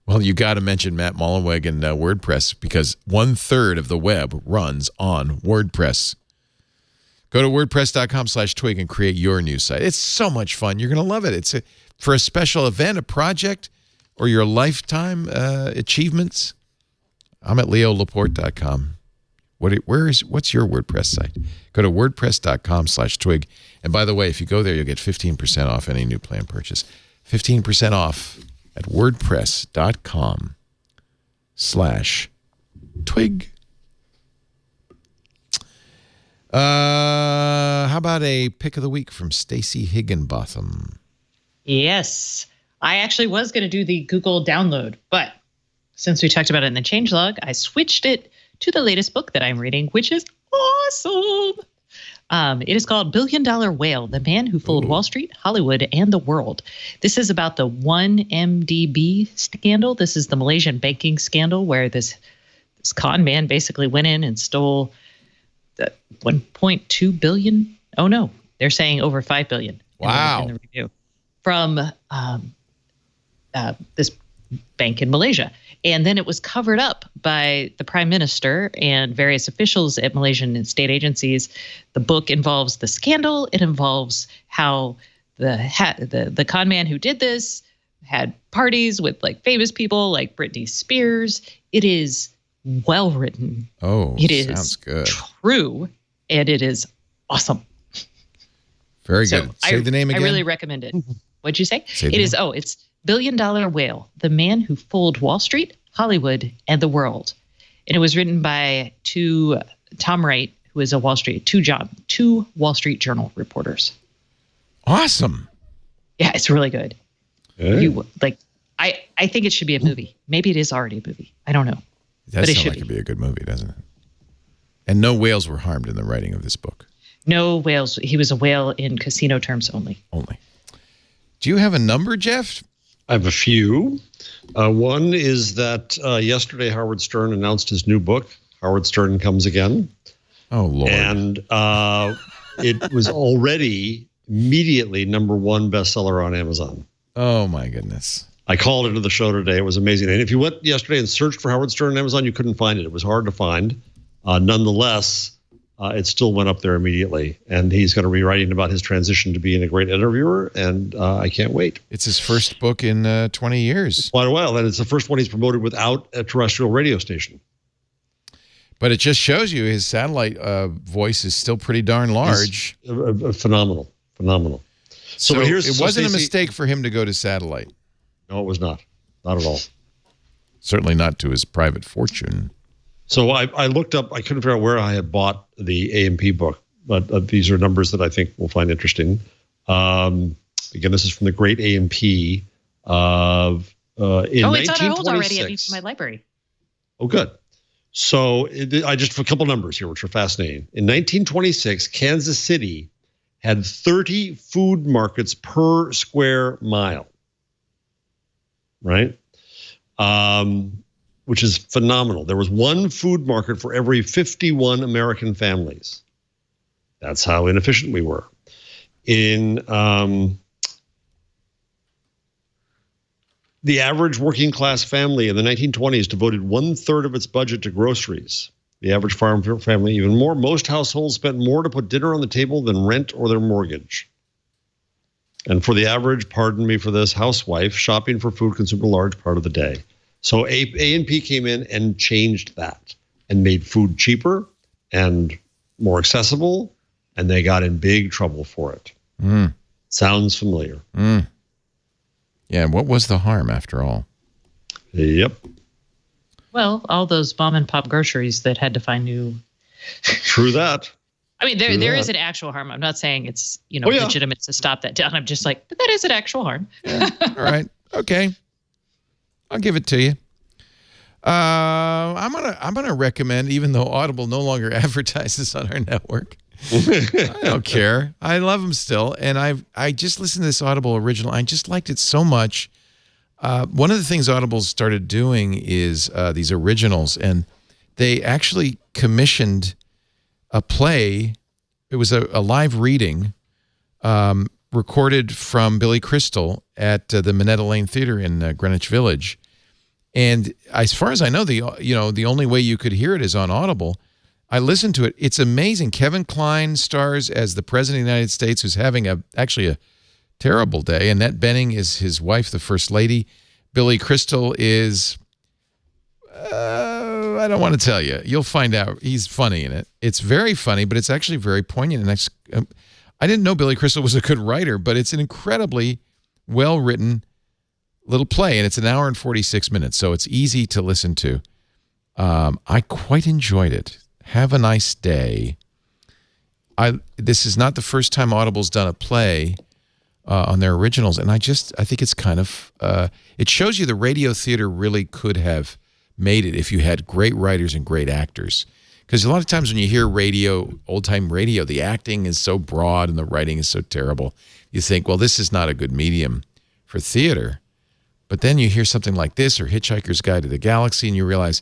[SPEAKER 1] Well, you got to mention Matt Mullenweg and WordPress because 1/3 of the web runs on WordPress. Go to WordPress.com/twig and create your new site. It's so much fun. You're going to love it. It's for a special event, a project, or your lifetime achievements. I'm at leolaporte.com. What's your WordPress site? Go to WordPress.com/twig. And by the way, if you go there, you'll get 15% off any new plan purchase. 15% off at WordPress.com/twig. How about a pick of the week from Stacey Higginbotham?
[SPEAKER 5] Yes. I actually was going to do the Google download, but since we talked about it in the changelog, I switched it to the latest book that I'm reading, which is awesome. It is called $1 Billion Whale, The Man Who Fooled Wall Street, Hollywood, and the World. This is about the 1MDB scandal. This is the Malaysian banking scandal where this con man basically went in and stole the 1.2 billion. Oh, no, they're saying over 5 billion.
[SPEAKER 1] Wow.
[SPEAKER 5] In the review. From this bank in Malaysia. And then it was covered up by the prime minister and various officials at Malaysian state agencies. The book involves the scandal. It involves how the con man who did this had parties with like famous people like Britney Spears. It is well written.
[SPEAKER 1] Oh,
[SPEAKER 5] it is
[SPEAKER 1] sounds good.
[SPEAKER 5] True, and it is awesome.
[SPEAKER 1] Very good. Say the name again.
[SPEAKER 5] I really recommend it. What'd you say?
[SPEAKER 1] It's
[SPEAKER 5] $1 Billion Whale, The Man Who Fooled Wall Street, Hollywood, and the World. And it was written by Tom Wright, who is two Wall Street Journal reporters.
[SPEAKER 1] Awesome.
[SPEAKER 5] Yeah, it's really good.
[SPEAKER 4] Hey.
[SPEAKER 5] I think it should be a movie. Maybe it is already a movie. I don't know.
[SPEAKER 1] It does sound like it'd be a good movie, doesn't it? And no whales were harmed in the writing of this book.
[SPEAKER 5] No whales. He was a whale in casino terms only.
[SPEAKER 1] Do you have a number, Jeff?
[SPEAKER 4] I have a few. One is that yesterday Howard Stern announced his new book, Howard Stern Comes Again.
[SPEAKER 1] Oh, Lord.
[SPEAKER 4] And it was already immediately #1 bestseller on Amazon.
[SPEAKER 1] Oh, my goodness.
[SPEAKER 4] I called into the show today. It was amazing. And if you went yesterday and searched for Howard Stern on Amazon, you couldn't find it. It was hard to find. Nonetheless, it still went up there immediately. And he's going to be writing about his transition to being a great interviewer, and I can't wait.
[SPEAKER 1] It's his first book in 20 years.
[SPEAKER 4] Quite a while, and it's the first one he's promoted without a terrestrial radio station.
[SPEAKER 1] But it just shows you his satellite voice is still pretty darn large.
[SPEAKER 4] Phenomenal.
[SPEAKER 1] So it wasn't a mistake for him to go to satellite.
[SPEAKER 4] No, it was not. Not at all.
[SPEAKER 1] Certainly not to his private fortune.
[SPEAKER 4] So I looked up, I couldn't figure out where I had bought the AMP book, but these are numbers that I think we'll find interesting. Again, this is from the great AMP of in 1926.
[SPEAKER 5] It's on hold already at my library.
[SPEAKER 4] Oh, good. So I just have a couple numbers here, which are fascinating. In 1926, Kansas City had 30 food markets per square mile, right? Which is phenomenal. There was one food market for every 51 American families. That's how inefficient we were. In the average working class family in the 1920s devoted 1/3 of its budget to groceries. The average farm family, even more. Most households spent more to put dinner on the table than rent or their mortgage. And for the average, pardon me for this, housewife, shopping for food consumed a large part of the day. So A&P came in and changed that and made food cheaper and more accessible, and they got in big trouble for it. Sounds familiar.
[SPEAKER 1] Yeah, what was the harm after all?
[SPEAKER 4] Yep.
[SPEAKER 5] Well, all those mom and pop groceries that had to find new.
[SPEAKER 4] True that.
[SPEAKER 5] I mean, there is an actual harm. I'm not saying it's legitimate to stop that down. I'm just like, but that is an actual harm.
[SPEAKER 1] Yeah. All right. Okay. I'll give it to you. I'm gonna recommend, even though Audible no longer advertises on our network. I don't care. I love them still, and I just listened to this Audible original. I just liked it so much. One of the things Audible's started doing is these originals, and they actually commissioned a play. It was a live reading recorded from Billy Crystal at the Minetta Lane Theater in Greenwich Village. And as far as I know, the only way you could hear it is on Audible. I listened to it. It's amazing. Kevin Kline stars as the President of the United States, who's having actually a terrible day. Annette Bening is his wife, the First Lady. Billy Crystal is, I don't want to tell you. You'll find out. He's funny in it. It's very funny, but it's actually very poignant. And I didn't know Billy Crystal was a good writer, but it's an incredibly well-written little play, and it's an hour and 46 minutes, so it's easy to listen to. I quite enjoyed it. Have a nice day. This is not the first time Audible's done a play on their originals, and I think it's kind of it shows you the radio theater really could have made it if you had great writers and great actors. Because a lot of times when you hear radio, old-time radio, the acting is so broad and the writing is so terrible. You think, well, this is not a good medium for theater. But then you hear something like this or Hitchhiker's Guide to the Galaxy, and you realize,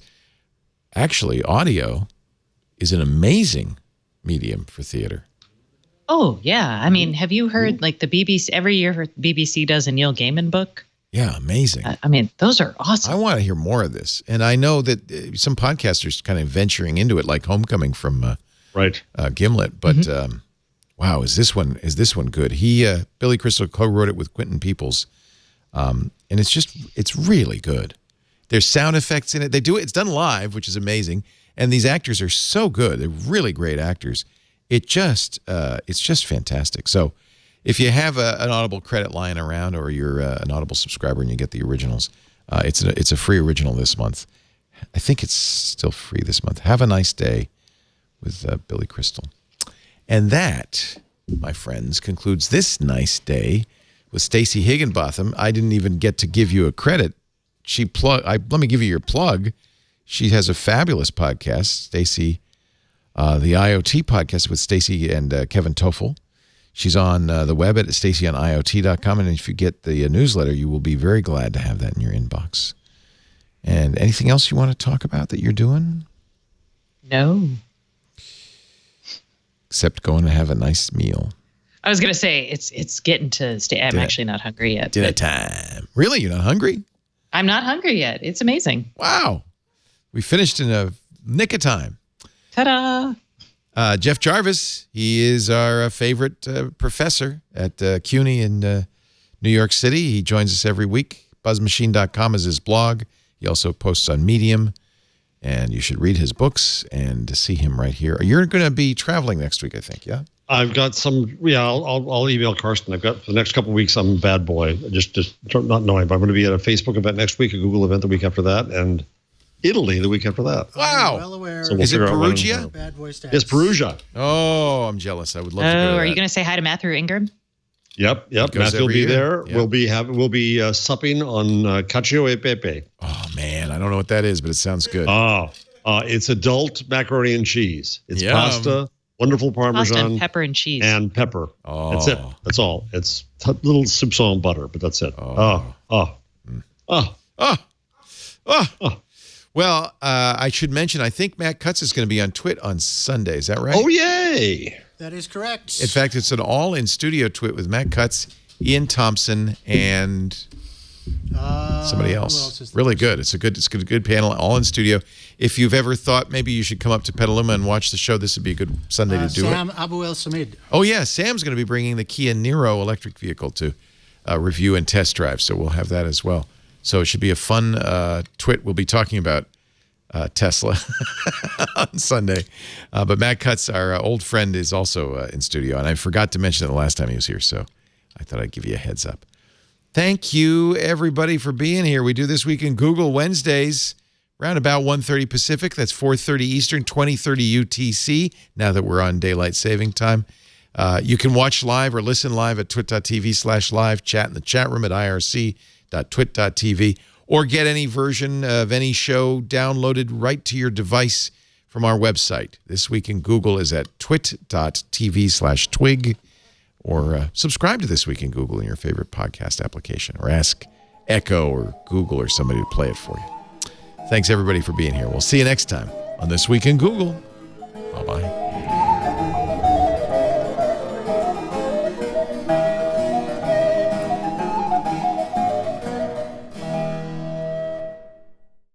[SPEAKER 1] actually, audio is an amazing medium for theater.
[SPEAKER 5] Oh, yeah. I mean, have you heard like the BBC, every year BBC does a Neil Gaiman book?
[SPEAKER 1] Yeah, amazing.
[SPEAKER 5] I mean, those are awesome.
[SPEAKER 1] I want to hear more of this. And I know that some podcasters kind of venturing into it, like Homecoming from Gimlet. But wow, is this one good? Billy Crystal co-wrote it with Quentin Peoples. And it's really good. There's sound effects in it. It's done live, which is amazing. And these actors are so good. They're really great actors. It's just fantastic. So if you have an Audible credit lying around, or you're an Audible subscriber and you get the originals, it's a free original this month. I think it's still free this month. Have a nice day with Billy Crystal. And that, my friends, concludes this nice day with Stacey Higginbotham. I didn't even get to give you a credit. Let me give you your plug. She has a fabulous podcast, Stacey, the IoT podcast with Stacey and Kevin Toffel. She's on the web at staceyoniot.com, and if you get the newsletter, you will be very glad to have that in your inbox. And anything else you want to talk about that you're doing?
[SPEAKER 5] No.
[SPEAKER 1] Except going to have a nice meal.
[SPEAKER 5] I was going to say, it's getting to stay. I'm actually not hungry yet.
[SPEAKER 1] Dinner time. Really? You're not hungry?
[SPEAKER 5] I'm not hungry yet. It's amazing.
[SPEAKER 1] Wow. We finished in a nick of time.
[SPEAKER 5] Ta-da.
[SPEAKER 1] Jeff Jarvis, he is our favorite professor at CUNY in New York City. He joins us every week. Buzzmachine.com is his blog. He also posts on Medium, and you should read his books and see him right here. You're going to be traveling next week, I think, yeah?
[SPEAKER 4] I've got some, I'll email Karsten. I've got for the next couple of weeks, I'm a bad boy, just not knowing, but I'm going to be at a Facebook event next week, a Google event the week after that, and Italy the week after that.
[SPEAKER 1] Wow.
[SPEAKER 6] Well aware.
[SPEAKER 4] So we'll
[SPEAKER 1] Is it
[SPEAKER 4] figure out when-
[SPEAKER 1] Perugia?
[SPEAKER 6] Bad boy status.
[SPEAKER 4] It's Perugia.
[SPEAKER 1] Oh, I'm jealous. I would love to go to
[SPEAKER 5] Are you
[SPEAKER 1] that.
[SPEAKER 5] going to say hi to Matthew Ingram?
[SPEAKER 4] Yep.
[SPEAKER 1] goes
[SPEAKER 4] Matthew will
[SPEAKER 1] every
[SPEAKER 4] be
[SPEAKER 1] year.
[SPEAKER 4] there.
[SPEAKER 1] Yep.
[SPEAKER 4] We'll be supping on cacio e pepe.
[SPEAKER 1] Oh, man. I don't know what that is, but it sounds good.
[SPEAKER 4] It's adult macaroni and cheese. It's
[SPEAKER 1] Yum.
[SPEAKER 4] pasta, wonderful
[SPEAKER 5] Pasta
[SPEAKER 4] Parmesan,
[SPEAKER 5] and pepper and cheese.
[SPEAKER 4] and pepper.
[SPEAKER 1] Oh.
[SPEAKER 4] That's it. That's all. It's a little soupçon and butter, but that's it.
[SPEAKER 1] Well, I should mention, I think Matt Cutts is going to be on Twit on Sunday. Is that right?
[SPEAKER 4] Oh, yay.
[SPEAKER 6] That is correct.
[SPEAKER 1] In fact, it's an all-in-studio Twit with Matt Cutts, Ian Thompson, and somebody
[SPEAKER 6] who
[SPEAKER 1] else.
[SPEAKER 6] else is
[SPEAKER 1] Really good. It's a good panel, all in studio. If you've ever thought maybe you should come up to Petaluma and watch the show, this would be a good Sunday to do
[SPEAKER 6] Sam
[SPEAKER 1] it.
[SPEAKER 6] Abu El Samid.
[SPEAKER 1] Oh, yeah. Sam's going to be bringing the Kia Niro electric vehicle to review and test drive, so we'll have that as well. So it should be a fun Twit. We'll be talking about Tesla on Sunday. But Matt Cutts, our old friend, is also in studio, and I forgot to mention it the last time he was here, so I thought I'd give you a heads up. Thank you, everybody, for being here. We do This Week in Google Wednesdays around about 1:30 Pacific. That's 4:30 Eastern, 20:30 UTC, now that we're on daylight saving time. You can watch live or listen live at twit.tv/live, chat in the chat room at irc.twit.tv, or get any version of any show downloaded right to your device from our website. This Week in Google is at twit.tv/twig. Or subscribe to This Week in Google in your favorite podcast application, or ask Echo or Google or somebody to play it for you. Thanks, everybody, for being here. We'll see you next time on This Week in Google.